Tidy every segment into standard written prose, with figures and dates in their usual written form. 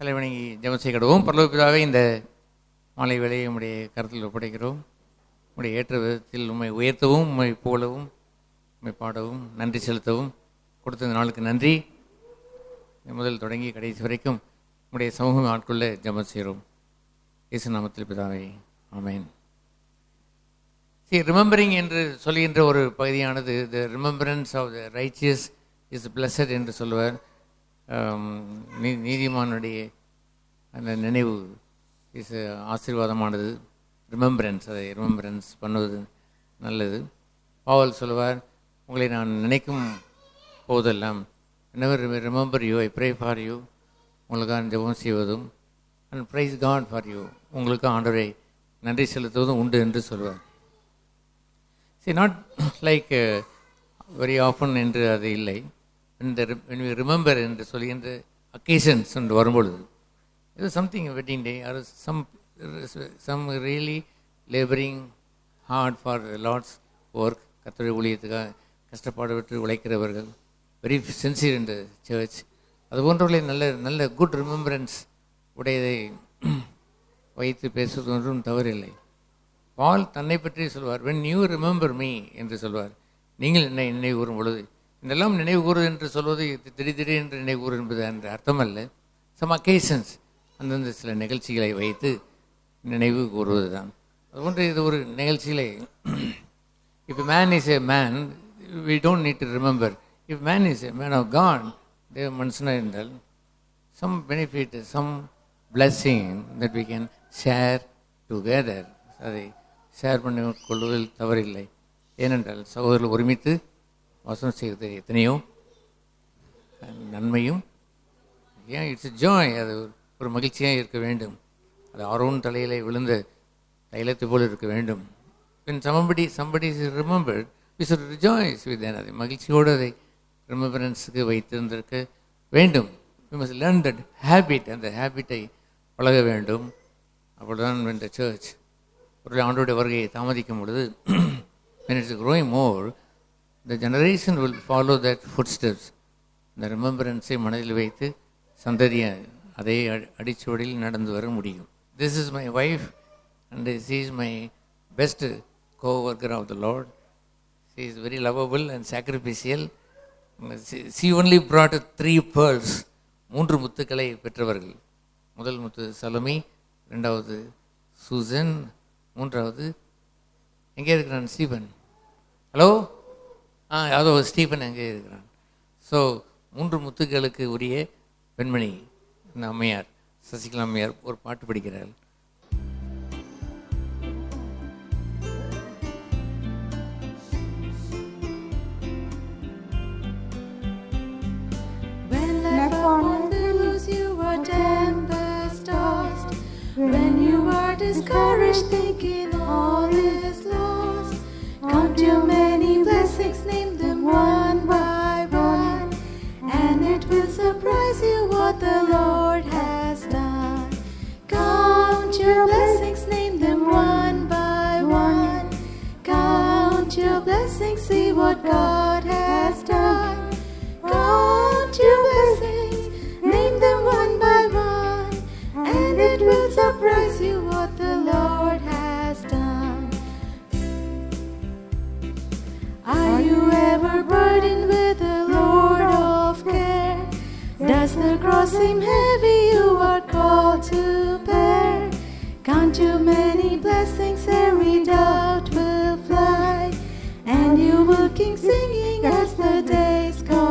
தலைவணங்கி ஜெபம் செய்கிறோம். பரலோக பிதாவே, இந்த மாலை வேளையை உம்முடைய கருத்தில் ஒப்படைக்கிறோம். உம்முடைய ஏற்ற விதத்தில் உம்மை உயர்த்தவும், உம்மை புகழவும், உம்மை பாடவும், நன்றி செலுத்தவும் கொடுத்த இந்த நாளுக்கு நன்றி. முதல் தொடங்கி கடைசி வரைக்கும் உம்முடைய சமூகம் ஆட்கொள்ள ஜெபம் செய்கிறோம். இயேசு நாமத்தில் பிதாவே, ஆமென். ரிமெம்பரிங் என்று சொல்கின்ற ஒரு பகுதியானது the remembrance of the righteous is blessed என்று சொல்லுவார். நீதிமானுடைய அந்த நினைவு இஸ் ஆசீர்வாதமானது. ரிமெம்பரன்ஸ், அதை ரிமெம்பரன்ஸ் பண்ணுவது நல்லது. பவுல் சொல்லுவார், உங்களை நான் நினைக்கும் போதெல்லாம் whenever I remember you, I pray for you, உங்களுக்காக ஜெபம் செய்வதும் and praise God for you, உங்களுக்கு ஆண்டவரை நன்றி செலுத்துவதும் உண்டு என்று சொல்வார். not like very often என்று அது இல்லை. when we remember என்று சொல்கின்ற occasions என்று வரும்பொழுது, இது something wedding day or some really laboring hard for the Lord's work, கர்த்தருடைய ஊழியத்துக்காக கஷ்டப்பாடு உழைக்கிறவர்கள், very sincere in the church, அது போன்றவர்களை நல்ல நல்ல குட் ரிமெம்பரன்ஸ் உடையதை வைத்து பேசுவது ஒன்றும் தவறில்லை. பால் தன்னை பற்றி சொல்வார், when you remember me என்று சொல்வார். நீங்கள் என்னை நினைவு கூறும் பொழுது, இதெல்லாம் நினைவு கூறு என்று சொல்வது திடீரென்று நினைவு கூறு என்பது என்ற அர்த்தம் அல்ல. சம் அக்கேஷன்ஸ், அந்தந்த சில நிகழ்ச்சிகளை வைத்து நினைவு கூறுவது தான். அதுபோன்று இது ஒரு நிகழ்ச்சிகளை, if a man is a man, we don't need to remember. If man is a man of God, தேவ மனுஷனாக இருந்தால், some benefit, some blessing that we can share together, அதை ஷேர் பண்ணி கொள்வதில் தவறில்லை. ஏனென்றால் சகோதரர்கள் ஒருமித்து வசனம் செய்வது எத்தனையோ நன்மையும், ஏன் இட்ஸ் ஜாய், அது ஒரு மகிழ்ச்சியாக இருக்க வேண்டும். அது ஆரோன் தலையிலே விழுந்த தைலத்தை போல் இருக்க வேண்டும். when somebody is remembered, we should rejoice with them. அதை மகிழ்ச்சியோடு அதை ரிமெம்பரன்ஸுக்கு வைத்திருந்திருக்க வேண்டும். we must learn that habit, அந்த ஹேபிட்டை பழக வேண்டும். அப்பொழுதுதான் when the church ஒரு ஆண்டோடைய வருகையை தாமதிக்கும் பொழுது, when it's growing more, the generation will follow that footsteps. இந்த ரிமெம்பரன்ஸை மனதில் வைத்து சந்ததியை அதே அடிச்சுவடியில் நடந்து வர முடியும். This is my wife and she is my best co-worker of the Lord. She is very lovable and sacrificial. She only brought 3 pearls. 3 முத்துக்களை பெற்றவர்கள். முதல் முத்து சலோமி, 2வது சூசன், 3வது எங்கே இருக்கிறான்? ஸ்டீபன். ஹலோ, அதோ ஸ்டீபன் எங்கே இருக்கிறான்? ஸோ 3 முத்துக்களுக்கு உரிய பெண்மணி இந்த அம்மையார், சசிகலா அம்மையார் ஒரு பாட்டு படிக்கிறாள். Discouraged, thinking all is lost. Count your many blessings, name them one by one, and it will surprise you what the Lord has done. Count your blessings, name them one by one. Count your blessings, see what God has done. Count your blessings, name them one by one, and it will surprise you what the Lord has done. Are you ever burdened with a load of care? Does the cross seem heavy you are called to bear? Count your many blessings, every doubt will fly, and you will keep singing as the days go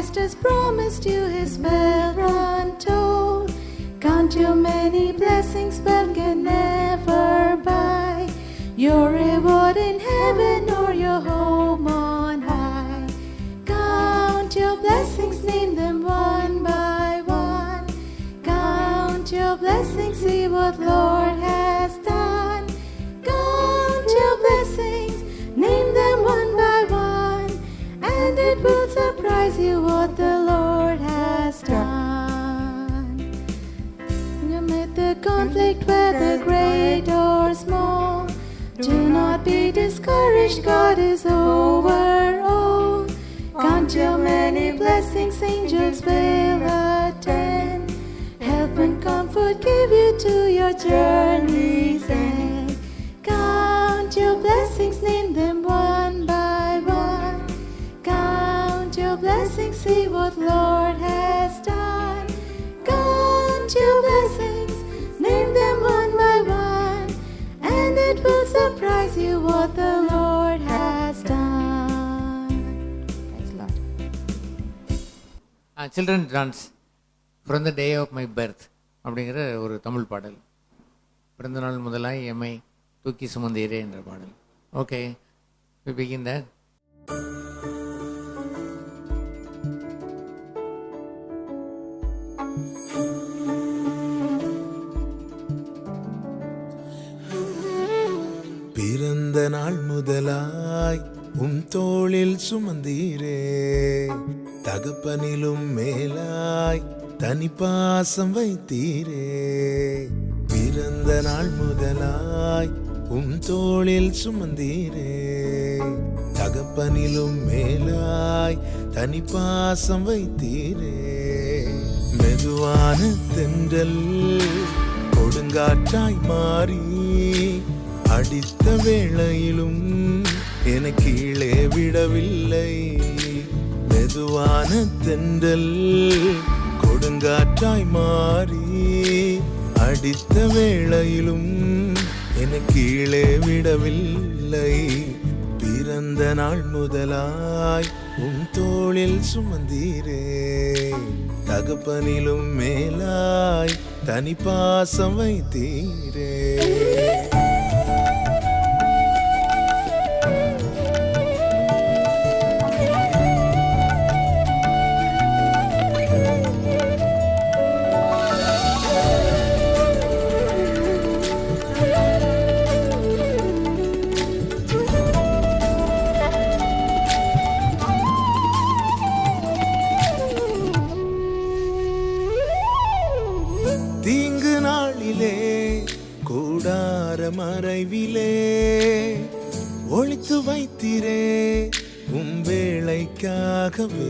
Christ has promised you His wealth untold. Count your many blessings, wealth can never buy your reward in heaven or your home on high. Count your blessings, name them one by one. Count your blessings, see what Lord has done. Count your blessings, name them one by one, and it will surprise you what the Lord has done. Amid the conflict, whether great or small, do not be discouraged, God is over all. Count your many blessings, angels will attend. Help and comfort give you to your journey's end. Count your blessings, name them one by one. Count your blessings, see what Lord has done. Count your blessings, name them one by one, and it will surprise you what the Lord has done. Praise Lord. Children dance from the day of my birth அப்படிங்கிற ஒரு தமிழ் பாடல். பிறந்த நாள் முதலாய் எம்மை தூக்கி சுமந்தீரே என்ற பாடல். Okay, we begin that. பிறந்த நாள் முதலாய் தோளில் சுமந்தீரே, தகப்பனிலும் மேலாய் தனிப்பாசம் வைத்தீரே. பிறந்த நாள் முதலாய் தோளில் சுமந்தீரே, தகப்பனிலும் மேலாய் தனிப்பாசம் வைத்தீரே. மெதுவான தென்றல் கொடுங்காற்றாய் மாறி அடித்த வேளையிலும் என கீழே விடவில்லை. மெதுவான தென்றல் கொடுங்காற்றாய் மாறி அடித்த வேளையிலும் என கீழே விடவில்லை. பிறந்த நாள் முதலாய் தோளில் சுமந்தீரே, தகப்பனிலும் மேலாய் தனிப்பாசம் வைத்தீரே. தீங்கு நாளிலே கூடார மறைவிலே ஒளித்து வைத்தீரே வேளைக்காகவே.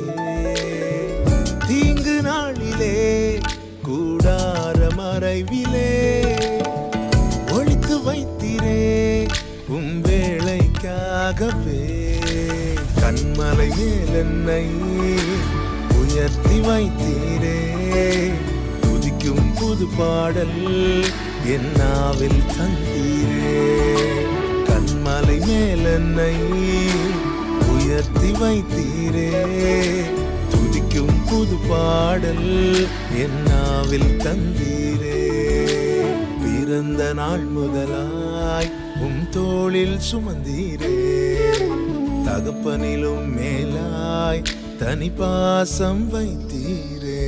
தீங்கு நாளிலே கூடார மறைவிலே ஒளித்து வைத்தீரே வேளைக்காகவே. கண்மலை மேல் என்னை உயர்த்தி வைத்தீரே, புது பாடல் என்னாவில் தந்தீரே. கண்மலை மேல் என்னை உயர்த்தி வைத்தீரே, துதிக்கும் புது பாடல் என்னாவில் தந்தீரே. பிறந்த நாள் முதலாய் தோளில் சுமந்தீரே, தகப்பனிலும் மேலாய் தனிப்பாசம் வைத்தீரே.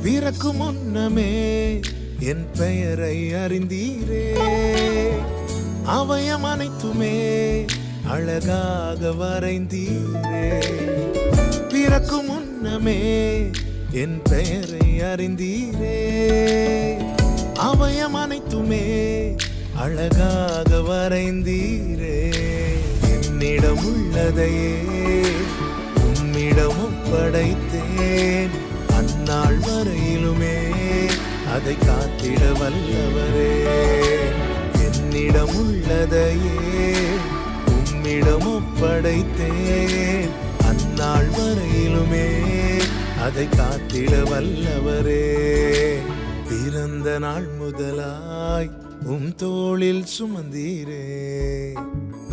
பிறக்கு முன்னமே என் பெயரை அறிந்தீரே, அவயம் அனைத்துமே அழகாக வரைந்தீரே. பிறக்கு முன்னமே என் பெயரை அறிந்தீரே, அவயம் அனைத்துமே அழகாக வரைந்தீரே. என்னிடம் உள்ளதையே உம்மிடம் ஒப்படைத்தேன், அந்நாள் வரையிலுமே அதை காத்திட வல்லவரே. என்னிடம் உள்ளதையே உம்மிடம் ஒப்படைத்தேன், அந்நாள் வரையிலுமே அதை காத்திட வல்லவரே. பிறந்த நாள் முதலாய் உம் தோளில் சுமந்தீரே,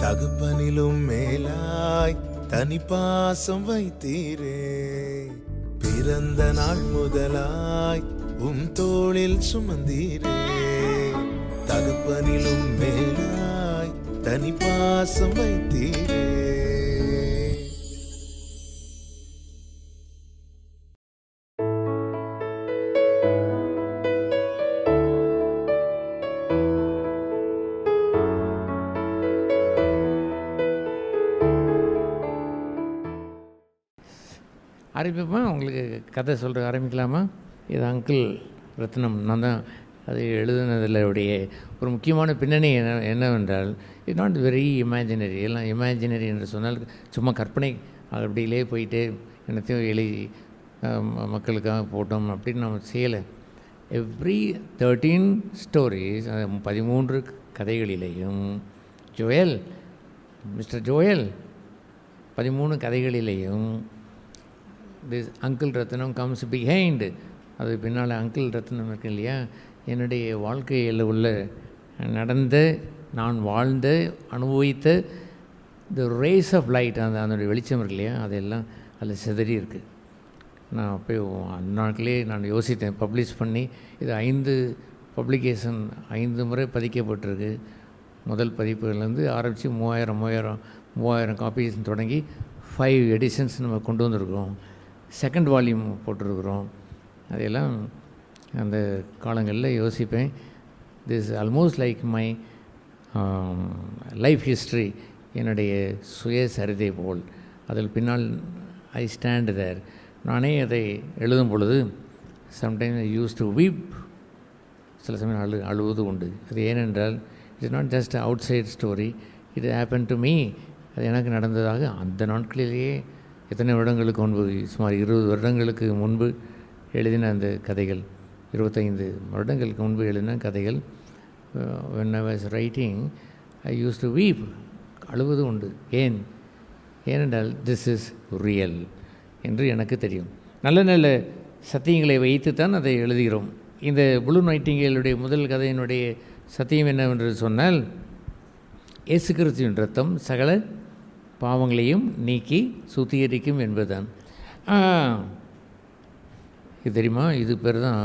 தகப்பனிலும் மேலாய் தனிப்பாசம் வைத்தீரே. பிறந்த நாள் முதலாய் உம் தோளில் சுமந்தீரே, தகப்பனிலும் மேலாய் தனிப்பாசம் வைத்தீரே. ஆரம்பிப்போமா? உங்களுக்கு கதை சொல்கிற ஆரம்பிக்கலாமா? இது அங்கிள் ரத்னம். நான் தான் அது எழுதுனதில் உடைய ஒரு முக்கியமான பின்னணி என்னவென்றால், இட் நாட் வெரி இமேஜினரி. எல்லாம் இமேஜினரி என்று சொன்னால் சும்மா கற்பனை அப்படியிலே போயிட்டு என்னத்தையும் எழுதி மக்களுக்காக போட்டோம் அப்படின்னு நம்ம செய்யலை. எவ்ரி 13 ஸ்டோரிஸ், 13 கதைகளிலேயும் ஜோயல், மிஸ்டர் ஜோயல் 13 கதைகளிலேயும் this uncle Ratnam comes behind. அது பின்னால் அங்கிள் ரத்னம் இருக்கு இல்லையா? என்னுடைய வாழ்க்கையில் உள்ள நடந்த, நான் வாழ்ந்த, அனுபவித்த த ரேஸ் ஆஃப் லைட், அதனுடைய வெளிச்சம் இருக்கு இல்லையா, அதெல்லாம் அதில் சிதறி இருக்குது. நான் அப்போ அந்த நாட்களே நான் யோசித்தேன், பப்ளிஷ் பண்ணி இது 5 பப்ளிகேஷன் 5 முறை பதிக்கப்பட்டிருக்கு. முதல் பதிப்புலேருந்து ஆரம்பித்து 3000 காப்பீஸ் தொடங்கி 5 எடிஷன்ஸ் நம்ம கொண்டு வந்திருக்கிறோம். செகண்ட் வால்யூம் போட்டிருக்கிறோம். அதையெல்லாம் அந்த காலங்களில் யோசிப்பேன். This almost like my life history, என்னுடைய சுயசரிதை போல். அதில் பின்னால் ஐ ஸ்டாண்ட் தேர். நானே அதை எழுதும் பொழுது sometime I use to weep, சில சமயம் அழுவது உண்டு. அது ஏனென்றால் it is not just outside story, it happen to me. அது எனக்கு நடந்ததாக அந்த நாட்களிலேயே எத்தனை வருடங்களுக்கு முன்பு, சுமார் 20 வருடங்களுக்கு முன்பு எழுதின அந்த கதைகள், 25 வருடங்களுக்கு முன்பு எழுதின கதைகள். when I was writing I used to weep, அழுவது உண்டு. ஏனென்றால் திஸ் இஸ் ரியல் என்று எனக்கு தெரியும். நல்ல நல்ல சத்தியங்களை வைத்து தான் அதை எழுதுகிறோம். இந்த ப்ளூ நைட்டிங்கேலுடைய முதல் கதையினுடைய சத்தியம் என்னவென்று சொன்னால், இயேசு கிறிஸ்துவின் இரத்தம் சகல பாவங்களையும் நீக்கி சுத்திகரிக்கும் என்பதுதான். இது தெரியுமா? இது பேர் தான்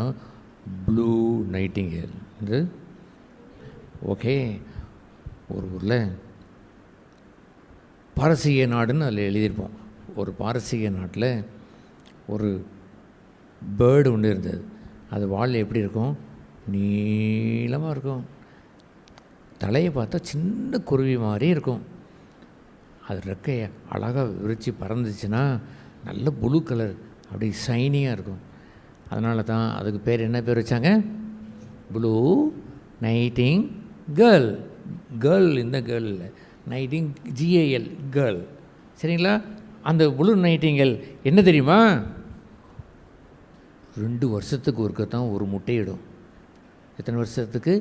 ப்ளூ நைட்டிங்கேல். இது ஓகே. ஒரு ஊரில் பாரசீக நாடுன்னு அதில் எழுதியிருப்போம். ஒரு பாரசீக நாட்டில் ஒரு பேர்டு ஒன்று இருந்தது. அது வால் எப்படி இருக்கும்? நீளமாக இருக்கும். தலையை பார்த்தா சின்ன குருவி மாதிரி இருக்கும். அது ரெக்கையை அழகாக விரித்து பறந்துச்சுன்னா நல்ல ப்ளூ கலர், அப்படி ஷைனியாக இருக்கும். அதனால தான் அதுக்கு பேர் என்ன பேர் வச்சாங்க? Blue nightingale. கேர்ள் இந்த கேர்ள் இல்லை, நைட்டிங் GAL கேர்ள். சரிங்களா? அந்த ப்ளூ நைட்டிங்கேல் என்ன தெரியுமா? 2 வருஷத்துக்கு ஒருக்கத்தான் ஒரு முட்டையிடும். எத்தனை வருஷத்துக்கு?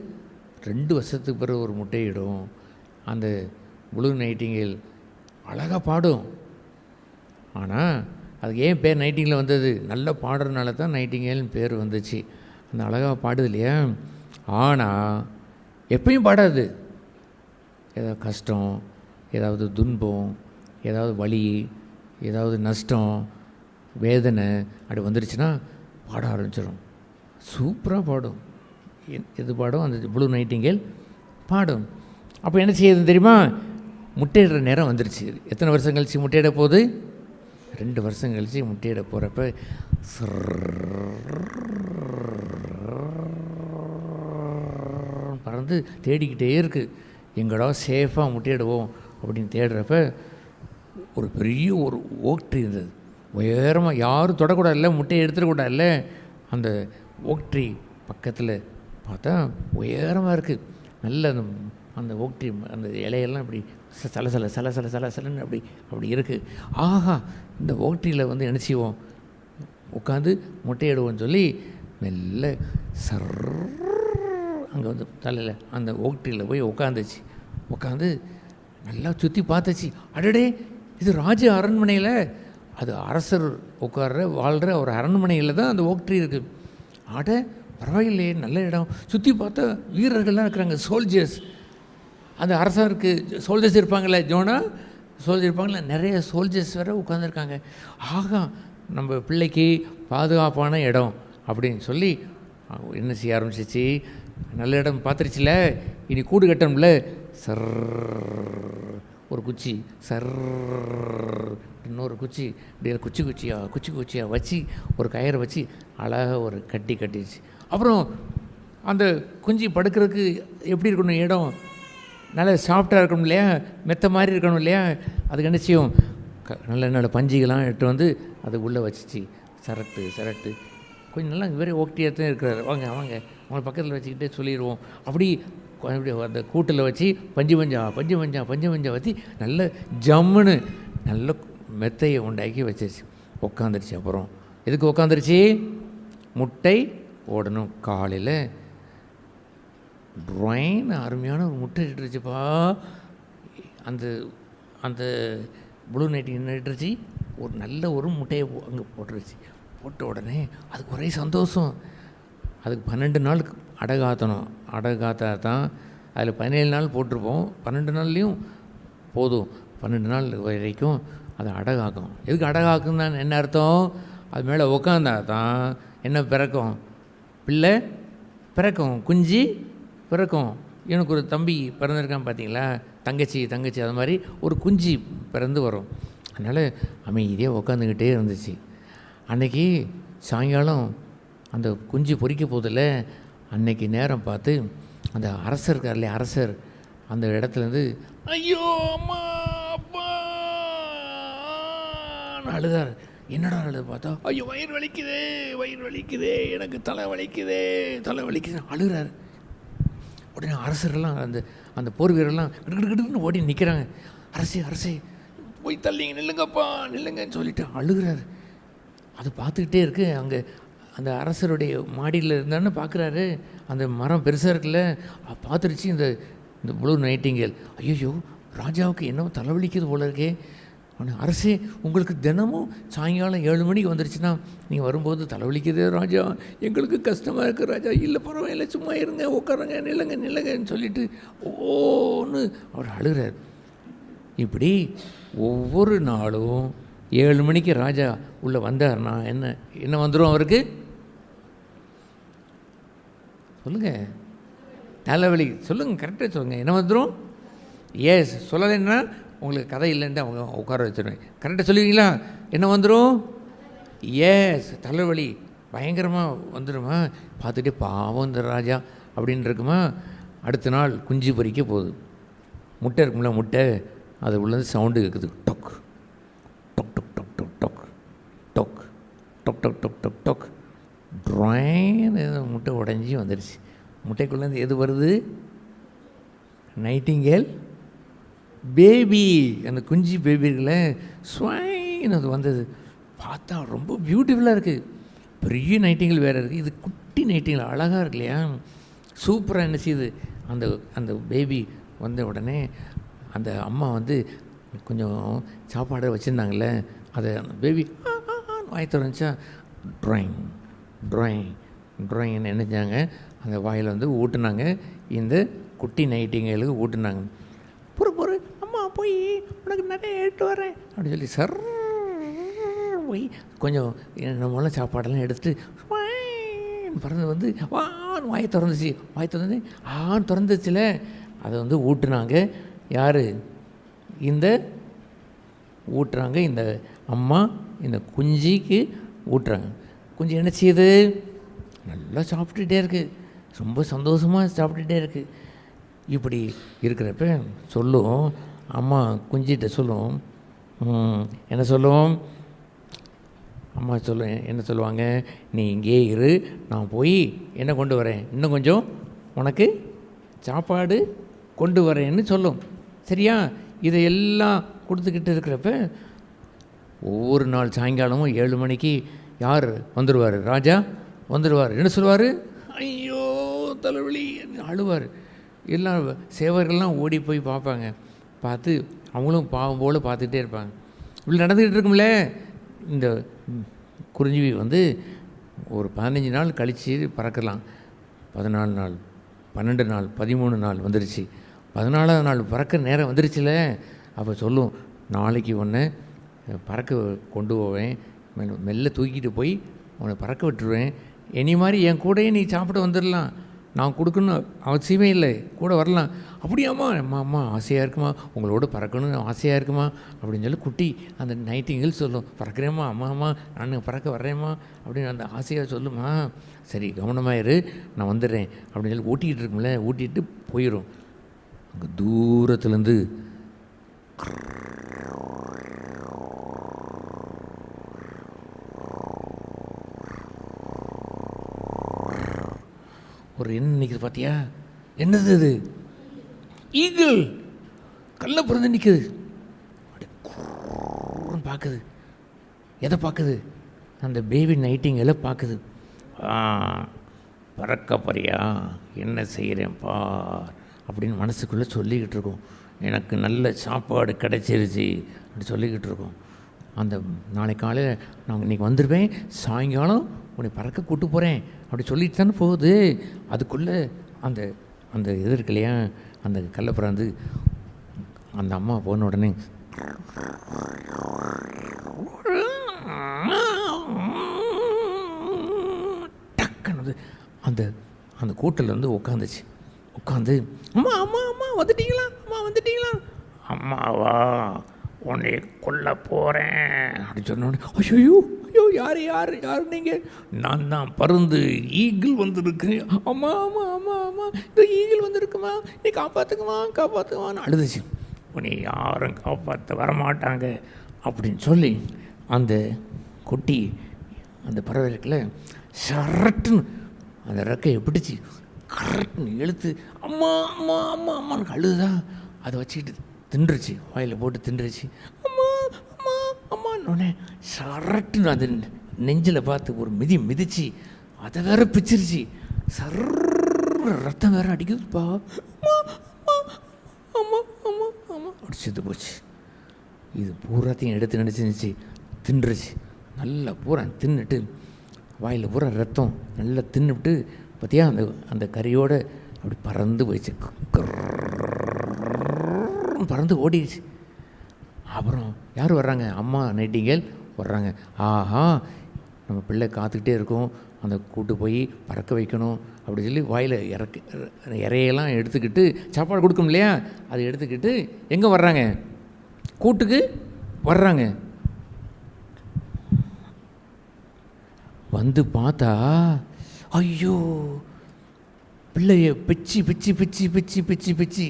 2 வருஷத்துக்கு பிறகு ஒரு முட்டையிடும். அந்த ப்ளூ நைட்டிங்கேல் அழகாக பாடும். ஆனால் அதுக்கு ஏன் பேர் நைட்டிங்கில் வந்தது? நல்லா பாடுறதுனால தான் நைட்டிங்கேல்னு பேர் வந்துச்சு. அந்த அழகாக பாடுது இல்லையா? ஆனால் எப்பயும் பாடாது. ஏதாவது கஷ்டம், ஏதாவது துன்பம், ஏதாவது வலி, ஏதாவது நஷ்டம், வேதனை அப்படி வந்துருச்சுன்னா பாட ஆரம்பிச்சிடும். சூப்பராக பாடும். எது பாடும்? அந்த ப்ளூ நைட்டிங்கேல் பாடும். அப்போ என்ன செய்யுதுன்னு தெரியுமா? முட்டையிடுற நேரம் வந்துருச்சு. எத்தனை வருஷம் கழிச்சு முட்டையிட போகுது? 2 வருஷம் கழிச்சு முட்டையிட போகிறப்ப பறந்து தேடிக்கிட்டே இருக்குது. எங்கடா சேஃபாக முட்டையிடுவோம் அப்படின்னு தேடுறப்ப ஒரு பெரிய ஒரு ஓக் ட்ரீ இருந்தது. உயரமாக, யாரும் தொடக்கூடாது இல்லை, முட்டையை எடுத்துடக்கூடாது இல்லை. அந்த ஓக் ட்ரீ பக்கத்தில் பார்த்தா உயரமாக இருக்குது. நல்ல அந்த ஓக் ட்ரீ அந்த இலையெல்லாம் இப்படி சலசலன்னு அப்படி இருக்குது. ஆஹா, இந்த ஓக் ட்ரீயில் வந்து நினச்சிவோம் உட்காந்து முட்டையிடுவோன்னு சொல்லி மெல்ல அங்கே வந்து தலையில் அந்த ஓக்ட்ரியில் போய் உட்காந்து நல்லா சுற்றி பார்த்துச்சு. அடடே, இது ராஜ அரண்மனையில், அது அரசர் வாழ்கிற ஒரு அரண்மனையில் தான் அந்த ஓக்ட்ரி இருக்குது. அட பரவாயில்லையே, நல்ல இடம். சுற்றி பார்த்தா வீரர்கள்லாம் இருக்கிறாங்க, சோல்ஜர்ஸ். அந்த அரசருக்கு சோல்ஜர்ஸ் இருப்பாங்களே, ஜோனா சோல்ஜர் இருப்பாங்களே, நிறைய சோல்ஜர்ஸ் வேறு உட்காந்துருக்காங்க. ஆகா, நம்ம பிள்ளைக்கு பாதுகாப்பான இடம் அப்படின்னு சொல்லி என்ன செய்ய ஆரம்பிச்சிச்சு, நல்ல இடம் பார்த்துருச்சுல, இனி கூடு கட்டணும்ல, ஒரு குச்சி, இன்னொரு குச்சி, இப்படி குச்சியாக வச்சு ஒரு கயிறை வச்சு அழகாக ஒரு கட்டிடுச்சு. அப்புறம் அந்த குஞ்சு படுக்கிறதுக்கு எப்படி இருக்கணும், இடம் நல்லா சாஃப்டாக இருக்கணும் இல்லையா, மெத்த மாதிரி இருக்கணும் இல்லையா, அதுக்கு என்ன செய்யும், நல்ல பஞ்சிகள்லாம் எடுத்து வந்து அது உள்ளே வச்சிச்சு. சரட்டு கொஞ்சம் நல்லா வெரி ஓக்டியாக தான் இருக்கிறாரு. வாங்க அவங்களை பக்கத்தில் வச்சுக்கிட்டே சொல்லிடுவோம். அப்படி அந்த கூட்டில் வச்சு பஞ்சு மஞ்சா வச்சு நல்ல ஜம்முன்னு நல்ல மெத்தையை உண்டாக்கி வச்சிருச்சு. உட்காந்துருச்சு. அப்புறம் எதுக்கு உட்காந்துருச்சு, முட்டை ஓடணும். காலையில் ட்ராயின் அருமையான ஒரு முட்டை இட்டுருச்சுப்பா. அந்த அந்த ப்ளூ நைட்டி என்ன இட்டுருச்சு, ஒரு நல்ல ஒரு முட்டையை அங்கே போட்டுருச்சு. போட்ட உடனே அதுக்கு ஒரே சந்தோஷம். அதுக்கு 12 நாள் அடகாத்தா தான். அதில் 17 நாள் போட்டிருப்போம், 12 நாள்லேயும் போதும். 12 நாள் வரைக்கும் அதை அடகாக்கும். எதுக்கு அடகாக்கும் தான் என்ன அர்த்தம், அது மேலே உக்காந்தா தான் என்ன பிறக்கும், பிள்ளை பிறக்கும், குஞ்சு பிறக்கும். எனக்கு ஒரு தம்பி பிறந்திருக்கான் பார்த்தீங்களா, தங்கச்சி அது மாதிரி ஒரு குஞ்சு பிறந்து வரும். அதனால் அமைதியாக உக்காந்துக்கிட்டே இருந்துச்சு. அன்றைக்கி சாயங்காலம் அந்த குஞ்சு பொறிக்க போதில்ல, அன்னைக்கு நேரம் பார்த்து அந்த அரசர் இருக்கார் இல்லையா, அரசர் அந்த இடத்துலேருந்து ஐயோ அம்மா அப்பா அழுதார். என்னடா அழுது பார்த்தா, ஐயோ வயிறு வலிக்குதே, எனக்கு தலை வலிக்குது அழுகிறார். உடனே அரசரெல்லாம் அந்த போர் வீரர்லாம் கிடுன்னு ஓடி நிற்கிறாங்க. அரசே போய் தள்ளிங்க, நில்லுங்கன்னு சொல்லிட்டு அழுகிறாரு. அது பார்த்துக்கிட்டே இருக்கு. அங்கே அந்த அரசருடைய மாடியில் இருந்தான்னு பார்க்குறாரு. அந்த மரம் பெருசாக இருக்குல்ல, பார்த்துருச்சு இந்த ப்ளூ நைட்டிங்கேல். ஐயோ ராஜாவுக்கு என்னவோ தலைவலிக்குது போல இருக்கே. ஆனால் அரசே, உங்களுக்கு தினமும் சாயங்காலம் 7 மணிக்கு வந்துருச்சுன்னா நீங்கள் வரும்போது தலைவலிக்குது ராஜா, எங்களுக்கு கஷ்டமாக இருக்குது ராஜா. இல்லை பரவாயில்லை, சும்மா இருங்க, உட்காருங்க, நில்லுங்கன்னு சொல்லிட்டு ஓன்னு அவர் அழுகிறார். இப்படி ஒவ்வொரு நாளும் 7 மணிக்கு ராஜா உள்ளே வந்தார்னா என்ன வந்துடும் அவருக்கு, சொல்லுங்கள், தலைவலி சொல்லுங்கள், கரெக்டாக சொல்லுங்கள், என்ன வந்துடும். ஏஸ் சொல்லலைன்னா உங்களுக்கு கதை இல்லைன்ட்டு அவங்க உட்கார வச்சுருவேன். கரெக்டாக சொல்லுவீங்களா, என்ன வந்துடும், ஏஸ் தலைவலி பயங்கரமாக வந்துடுமா. பார்த்துட்டே பாவம் இந்த ராஜா அப்படின்னு இருக்குமா. அடுத்த நாள் குஞ்சு பொறிக்க போகுது. முட்டை இருக்கும்ல, முட்டை அது உள்ளது சவுண்டு கேட்குது, டொக் டொக் டொக் டொக் டொக் டொக் டொக் டொக் டொக் டொக் டொக் டொக் ட்ராயின். முட்டை உடஞ்சி வந்துடுச்சு. முட்டைக்குள்ளேருந்து எது வருது, நைட்டிங்கேல் பேபி, அந்த குஞ்சு பேபி இருக்குல்ல, ஸ்வைன் அது வந்தது. பார்த்தா ரொம்ப பியூட்டிஃபுல்லாக இருக்குது. பெரிய நைட்டிங்கல் வேறு இருக்குது, இது குட்டி நைட்டிங்கல் அழகாக இருக்கு இல்லையா, சூப்பராக என்ன செய்யுது. அந்த பேபி வந்த உடனே அந்த அம்மா கொஞ்சம் சாப்பாடு வச்சுருந்தாங்கள்ல, அதை அந்த பேபி வாய் திறந்துச்சா, ட்ராயிங்னு நினைச்சாங்க. அந்த வாயில் ஊட்டினாங்க, இந்த குட்டி நைட்டிங்களுக்கு ஊட்டினாங்க. பொறு அம்மா போய் உனக்கு நிறைய எடுத்து வரேன் அப்படின்னு சொல்லி போய் கொஞ்சம் நம்மளாம் சாப்பாடெல்லாம் எடுத்துகிட்டு பறந்து வாயை திறந்துச்சு. திறந்துச்சுல அதை ஊட்டுனாங்க. யார் ஊட்டுறாங்க, இந்த அம்மா இந்த குஞ்சிக்கு ஊட்டுறாங்க. குஞ்சு என்ன செய்யுது, நல்லா சாப்பிட்டுட்டே இருக்குது, ரொம்ப சந்தோஷமாக சாப்பிட்டுட்டே இருக்குது. இப்படி இருக்கிறப்ப சொல்லும் அம்மா, குஞ்சிகிட்ட சொல்லும், என்ன சொல்லும் அம்மா என்ன சொல்லுவாங்க, நீ இங்கே இரு, நான் போய் என்ன கொண்டு வரேன், இன்னும் கொஞ்சம் உனக்கு சாப்பாடு கொண்டு வரேன்னு சொல்லும். சரியா, இதையெல்லாம் கொடுத்துக்கிட்டு இருக்கிறப்ப ஒவ்வொரு நாள் சாயங்காலமும் 7 மணிக்கு யார் வந்துடுவார், ராஜா வந்துடுவார். என்ன சொல்லுவார், ஐயோ தலைவலி அழுவார். எல்லாம் சேவர்கள்லாம் ஓடி போய் பார்ப்பாங்க. பார்த்து அவங்களும் பாவம் போல் பார்த்துக்கிட்டே இருப்பாங்க. இப்படி நடந்துக்கிட்டு இருக்கும்ல, இந்த குருஞ்சிவி வந்து ஒரு 15 நாள் கழித்து பறக்கலாம். 14 நாள், 12 நாள், 13 நாள் வந்துருச்சு. 14ஆவது நாள் பறக்கிற நேரம் வந்துருச்சுல. அப்போ சொல்லும், நாளைக்கு ஒன்று பறக்க கொண்டு போவேன், மெல்ல தூக்கிட்டு போய் உன்னை பறக்க விட்டுருவேன். இனி மாதிரி என் கூடயே நீ சாப்பிட வந்துடலாம், நான் கொடுக்கணும் அவசியமே இல்லை, கூட வரலாம். அப்படியாம்மா, அம்மா அம்மா ஆசையாக இருக்குமா, உங்களோட பறக்கணும்னு ஆசையாக இருக்குமா அப்படின்னு சொல்லி குட்டி அந்த நைட்டிங்கல் சொல்லும். பறக்கிறேம்மா, அம்மா அம்மா நான் பறக்க வர்றேம்மா அப்படின்னு அந்த ஆசையாக சொல்லுமா. சரி கவனமாயிரு, நான் வந்துடுறேன் அப்படின்னு சொல்லி ஊட்டிக்கிட்டு இருக்கும்ல, ஊட்டிகிட்டு போயிடும். அங்கே தூரத்துலேருந்து ஒரு என்ன நிற்குது பார்த்தியா? என்னது அது? ஈகிள் கல்ல பிறந்து நிற்குது. அப்படி பார்க்குது. எதை பார்க்குது? அந்த பேபி நைட்டிங்கலை பார்க்குது. பறக்க போறியா, என்ன செய்கிறேன்ப்பா அப்படின்னு மனசுக்குள்ளே சொல்லிக்கிட்டு இருக்கோம். எனக்கு நல்ல சாப்பாடு கிடச்சிருச்சு அப்படி சொல்லிக்கிட்டு இருக்கோம். அந்த நாளை காலையில் நான் இன்றைக்கி வந்துடுவேன், சாயங்காலம் உன்னை பறக்க கூட்டு போகிறேன் அப்படி சொல்லிட்டு தானே போகுது. அதுக்குள்ளே அந்த அந்த இது இருக்கு இல்லையா, அந்த கள்ளப்பிராந்து அந்த அம்மா போன உடனே டக்குன்னு அந்த அந்த கூட்டில் வந்து உட்காந்துச்சு. உட்காந்து அம்மா அம்மா அம்மா வந்துட்டீங்களா, அம்மா வந்துட்டீங்களா, அம்மாவா உன்னை கொல்ல போகிறேன் அப்படி சொன்னோடனே ஐயோ ஐயோ யார் யார் யார் நீங்கள்? நான் தான் பருந்து ஈகிள் வந்துருக்கு. அம்மா அம்மா அம்மா அம்மா இந்த ஈகிள் வந்துருக்குமா, நீ காப்பாற்றுக்குமா காப்பாற்றுக்குமான்னு அழுதுச்சு. உன்னை யாரும் காப்பாற்ற வரமாட்டாங்க அப்படின்னு சொல்லி அந்த குட்டி அந்த பறவை இருக்குல்ல, சரட்டுன்னு அந்த ரெக்கையை பிடிச்சி கரெக்ட்னு இழுத்து அம்மா அம்மா அம்மா அம்மான்னு அழுதுதான் அதை வச்சுக்கிட்டு தின்றுச்சு, வாயில் போட்டு தின்றுச்சு. அம்மா அம்மா அம்மான்னொடனே சரட்டுன்னு அது நெஞ்சில் பார்த்து ஒரு மிதிச்சு அதை வேற பிச்சிருச்சு. ரத்தம் வேற அடிக்குதுப்பா. அம்மா அம்மா அம்மா அம்மா அப்படி செத்து போச்சு. இது பூராத்தையும் எடுத்து நினச்சிருந்துச்சு, தின்றுச்சு. நல்லா பூரா தின்னுட்டு வாயில் பூரா ரத்தம் நல்லா தின்னுவிட்டு பார்த்தியா அந்த அந்த கறியோடு அப்படி பறந்து போயிடுச்சு, பறந்து ஓடிடுச்சு. அப்புறம் யார் வர்றாங்க? அம்மா நைட்டிங்கேல் வர்றாங்க. ஆஹா நம்ம பிள்ளை காத்துக்கிட்டே இருக்கோம், அந்த கூட்டு போய் பறக்க வைக்கணும் அப்படி சொல்லி வாயில் இறையெல்லாம் எடுத்துக்கிட்டு சாப்பாடு கொடுக்கும் இல்லையா, அதை எடுத்துக்கிட்டு எங்கே வர்றாங்க? கூட்டுக்கு வர்றாங்க. வந்து பார்த்தா ஐயோ பிள்ளைய பிச்சு பிச்சு பிச்சு பிச்சு பிச்சு பிச்சு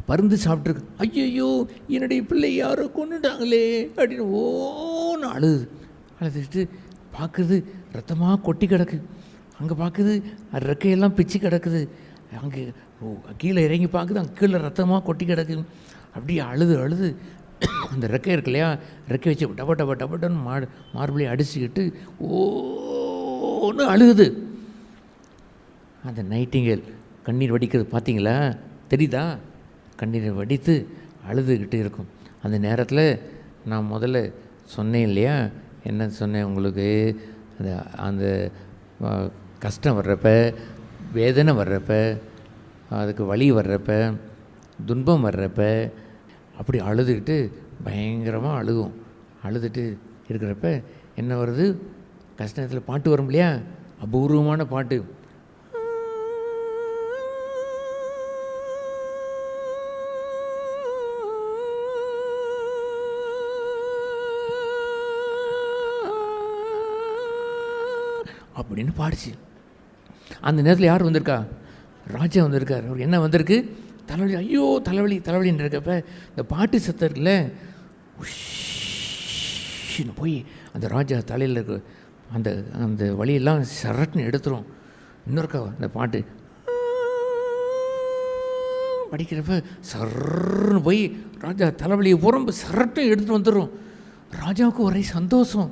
பருந்து சாப்பிட்ருக்கு. ஐயோ என்னுடைய பிள்ளை யாரோ கொண்டுட்டாங்களே அப்படின்னு ஓன்னு அழுதுட்டு பார்க்குது, ரத்தமாக கொட்டி கிடக்கு. அங்கே பார்க்குது அது ரெக்கையெல்லாம் பிச்சு கிடக்குது. அங்கே கீழே இறங்கி பார்க்குது, அங்கே கீழே ரத்தமாக கொட்டி கிடக்கு. அப்படியே அழுது அந்த ரெக்கை இருக்கு இல்லையா, ரெக்கை வச்சு டப டப டபட்டன்னு மார்பிளை அடிச்சுக்கிட்டு ஓன்னு அழுகுது. அந்த நைட்டிங்கேல் கண்ணீர் வடிக்கிறது பார்த்தீங்களா, தெரியுதா? கண்ணீரை வடித்து அழுதுகிட்டு இருக்கும். அந்த நேரத்தில் நான் முதல்ல சொன்னேன் இல்லையா, என்ன சொன்னேன் உங்களுக்கு? அந்த கஷ்டம் வர்றப்ப, வேதனை வர்றப்ப, அதுக்கு வலி வர்றப்ப, துன்பம் வர்றப்ப அப்படி அழுதுகிட்டு பயங்கரமாக அழுதுட்டு இருக்கிறப்ப என்ன வருது? கஷ்டத்தில் பாட்டு வரும் இல்லையா, அபூர்வமான பாட்டு. அப்படின்னு பாடிச்சு. அந்த நேரத்தில் யார் வந்திருக்கா? ராஜா வந்திருக்கார். அவர் என்ன வந்திருக்கு? தலைவலி. ஐயோ தலைவலி தலைவலின்னு இருக்கப்ப இந்த பாட்டு சத்தம் இருக்குல்ல, உஷ்ன்னு போய் அந்த ராஜா தலையில் இருக்க அந்த அந்த வலியெல்லாம் சரட்டுன்னு எடுத்துரும். இன்னொருக்கா அந்த பாட்டு படிக்கிறப்ப சர்ன்னு போய் ராஜா தலைவலியை புறம்பு சரட்டும் எடுத்துகிட்டு வந்துடும். ராஜாவுக்கு ஒரே சந்தோஷம்.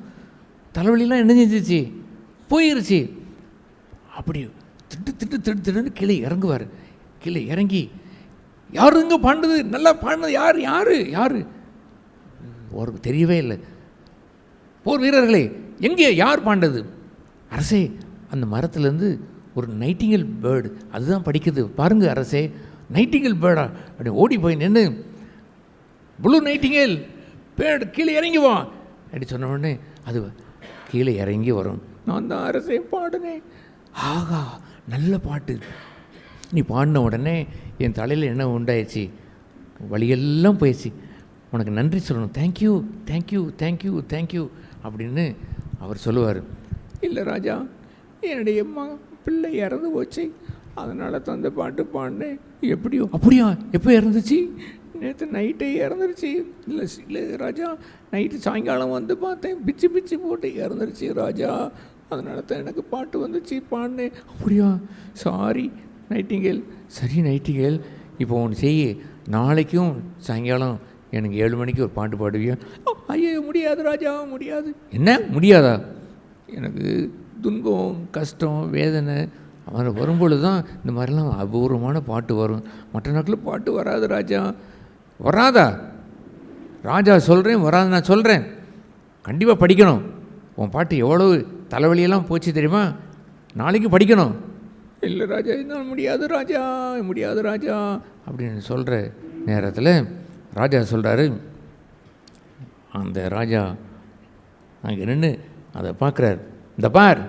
தலைவலிலாம் என்ன செஞ்சிச்சு? போயிருச்சு. அப்படி திட்டு கீழே இறங்குவார். கீழே இறங்கி யாருங்க பாண்டது, நல்லா பாடினது யார் யார் யார் அவருக்கு தெரியவே இல்லை. போர் வீரர்களே, எங்கே யார் பாண்டது? அரசே, அந்த மரத்துலேருந்து ஒரு நைட்டிங்கல் பேர்டு அதுதான் படிக்குது பாருங்க அரசே. நைட்டிங்கல் பேர்டா? அப்படி ஓடி போய் நின்று, ப்ளூ நைட்டிங்கல் பேர்டு கீழே இறங்கி வா அப்படி சொன்ன உடனே அது கீழே இறங்கி வரும். நான் தான் அரசே பாடினேன். ஆகா, நல்ல பாட்டு. நீ பாடின உடனே என் தலையில் என்ன உண்டாயிடுச்சு, வழியெல்லாம் போயிடுச்சு. உனக்கு நன்றி சொல்லணும். தேங்க்யூ தேங்க்யூ தேங்க்யூ தேங்க்யூ அப்படின்னு அவர் சொல்லுவார். இல்லை ராஜா, என்னுடைய பிள்ளை இறந்து போச்சு, அதனால தான் அந்த பாட்டு பாடினேன். எப்படியோ? அப்படியா? எப்போ இறந்துச்சு? நேற்று நைட்டே இறந்துருச்சு. இல்லை இல்லை ராஜா, நைட்டு சாயங்காலம் வந்து பார்த்தேன், பிச்சு பிச்சு போட்டு இறந்துருச்சு ராஜா, அதனால தான் எனக்கு பாட்டு வந்துச்சு, பாடினேன். அப்படியா? Sorry Nightingale. சரி நைட்டிங்கேல், இப்போ ஒன்று செய்ய, நாளைக்கும் சாயங்காலம் எனக்கு 7 மணிக்கு ஒரு பாட்டு பாடுவியா? ஐயோ முடியாது ராஜா, முடியாது. என்ன முடியாதா? எனக்கு துன்பம், கஷ்டம், வேதனை அவனை வரும்பொழுது தான் இந்த மாதிரிலாம் அபூர்வமான பாட்டு வரும். மற்ற நாட்களில் பாட்டு வராது ராஜா. வராதா? ராஜா சொல்கிறேன், வராது நான் சொல்கிறேன். கண்டிப்பாக படிக்கணும். உன் பாட்டு எவ்வளவு தலைவலியெல்லாம் போச்சு தெரியுமா? நாளைக்கு படிக்கணும். இல்லை ராஜா, என்னால் முடியாது ராஜா, முடியாது ராஜா அப்படின்னு சொல்கிற நேரத்தில் ராஜா சொல்கிறாரு. அந்த ராஜா அங்கே நின்று அதை பார்க்குறார். இந்த பார்,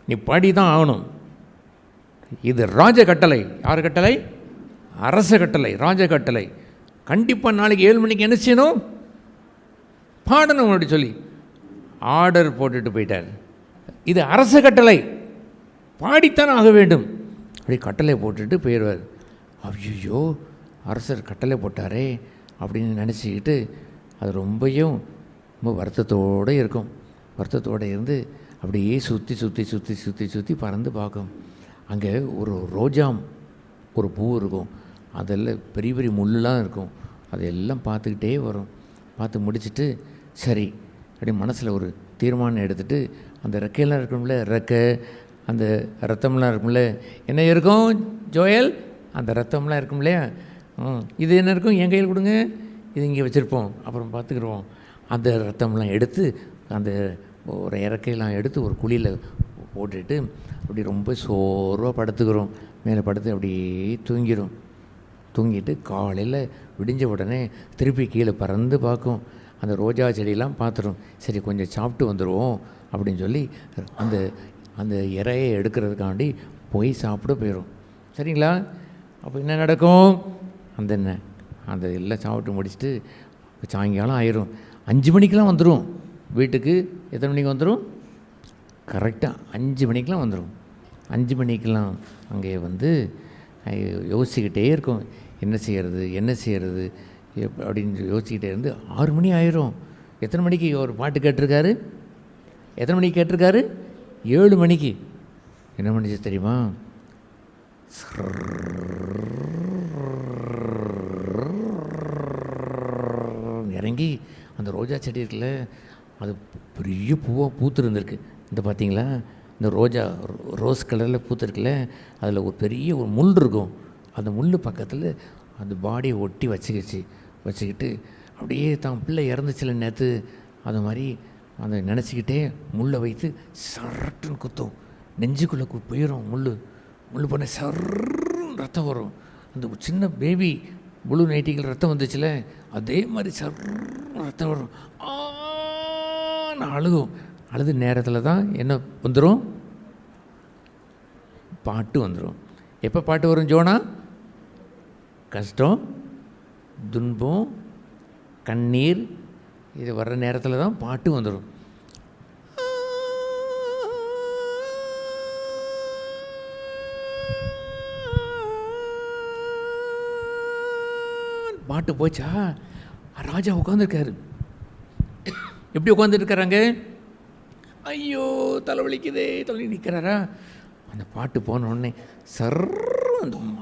நீ பாடி தான் ஆகணும். இது ராஜ கட்டளை. யார் கட்டளை? அரச கட்டளை, ராஜ கட்டளை. கண்டிப்பாக நாளைக்கு 7 மணிக்கு என்ன செய்யணும்? பாடணும் அப்படி சொல்லி ஆர்டர் போட்டுட்டு போயிட்டார். இது அரச கட்டளை, பாடித்தான் ஆக வேண்டும் அப்படி கட்டளை போட்டுட்டு போயிடுவார். ஐயோ, அரசர் கட்டளை போட்டாரே அப்படின்னு நினச்சிக்கிட்டு அது ரொம்ப வருத்தத்தோடு இருக்கும். வருத்தத்தோடு இருந்து அப்படியே சுற்றி சுற்றி சுற்றி சுற்றி சுற்றி பறந்து பார்க்கும். அங்கே ஒரு ரோஜாம் ஒரு பூ இருக்கும், அதில் பெரிய பெரிய முள்ளுலாம் இருக்கும். அதையெல்லாம் பார்த்துக்கிட்டே வரும். பார்த்து முடிச்சுட்டு சரி அப்படி மனசில் ஒரு தீர்மானம் எடுத்துகிட்டு, அந்த ரெக்கையெல்லாம் இருக்கும்ல, ரெக்கை, அந்த ரத்தம்லாம் இருக்கும்ல, என்ன இருக்கும் ஜோயல்? அந்த ரத்தம்லாம் இருக்கும் இல்லையா, இது என்ன இருக்கும்? என் கையில் கொடுங்க, இது இங்கே வச்சுருப்போம், அப்புறம் பார்த்துக்குருவோம். அந்த ரத்தம்லாம் எடுத்து அந்த ஒரு இறக்கையெல்லாம் எடுத்து ஒரு குழியில் போட்டுட்டு அப்படி ரொம்ப சோர்வாக படுத்துக்கிறோம். மேலே படுத்து அப்படியே தூங்கிடும். தூங்கிட்டு காலையில் விடிஞ்ச உடனே திருப்பி கீழே பறந்து பார்க்கும். அந்த ரோஜா செடியெல்லாம் பார்த்துரும். சரி கொஞ்சம் சாப்பிட்டு வந்துடுவோம் அப்படின்னு சொல்லி அந்த அந்த இறையை எடுக்கிறதுக்காண்டி போய் சாப்பிட போயிடும். சரிங்களா? அப்போ என்ன நடக்கும்? அந்த எல்லாம் சாப்பிட்டு முடிச்சுட்டு சாயங்காலம் ஆயிரும். 5 மணிக்கெலாம் வந்துடும் வீட்டுக்கு. எத்தனை மணிக்கு வந்துடும்? கரெக்டாக 5 மணிக்கெலாம் வந்துடும். 5 மணிக்கெலாம் அங்கே வந்து யோசிச்சுக்கிட்டே இருக்கும், என்ன செய்கிறது அப்படின்னு யோசிச்சுக்கிட்டே இருந்து 6 மணி ஆயிரும். எத்தனை மணிக்கு ஒரு பாட்டு கேட்டிருக்காரு? எத்தனை மணிக்கு கேட்டிருக்காரு? 7 மணிக்கு. என்ன பண்ணிச்சு தெரியுமா? இறங்கி அந்த ரோஜா செடி இருக்குல்ல, அது பெரிய பூவாக பூத்துருந்துருக்கு. இந்த பார்த்தீங்களா, இந்த ரோஸ் கலரில் பூத்துருக்குல்ல, அதில் ஒரு பெரிய ஒரு முள் இருக்கும். அந்த முள் பக்கத்தில் அந்த பாடியை ஒட்டி வச்சுக்கிட்டு அப்படியே தான் பிள்ளை இறந்துச்சுல நேற்று, அது மாதிரி அதை நினச்சிக்கிட்டே முள்ளை வைத்து சரட்டுன்னு குத்தும். நெஞ்சுக்குள்ளே போயிடும் முள் பண்ண சர்ன்னு ரத்தம் வரும். அந்த சின்ன பேபி ப்ளூ நைட்டிகள் ரத்தம் வந்துச்சுல, அதே மாதிரி சர்ன்னு ரத்தம் வரும். நான் அழுது நேரத்தில் தான் என்ன வந்துடும்? பாட்டு வந்துடும். எப்போ பாட்டு வரும் ஜோனா? கஷ்டம், துன்பம், கண்ணீர் இது வர்ற நேரத்தில் தான் பாட்டு வந்துடும். பாட்டு போச்சா? ராஜா உட்காந்துருக்காரு. எப்படி உட்காந்துருக்காராங்க? ஐயோ தலைவலிக்குதே, தலைவலி நிற்கிறாரா? அந்த பாட்டு போன உடனே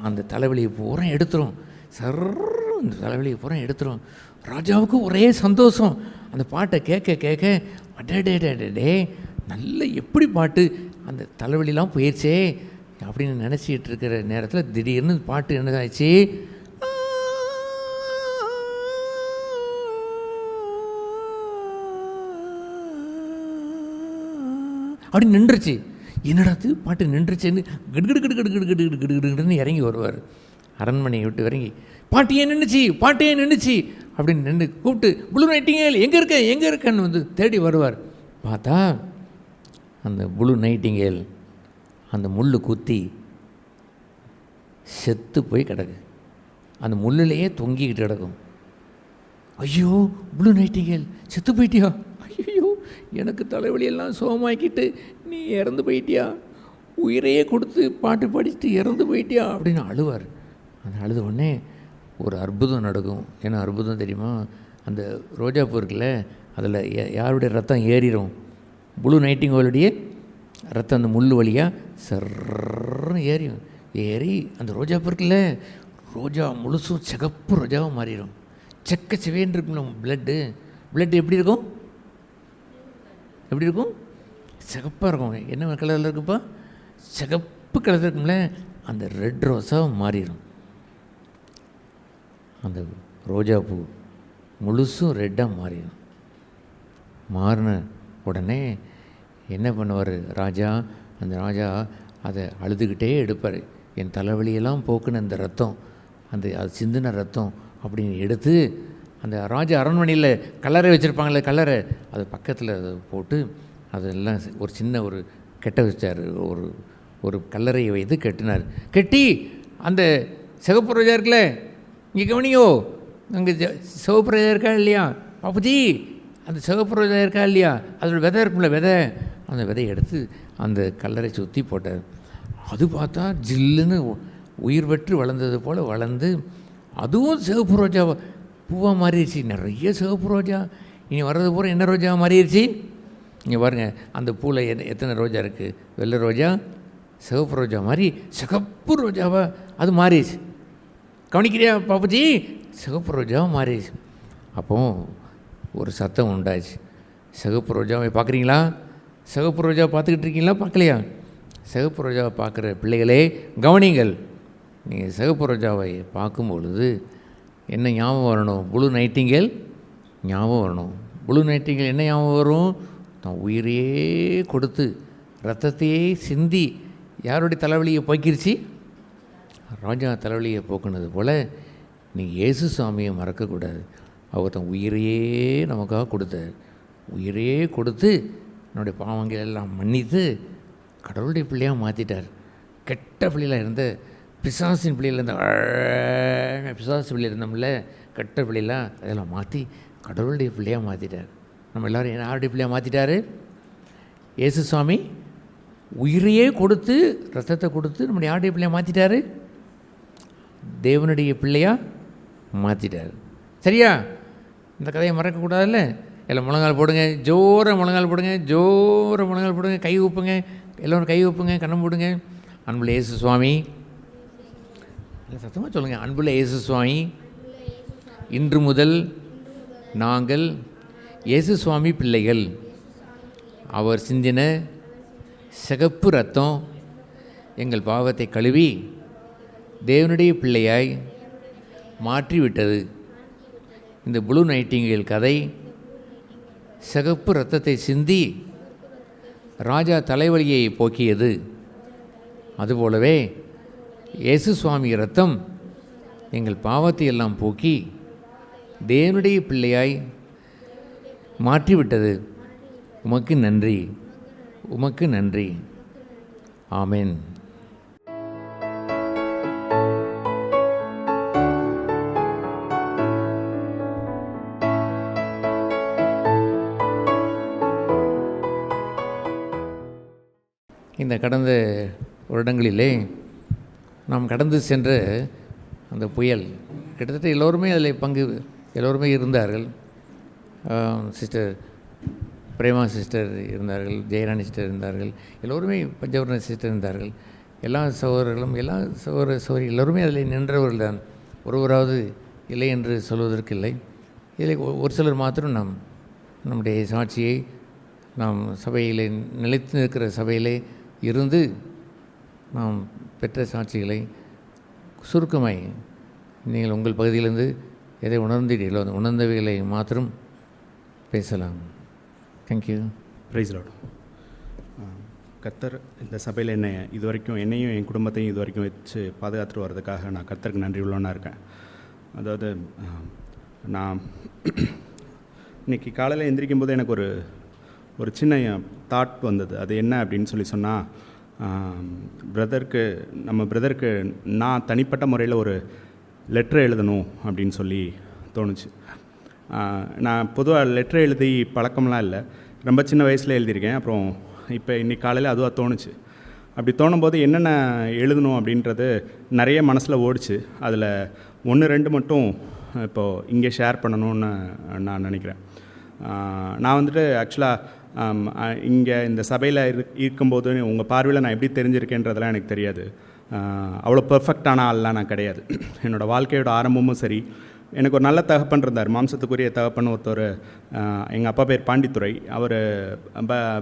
அந்த தலைவலியை பூரா எடுத்துரும். அந்த தலைவலியை பூரா எடுத்துரும். ராஜாவுக்கு ஒரே சந்தோஷம். அந்த பாட்டை கேட்க அடே நல்ல எப்படி பாட்டு, அந்த தலைவலிலாம் போயிடுச்சே அப்படின்னு நினச்சிட்டு இருக்கிற நேரத்தில் திடீர்னு பாட்டு என்ன ஆச்சு, அப்படி நின்றுச்சு. என்னடாது பாட்டு நின்றுச்சுன்னு கிடுகிடு கிடுகிடு கிடுகிடு கிடுகிடுன்னு இறங்கி வருவார். அரண்மனையை விட்டு இறங்கி, பாட்டு ஏன் நின்றுச்சு, பாட்டு ஏன் நின்றுச்சு அப்படின்னு நின்று கூப்பிட்டு, ப்ளூ நைட்டிங்கேல் எங்கே இருக்க எங்கே இருக்கன்னு வந்து தேடி வருவார். பார்த்தா அந்த ப்ளூ நைட்டிங்கேல் அந்த முள் குத்தி செத்து போய் கிடக்கு. அந்த முள்ளிலேயே தொங்கிக்கிட்டு கிடக்கும். ஐயோ ப்ளூ நைட்டிங்கேல் செத்து போயிட்டியா, ஐயோ எனக்கு தலைவலியெல்லாம் சோகமாக்கிட்டு நீ இறந்து போயிட்டியா, உயிரையே கொடுத்து பாட்டு படிச்சுட்டு இறந்து போயிட்டியா அப்படின்னு அழுவார். அந்த அழுத உடனே ஒரு அற்புதம் நடக்கும். ஏன்னா அற்புதம் தெரியுமா, அந்த ரோஜாப்பூ இருக்குல்ல, அதில் யாருடைய ரத்தம் ஏறிடும், ப்ளூ நைட்டிங்கேலுடைய ரத்தம் அந்த முள் வழியாக சர்ன்னு ஏறி அந்த ரோஜாப்பூ இருக்குல்ல, ரோஜா முழுசும் சிகப்பு ரோஜாவாக மாறிடும். செக்க சிவேன்னு இருக்கும்ல பிளட்டு எப்படி இருக்கும், எப்படி இருக்கும், சிகப்பாக இருக்கும். என்ன கலரில் இருக்குப்பா, சிகப்பு கலரில் இருக்கும்ல, அந்த ரெட் ரோஸாக மாறிடும். அந்த ரோஜாப்பூ முழுசும் ரெட்டாக மாறிடும். மாறின உடனே என்ன பண்ணுவார் ராஜா, அந்த ராஜா அதை அழுதுகிட்டே எடுப்பார். என் தலைவலியெல்லாம் போக்குன அந்த ரத்தம், அது சிந்தின ரத்தம் அப்படின்னு எடுத்து அந்த ராஜா அரண்மனையில் கல்லறை வச்சுருப்பாங்களே, கல்லறை அது பக்கத்தில் அதை போட்டு அதெல்லாம் ஒரு சின்ன ஒரு கெட்ட வச்சார். ஒரு கல்லறையை வைத்து கட்டினார். கட்டி அந்த சிகப்பு ரோஜா இருக்குல்ல, இங்கே கவனியோ, அங்கே சிவப்பு ரோஜா இருக்கா இல்லையா பாப்புஜி, அந்த சிவப்பு ரோஜா இருக்கா இல்லையா, அதோட விதை இருக்கும்ல, அந்த விதையை எடுத்து அந்த கல்லறை சுற்றி போட்டார். அது பார்த்தா ஜில்லுன்னு உயிர் பெற்று வளர்ந்தது போல் வளர்ந்து அதுவும் சிவப்பு ரோஜா பூவாக மாறிடுச்சு. நிறைய சிவப்பு ரோஜா, இனி வர்றது பூரா என்ன ரோஜா மாறிடுச்சு. இங்கே பாருங்கள், அந்த பூவில் எத்தனை ரோஜா இருக்குது, வெள்ளை ரோஜா, சிவப்பு ரோஜா மாதிரி சிகப்பு ரோஜாவாக அது மாறிடுச்சு. கவனிக்கிறியா பாப்புஜி, சிகப்பு ரோஜாவாக மாறிடுச்சு. அப்போ ஒரு சத்தம் உண்டாச்சு, சிகப்பு ரோஜாவை பார்க்குறீங்களா, சிகப்பு ரோஜாவை பார்த்துக்கிட்டு இருக்கீங்களா, பார்க்கலையா, சிகப்பு ரோஜாவை பார்க்குற பிள்ளைகளே கவனிங்கள். நீங்கள் சிகப்பு ரோஜாவை பார்க்கும் பொழுது என்ன ஞாபகம் வரணும், ப்ளூ நைட்டிங்கேல் ஞாபகம் வரணும். ப்ளூ நைட்டிங்கேல் என்ன ஞாபகம் வரும், தான் உயிரையே கொடுத்து ரத்தத்தையே சிந்தி யாருடைய தலைவலியை போக்கிருச்சு, ராஜா தலைவலியை போக்குனது போல் நீங்கள் இயேசு சுவாமியை மறக்கக்கூடாது. அவர் தன் உயிரையே நமக்காக கொடுத்தார். உயிரையே கொடுத்து என்னுடைய பாவங்கள் எல்லாம் மன்னித்து கடவுளுடைய பிள்ளையாக மாற்றிட்டார். கெட்ட பிள்ளையில் இருந்த பிசாசின் பிள்ளையில் இருந்த பிசாசு பிள்ளையில் இருந்தோம்ல, கெட்ட பிள்ளைலாம் அதெல்லாம் மாற்றி கடவுளுடைய பிள்ளையாக மாற்றிட்டார். நம்ம எல்லோரும் யாருடைய பிள்ளையாக மாற்றிட்டார், இயேசு சுவாமி உயிரையே கொடுத்து ரத்தத்தை கொடுத்து நம்முடைய யாருடைய பிள்ளையாக மாற்றிட்டார், தேவனுடைய பிள்ளையாக மாற்றிட்டார். சரியா, இந்த கதையை மறக்கக்கூடாதுல்ல. எல்லாம் முழங்கால் போடுங்க, ஜோர முழங்கால் போடுங்க, ஜோர முழங்கால் போடுங்க, கை ஊப்புங்க, எல்லோரும் கை ஊப்புங்க, கண்ணம் போடுங்க. அன்புள்ள இயேசு சுவாமி, சத்தமாக சொல்லுங்கள், அன்புள்ள இயேசு சுவாமி, இன்று முதல் நாங்கள் இயேசு சுவாமி பிள்ளைகள். அவர் சிந்தின சிகப்பு ரத்தம் எங்கள் பாவத்தை கழுவி தேவனுடைய பிள்ளையாய் மாற்றிவிட்டது. இந்த ப்ளூ நைட்டிங்கேல் கதை சிகப்பு ரத்தத்தை சிந்தி ராஜா தலைவலியை போக்கியது. அதுபோலவே இயேசு சுவாமி ரத்தம் எங்கள் பாவத்தை எல்லாம் போக்கி தேவனுடைய பிள்ளையாய் மாற்றிவிட்டது. உமக்கு நன்றி, உமக்கு நன்றி. ஆமென். இந்த கடந்த வருடங்களிலே நாம் கடந்து சென்ற அந்த புயல், கிட்டத்தட்ட எல்லோருமே அதில் எல்லோருமே இருந்தார்கள். சிஸ்டர் பிரேமா சிஸ்டர் இருந்தார்கள், ஜெயராணி சிஸ்டர் இருந்தார்கள், எல்லோருமே பஞ்சவர்ண சிஸ்டர் இருந்தார்கள். எல்லா சகோதரர்களும் எல்லா சகோதரி எல்லோருமே அதில் நின்றவர்கள் தான். ஒருவராவது இல்லை என்று சொல்வதற்கு இல்லை. இதில் ஒரு சிலர் மாத்திரம் நம்முடைய சாட்சியை நாம் சபையிலே நிலைத்து நிற்கிற சபையிலே இருந்து நாம் பெற்ற சாட்சிகளை சுருக்கமாய் நீங்கள் உங்கள் பகுதியிலிருந்து எதை உணர்ந்தீர்களோ அந்த உணர்ந்தவைகளை மாத்திரம் பேசலாம். தேங்க்யூ. Praise Lord. கர்த்தர் இந்த சபையில் என்னையும் என் குடும்பத்தையும் இது வரைக்கும் வச்சு பாதுகாத்துட்டு வர்றதுக்காக நான் கர்த்தருக்கு நன்றி உள்ளவனாக இருக்கேன். அதாவது நான் இன்றைக்கி காலையில் எந்திரிக்கும் போது எனக்கு ஒரு சின்ன தாட் வந்தது. அது என்ன அப்படின்னு சொன்னால், நம்ம பிரதருக்கு நான் தனிப்பட்ட முறையில் ஒரு லெட்ரு எழுதணும் அப்படின்னு சொல்லி தோணுச்சு. நான் பொதுவாக லெட்ரு எழுதி பழக்கம்லாம் இல்லை, ரொம்ப சின்ன வயசில் எழுதியிருக்கேன். அப்புறம் இப்போ இன்றைக்கி காலையில் அதுவாக தோணுச்சு. அப்படி தோணும்போது என்னென்ன எழுதணும் அப்படின்றது நிறைய மனசில் ஓடிச்சு. அதில் 1-2 மட்டும் இப்போது இங்கே ஷேர் பண்ணணும்னு நான் நினைக்கிறேன். நான் வந்துட்டு ஆக்சுவலாக இங்கே இந்த சபையில் இருக்கும்போது உங்கள் பார்வையில் நான் எப்படி தெரிஞ்சிருக்கேன்றதெல்லாம் எனக்கு தெரியாது. அவ்வளோ பெர்ஃபெக்டான ஆள்லாம் நான் கிடையாது. என்னோடய வாழ்க்கையோட ஆரம்பமும் சரி, எனக்கு ஒரு நல்ல தகப்பன் இருந்தார், மாம்சத்துக்குரிய தகப்பன் ஒருத்தர். எங்கள் அப்பா பேர் பாண்டித்துரை. அவர்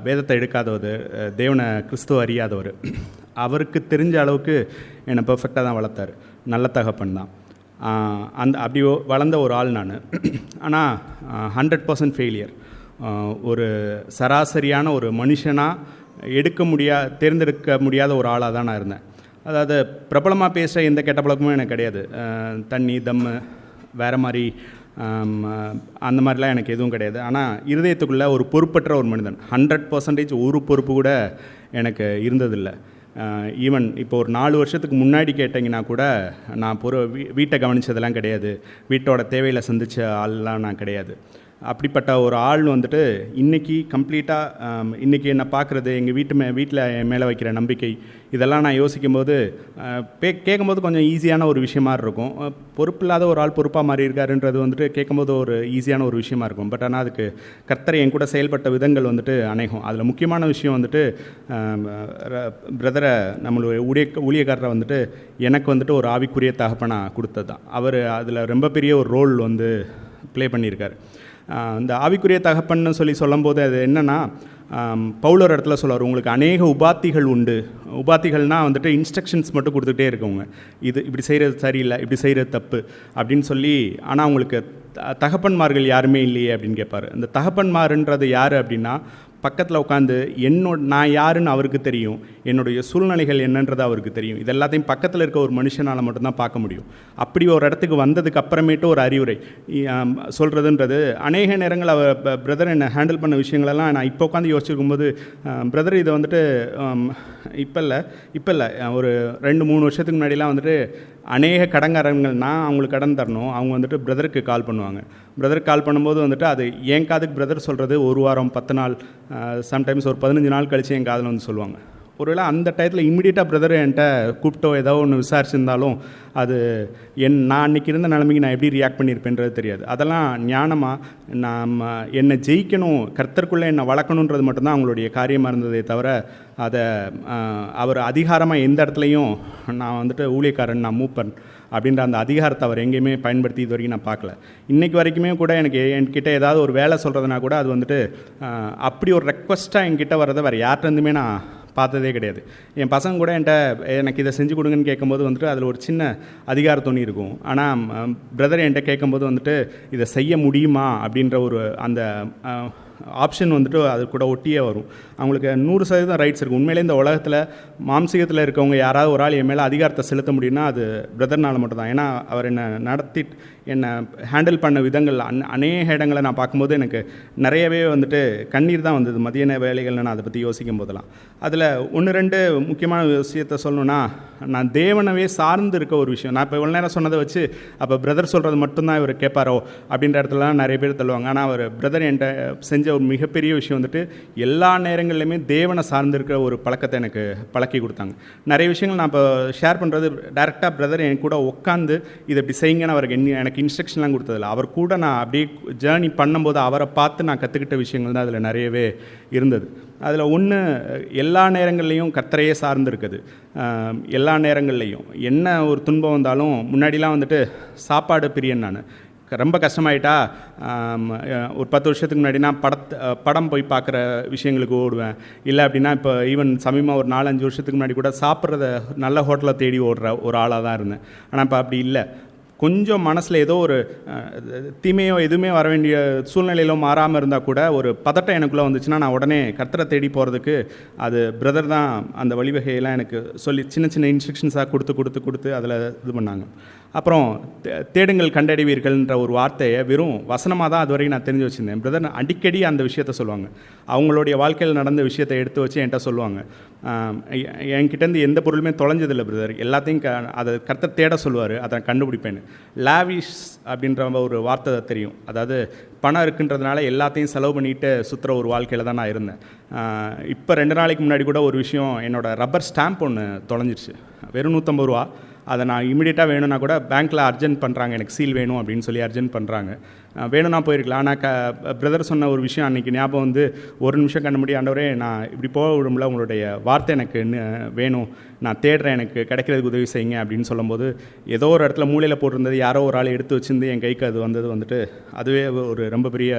வேதத்தை எடுக்காதவர், தேவனை கிறிஸ்துவ அறியாதவர். அவருக்கு தெரிஞ்ச அளவுக்கு என்னை பெர்ஃபெக்டாக தான் வளர்த்தார். நல்ல தகப்பன் தான். அப்படி வளர்ந்த ஒரு ஆள் நான். ஆனால் 100% ஃபெயிலியர். ஒரு சராசரியான ஒரு மனுஷனாக தேர்ந்தெடுக்க முடியாத ஒரு ஆளாக தான் நான் இருந்தேன். அதாவது பிரபலமாக பேசுகிற எந்த கெட்ட பழக்கமும் எனக்கு கிடையாது. தண்ணி தம்மு வேறு மாதிரி அந்த மாதிரிலாம் எனக்கு எதுவும் கிடையாது. ஆனால் இருதயத்துக்குள்ளே ஒரு பொறுப்பற்ற ஒரு மனிதன். 100% ஒரு பொறுப்பு கூட எனக்கு இருந்ததில்லை. ஈவன் இப்போ ஒரு 4 வருஷத்துக்கு முன்னாடி கேட்டிங்கன்னா கூட நான் வீட்டை கவனித்ததெல்லாம் கிடையாது. வீட்டோட தேவையில் சந்தித்த ஆள்லாம் நான் கிடையாது. அப்படிப்பட்ட ஒரு ஆள் வந்துட்டு இன்றைக்கி கம்ப்ளீட்டாக இன்றைக்கி என்னை பார்க்குறது, எங்கள் வீட்டில் என் மேலே வைக்கிற நம்பிக்கை, இதெல்லாம் நான் யோசிக்கும்போது கேட்கும்போது கொஞ்சம் ஈஸியான ஒரு விஷயமா இருக்கும். பொறுப்பில்லாத ஒரு ஆள் பொறுப்பாக மாறி இருக்காருன்றது வந்துட்டு கேட்கும்போது ஒரு ஈஸியான ஒரு விஷயமா இருக்கும். பட் ஆனால் அதுக்கு கர்த்தர் என் கூட செயல்பட்ட விதங்கள் வந்துட்டு அநேகம். அதில் முக்கியமான விஷயம் வந்துட்டு பிரதரை, நம்மளுடைய ஊழியக்காரரை வந்துட்டு எனக்கு வந்துட்டு ஒரு ஆவிக்குரிய தகப்பனாக கொடுத்தது தான். அவர் அதில் ரொம்ப பெரிய ஒரு ரோல் வந்து ப்ளே பண்ணியிருக்கார். இந்த ஆவிக்குரிய தகப்பன்னு சொல்லும்போது அது என்னென்னா, பவுலர் இடத்துல சொல்லுவார், உங்களுக்கு அநேக உபாத்திகள் உண்டு. உபாத்திகள்னால் வந்துட்டு இன்ஸ்ட்ரக்ஷன்ஸ் மட்டும் கொடுத்துட்டே இருக்கவங்க, இது இப்படி செய்கிறது சரியில்லை, இப்படி செய்கிறது தப்பு அப்படின்னு சொல்லி. ஆனால் அவங்களுக்கு தகப்பன்மார்கள் யாருமே இல்லையே அப்படின்னு கேட்பார். இந்த தகப்பன்மாருன்றது யார் அப்படின்னா, பக்கத்தில் உட்காந்து நான் யாருன்னு அவருக்கு தெரியும், என்னுடைய சூழ்நிலைகள் என்னன்றது அவருக்கு தெரியும். இது எல்லாத்தையும் பக்கத்தில் இருக்க ஒரு மனுஷனால் மட்டும்தான் பார்க்க முடியும். அப்படி ஒரு இடத்துக்கு வந்ததுக்கு அப்புறமேட்டு ஒரு அறிவுரை சொல்கிறதுன்றது அநேக நேரங்கள் பிரதர் என்னை ஹேண்டில் பண்ண விஷயங்களெல்லாம் நான் இப்போ உட்காந்து யோசிச்சிருக்கும்போது, பிரதர் இதை வந்துட்டு இப்போ இல்லை ஒரு 2-3 வருஷத்துக்கு முன்னாடிலாம் வந்துட்டு அநேக கடன்காரங்கள், நான் அவங்களுக்கு கடன் தரணும், அவங்க வந்துட்டு பிரதருக்கு கால் பண்ணுவாங்க. பிரதருக்கு கால் பண்ணும்போது வந்துட்டு அது என் காதுக்கு பிரதர் சொல்கிறது 1 வாரம் 10 நாள், சம்டைம்ஸ் ஒரு 15 நாள் கழித்து என் காதில் வந்து சொல்லுவாங்க. ஒருவேளை அந்த டயத்தில் இம்மிடியட்டாக பிரதர் என்கிட்ட கூப்பிட்டோ ஏதோ ஒன்று விசாரிச்சிருந்தாலும் அது நான் அன்றைக்கி இருந்த நிலைமைக்கு நான் எப்படி ரியாக்ட் பண்ணியிருப்பேன்றது தெரியாது. அதெல்லாம் ஞானமாக என்னை ஜெயிக்கணும், கர்த்தருக்குள்ளே என்னை வளர்க்கணுன்றது மட்டும்தான் அவங்களுடைய காரியமாக இருந்ததே தவிர, அதை அவர் அதிகாரமாக எந்த இடத்துலையும் நான் வந்துட்டு ஊழியக்காரன், நான் மூப்பன் அப்படின்ற அந்த அதிகாரத்தை அவர் எங்கேயுமே பயன்படுத்தி இது வரைக்கும் நான் பார்க்கல. இன்றைக்கி வரைக்குமே கூட என்கிட்ட ஏதாவது ஒரு வேலை சொல்கிறதுனா கூட அது வந்துட்டு அப்படி ஒரு ரெக்வஸ்ட்டாக என்கிட்ட வர்றதை வேறு யார்கிட்டருந்துமே நான் பார்த்ததே கிடையாது. என் பசங்க கூட எனக்கு இதை செஞ்சு கொடுங்கன்னு கேட்கும்போது வந்துட்டு அதில் ஒரு சின்ன அதிகார துணி இருக்கும். ஆனால் பிரதர் என்கிட்ட கேட்கும்போது வந்துட்டு இதை செய்ய முடியுமா அப்படின்ற ஒரு அந்த ஆப்ஷன் வந்துட்டு அது கூட ஒட்டியே வரும். அவங்களுக்கு 100% ரைட்ஸ் இருக்குது. உண்மையிலே இந்த உலகத்தில் மாம்சீகத்தில் இருக்கவங்க யாராவது ஒரு ஆள் என் மேலே அதிகாரத்தை செலுத்த முடியும்னா அது பிரதர்னால் மட்டும்தான். ஏன்னா அவர் என்னை ஹேண்டில் பண்ண விதங்கள் அநேக இடங்களை நான் பார்க்கும்போது எனக்கு நிறையவே வந்துட்டு கண்ணீர் தான் வந்தது மதிய வேலைகளில் நான் அதை பற்றி யோசிக்கும் போதெல்லாம். அதில் 1-2 முக்கியமான விஷயத்தை சொல்லணுன்னா, நான் தேவனவே சார்ந்து இருக்க ஒரு விஷயம். நான் இப்போ இவ்வளோ நேரம் சொன்னதை வச்சு அப்போ பிரதர் சொல்கிறது மட்டும்தான் இவர் கேட்பாரோ அப்படின்ற இடத்துலலாம் நிறைய பேர் தள்ளுவாங்க. ஆனால் அவர் பிரதர் என்கிட்ட செஞ்ச ஒரு மிகப்பெரிய விஷயம் வந்துட்டு எல்லா நேரங்கள்லையுமே தேவனை சார்ந்திருக்கிற ஒரு பழக்கத்தை எனக்கு பழக்கி கொடுத்தாங்க. நிறைய விஷயங்கள் நான் இப்போ ஷேர் பண்ணுறது டேரெக்டாக பிரதர் என் கூட உட்காந்து இதை இப்படி செய்யுங்கன்னு அவருக்கு எனக்கு இன்ஸ்ட்ரக்ஷன்லாம் கொடுத்ததில்ல. அவர் கூட நான் அப்படியே ஜேர்னி பண்ணும்போது அவரை பார்த்து நான் கற்றுக்கிட்ட விஷயங்கள் தான் அதில் நிறையவே இருந்தது. அதில் ஒன்று, எல்லா நேரங்கள்லேயும் கர்த்தரையே சார்ந்து இருக்குது. எல்லா நேரங்கள்லேயும் என்ன ஒரு துன்பம் வந்தாலும், முன்னாடிலாம் வந்துட்டு சாப்பாடு பிரியன் நான், ரொம்ப கஷ்டமாயிட்டா ஒரு 10 வருஷத்துக்கு முன்னாடி நான் படம் போய் பார்க்குற விஷயங்களுக்கு ஓடுவேன். இல்லை அப்படின்னா இப்போ ஈவன் சமீபமாக ஒரு 4-5 வருஷத்துக்கு முன்னாடி கூட சாப்பிட்றத நல்ல ஹோட்டலை தேடி ஓடுற ஒரு ஆளாக தான் இருந்தேன். ஆனால் இப்போ அப்படி இல்லை. கொஞ்சம் மனசில் ஏதோ ஒரு தீமையோ எதுவுமே வர வேண்டிய சூழ்நிலையிலோ மாறாமல் இருந்தால் கூட ஒரு பதட்டம் எனக்குள்ளே வந்துச்சுன்னா நான் உடனே கர்த்தரை தேடி போகிறதுக்கு அது பிரதர் தான் அந்த வழிவகையெல்லாம் எனக்கு சொல்லி சின்ன சின்ன இன்ஸ்ட்ரக்ஷன்ஸாக கொடுத்து அதில் இது பண்ணாங்க. அப்புறம் தேடுங்கள் கண்டடைவீர்கள்ன்ற ஒரு வார்த்தையை வெறும் வசனமாக தான் அது வரைக்கும் நான் தெரிஞ்சு வச்சுருந்தேன். பிரதர் அடிக்கடி அந்த விஷயத்த சொல்லுவாங்க. அவங்களுடைய வாழ்க்கையில் நடந்த விஷயத்தை எடுத்து வச்சு என்கிட்ட சொல்லுவாங்க. என்கிட்டேருந்து எந்த பொருளுமே தொலைஞ்சதில்லை பிரதர், எல்லாத்தையும் அதை கர்த்தர் தேட சொல்லுவார், அதை கண்டுபிடிப்பேன்னு. லாவிஷ் அப்படின்ற ஒரு வார்த்தை தெரியும். அதாவது பணம் இருக்குன்றதுனால எல்லாத்தையும் செலவு பண்ணிட்டு சுற்றுற ஒரு வாழ்க்கையில் தான் நான் இருந்தேன். இப்போ 2 நாளைக்கு முன்னாடி கூட ஒரு விஷயம், என்னோடய ரப்பர் ஸ்டாம்ப் ஒன்று தொலைஞ்சிருச்சு. வெறும் 150 ரூபா. அதை நான் இமீடியட்டாக வேணும்னா கூட பேங்க்கில் அர்ஜென்ட் பண்ணுறாங்க, எனக்கு சீல் வேணும் அப்படின்னு சொல்லி அர்ஜென்ட் பண்ணுறாங்க. வேணும்னா போயிருக்கலாம். ஆனால் பிரதர் சொன்ன ஒரு விஷயம் அன்றைக்கி ஞாபகம் வந்து, ஒரு நிமிஷம் கண்ண முடியும், ஆண்டவரே நான் இப்படி போக விடும்ல, உங்களுடைய வார்த்தை எனக்கு வேணும், நான் தேடுறேன், எனக்கு கிடைக்கிறதுக்கு உதவி செய்யுங்க அப்படின்னு சொல்லும்போது, ஏதோ ஒரு இடத்துல மூலையில் போட்டிருந்தது யாரோ ஒரு ஆள் எடுத்து வச்சுருந்து என் கைக்கு அது வந்துட்டு அதுவே ஒரு ரொம்ப பெரிய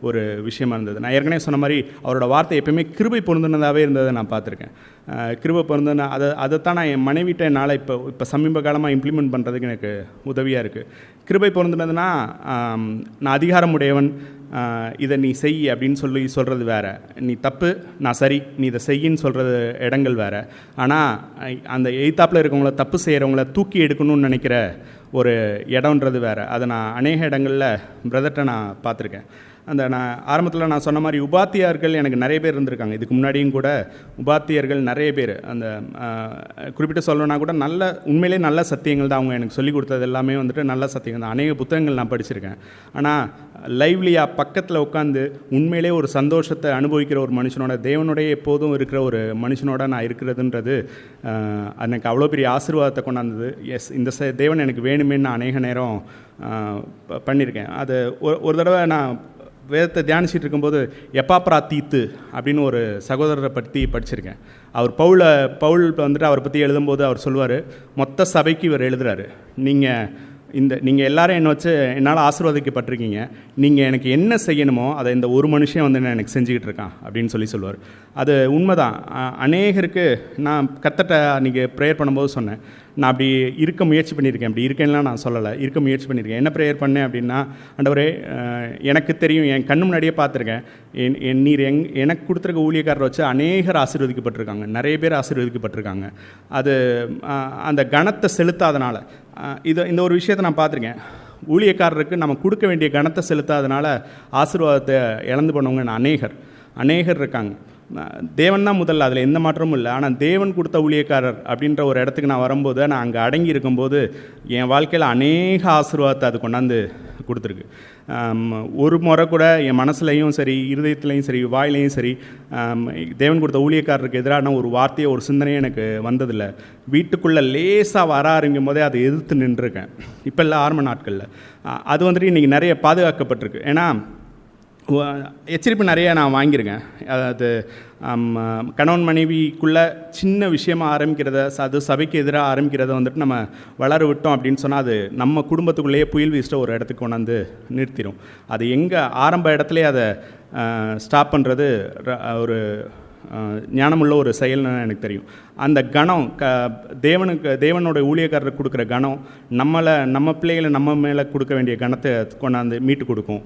ஒரு விஷயமா இருந்தது. நான் ஏற்கனவே சொன்ன மாதிரி அவரோட வார்த்தை எப்பயுமே கிருபை பொருந்தினதாகவே இருந்ததை நான் பார்த்துருக்கேன். கிருபை பொருந்தின அதைத்தான் நான் என் மனைவிட்ட என்னால் இப்போ சமீப காலமாக இம்ப்ளிமெண்ட் பண்ணுறதுக்கு எனக்கு உதவியாக இருக்குது. கிருபை பொருந்தினதுன்னா நான் அதிகாரம் உடையவன், இதை நீ செய் அப்படின்னு சொல்கிறது வேறு, நீ தப்பு நான் சரி நீ இதை செய்யின்னு சொல்கிறது இடங்கள் வேறு. ஆனால் அந்த எய்த்தாப்பில் இருக்கவங்கள தப்பு செய்கிறவங்கள தூக்கி எடுக்கணும்னு நினைக்கிற ஒரு இடம்ன்றது வேறு. அதை நான் அநேக இடங்களில் பிரதர்கிட்ட நான் பார்த்துருக்கேன். நான் ஆரம்பத்தில் நான் சொன்ன மாதிரி உபாத்தியார்கள் எனக்கு நிறைய பேர் இருந்திருக்காங்க. இதுக்கு முன்னாடியும் கூட உபாத்தியர்கள் நிறைய பேர், அந்த குறிப்பிட்டு சொல்லணும்னா கூட உண்மையிலே நல்ல சத்தியங்கள் தான். அவங்க எனக்கு சொல்லிக் கொடுத்தது எல்லாமே வந்துட்டு நல்ல சத்தியங்கள் தான். அநேக புத்தகங்கள் நான் படிச்சிருக்கேன். ஆனால் லைவ்லியாக பக்கத்தில் உட்காந்து உண்மையிலே ஒரு சந்தோஷத்தை அனுபவிக்கிற ஒரு மனுஷனோட, தேவனுடைய எப்போதும் இருக்கிற ஒரு மனுஷனோட நான் இருக்கிறதுன்றது எனக்கு அவ்வளோ பெரிய ஆசீர்வாதத்தை கொண்டாந்தது. எஸ், இந்த தேவன் எனக்கு வேணுமேன்னு நான் அநேக நேரம் பண்ணியிருக்கேன். அது ஒரு தடவை நான் வேதத்தை தியானிச்சிட்டு இருக்கும்போது எப்பாப்ராத்தீத்து அப்படின்னு ஒரு சகோதரரை பற்றி படிச்சிருக்கேன். அவர் பவுல் வந்துட்டு அவரை பற்றி எழுதும்போது அவர் சொல்லுவார், மொத்த சபைக்கு இவர் எழுதுகிறாரு, நீங்கள் எல்லாரும் என்னை வச்சு என்னால் ஆசீர்வதிக்கப்பட்டிருக்கீங்க, நீங்கள் எனக்கு என்ன செய்யணுமோ அதை இந்த ஒரு மனுஷன் வந்து எனக்கு செஞ்சுக்கிட்டு இருக்கான் அப்படின்னு சொல்லுவார். அது உண்மைதான். அநேகருக்கு நான் கர்த்தர்ட்ட அன்றைக்கி ப்ரேயர் பண்ணும்போது சொன்னேன், நான் அப்படி இருக்க முயற்சி பண்ணியிருக்கேன். அப்படி இருக்கேன்லாம் நான் சொல்லலை, இருக்க முயற்சி பண்ணியிருக்கேன். என்ன ப்ரேயர் அப்படின்னா, ஆண்டவரே எனக்கு தெரியும், என் கண்ணு முன்னாடியே பார்த்துருக்கேன், நீர் எனக்கு கொடுத்துருக்க ஊழியக்காரரை வச்சு அநேகர் ஆசீர்வதிக்கப்பட்டிருக்காங்க, நிறைய பேர் ஆசீர்வதிக்கப்பட்டிருக்காங்க. அது அந்த கணத்தை செலுத்தாதனால இந்த ஒரு விஷயத்தை நான் பார்த்துருக்கேன். ஊழியக்காரருக்கு நம்ம கொடுக்க வேண்டிய கணத்தை செலுத்தாதனால ஆசீர்வாதத்தை இழந்து போனவங்க அநேகர் இருக்காங்க. தேவன் தான் முதல்ல, அதில் எந்த மாற்றமும் இல்லை. ஆனால் தேவன் கொடுத்த ஊழியக்காரர் அப்படின்ற ஒரு இடத்துக்கு நான் வரும்போது, நான் அங்கே அடங்கி இருக்கும்போது என் வாழ்க்கையில் அநேக ஆசீர்வாதத்தை அது கொண்டாந்து கொடுத்துருக்கு. ஒரு முறை கூட என் மனசுலையும் சரி, இருதயத்துலையும் சரி, வாயிலையும் சரி, தேவன் கொடுத்த ஊழியக்காரருக்கு எதிரான ஒரு வார்த்தையோ ஒரு சிந்தனையும் எனக்கு வந்ததில்லை. வீட்டுக்குள்ளே லேசாக வர ஆரம்பிக்கும் போதே அதை எதிர்த்து நின்றுருக்கேன். இப்போ இல்லை, ஆரம்ப நாட்களில் அது வந்துட்டு இன்றைக்கி நிறைய பாதுகாக்கப்பட்டிருக்கு. ஏன்னா எச்சரிப்பு நிறைய நான் வாங்கியிருக்கேன். அதாவது கணவன் மனைவிக்குள்ளே சின்ன விஷயமாக ஆரம்பிக்கிறத, அது சபைக்கு எதிராக ஆரம்பிக்கிறத வந்துட்டு நம்ம வளர விட்டோம் அப்படின்னு சொன்னால் அது நம்ம குடும்பத்துக்குள்ளேயே புயல் வீசிட்ட ஒரு இடத்துக்கு கொண்டாந்து நிறுத்திடும். அது எங்கே ஆரம்ப இடத்துலையே அதை ஸ்டாப் பண்ணுறது ஒரு ஞானமுள்ள ஒரு செயல்னு எனக்கு தெரியும். அந்த கணம் தேவனோட ஊழியக்காரருக்கு கொடுக்குற கணம் நம்ம பிள்ளைகளை நம்ம மேலே கொடுக்க வேண்டிய கணத்தை கொண்டாந்து மீட்டு கொடுக்கும்.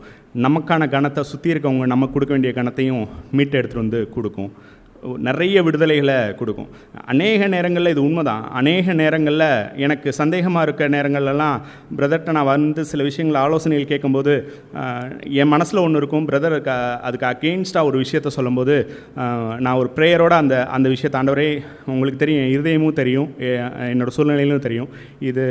நமக்கான கணத்தை சுற்றி இருக்கவங்க நம்ம கொடுக்க வேண்டிய கணத்தையும் மீட்டு எடுத்துகிட்டு வந்து கொடுக்கும். நிறைய விடுதலைகளை கொடுக்கும். அநேக நேரங்களில் இது உண்மைதான். அநேக நேரங்களில் எனக்கு சந்தேகமாக இருக்க நேரங்கள்லாம் பிரதர்கிட்ட நான் வந்து சில விஷயங்கள் ஆலோசனைகள் கேட்கும்போது என் மனசில் ஒன்று இருக்கும், பிரதர் அதுக்கு அகெயின்ஸ்டாக ஒரு விஷயத்த சொல்லும்போது நான் ஒரு ப்ரேயரோடு அந்த விஷயத்தை, ஆண்டவரே உங்களுக்கு தெரியும், என் இருதயமும் தெரியும், என்னோடய சூழ்நிலையிலும் தெரியும், இது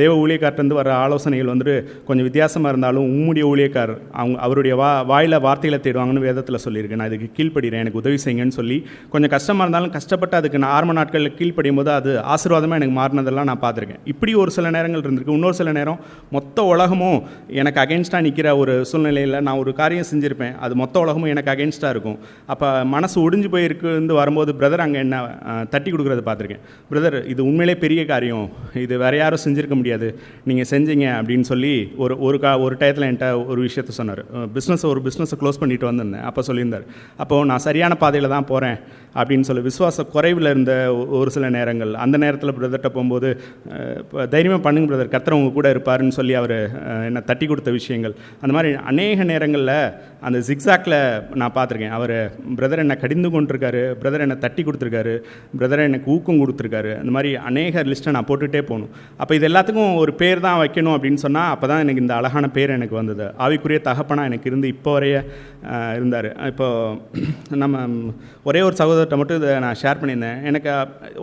தேவ ஊழியக்காரர்ந்து வர ஆலோசனைகள் வந்துட்டு கொஞ்சம் வித்தியாசமாக இருந்தாலும் உம்முடைய ஊழியக்காரர் அவருடைய வாயில் வார்த்தைகளை தேடுவாங்கன்னு வேதத்தில் சொல்லியிருக்கேன். நான் இதுக்கு கீழ்ப்படுகிறேன், எனக்கு உதவி செய்யுங்கன்னு சொல்லி கொஞ்சம் கஷ்டமாக இருந்தாலும் கஷ்டப்பட்டு அதுக்கு நான் ஆரம்ப நாட்களில் கீழ்ப்படியும் போது அது ஆசீர்வாதமாக எனக்கு மாறினதெல்லாம் நான் பார்த்துருக்கேன். இப்படி ஒரு சில நேரங்கள் இருந்திருக்கு. இன்னொரு சில நேரம் மொத்த உலகமும் எனக்கு அகென்ஸ்டாக நிற்கிற ஒரு சூழ்நிலையில் நான் ஒரு காரியம் செஞ்சுருப்பேன், அது மொத்த உலகமும் எனக்கு அகென்ஸ்டாக இருக்கும். அப்போ மனசு ஒடிஞ்சு போயிருந்து வரும்போது பிரதர் அங்கே என்ன தட்டி கொடுக்குறத பார்த்துருக்கேன். பிரதர், இது உண்மையிலே பெரிய காரியம், இது வேறு யாரும் செஞ்சுருக்க முடியாது, நீங்கள் செஞ்சீங்க அப்படின்னு சொல்லி ஒரு டயத்தில் என்கிட்ட ஒரு விஷயத்த சொன்னார். ஒரு பிஸ்னஸை க்ளோஸ் பண்ணிட்டு வந்திருந்தேன். அப்போ சொல்லியிருந்தார், அப்போது நான் சரியான பாதையில் தான் போகிறேன் அப்படின்னு சொல்லி விசுவாச குறைவில் இருந்த ஒரு சில நேரங்கள், அந்த நேரத்தில் பிரதர்கிட்ட போகும்போது தைரியமாக பண்ணுங்க பிரதர், கர்த்தர் உங்க கூட இருப்பாருன்னு சொல்லி அவர் என்னை தட்டி கொடுத்த விஷயங்கள், அந்த மாதிரி அநேக நேரங்களில் அந்த ஜிக்ஸாக்டில் நான் பார்த்துருக்கேன். அவர் பிரதர் என்னை கடிந்து கொண்டிருக்காரு, பிரதர் என்னை தட்டி கொடுத்துருக்காரு, பிரதர் எனக்கு ஊக்கம் கொடுத்துருக்காரு. அந்த மாதிரி அநேக லிஸ்ட்டை நான் போட்டுகிட்டே போகணும். அப்போ இது எல்லாத்துக்கும் ஒரு பேர் தான் வைக்கணும் அப்படின்னு சொன்னால் அப்போ தான் எனக்கு இந்த அழகான பேர் எனக்கு வந்தது. ஆவிக்குரிய தகப்பனாக எனக்கு இருந்து இப்போ வரைய இருந்தார். இப்போது நம்ம ஒரே ஒரு சகோதரத்தை மட்டும் இதை நான் ஷேர் பண்ணியிருந்தேன். எனக்கு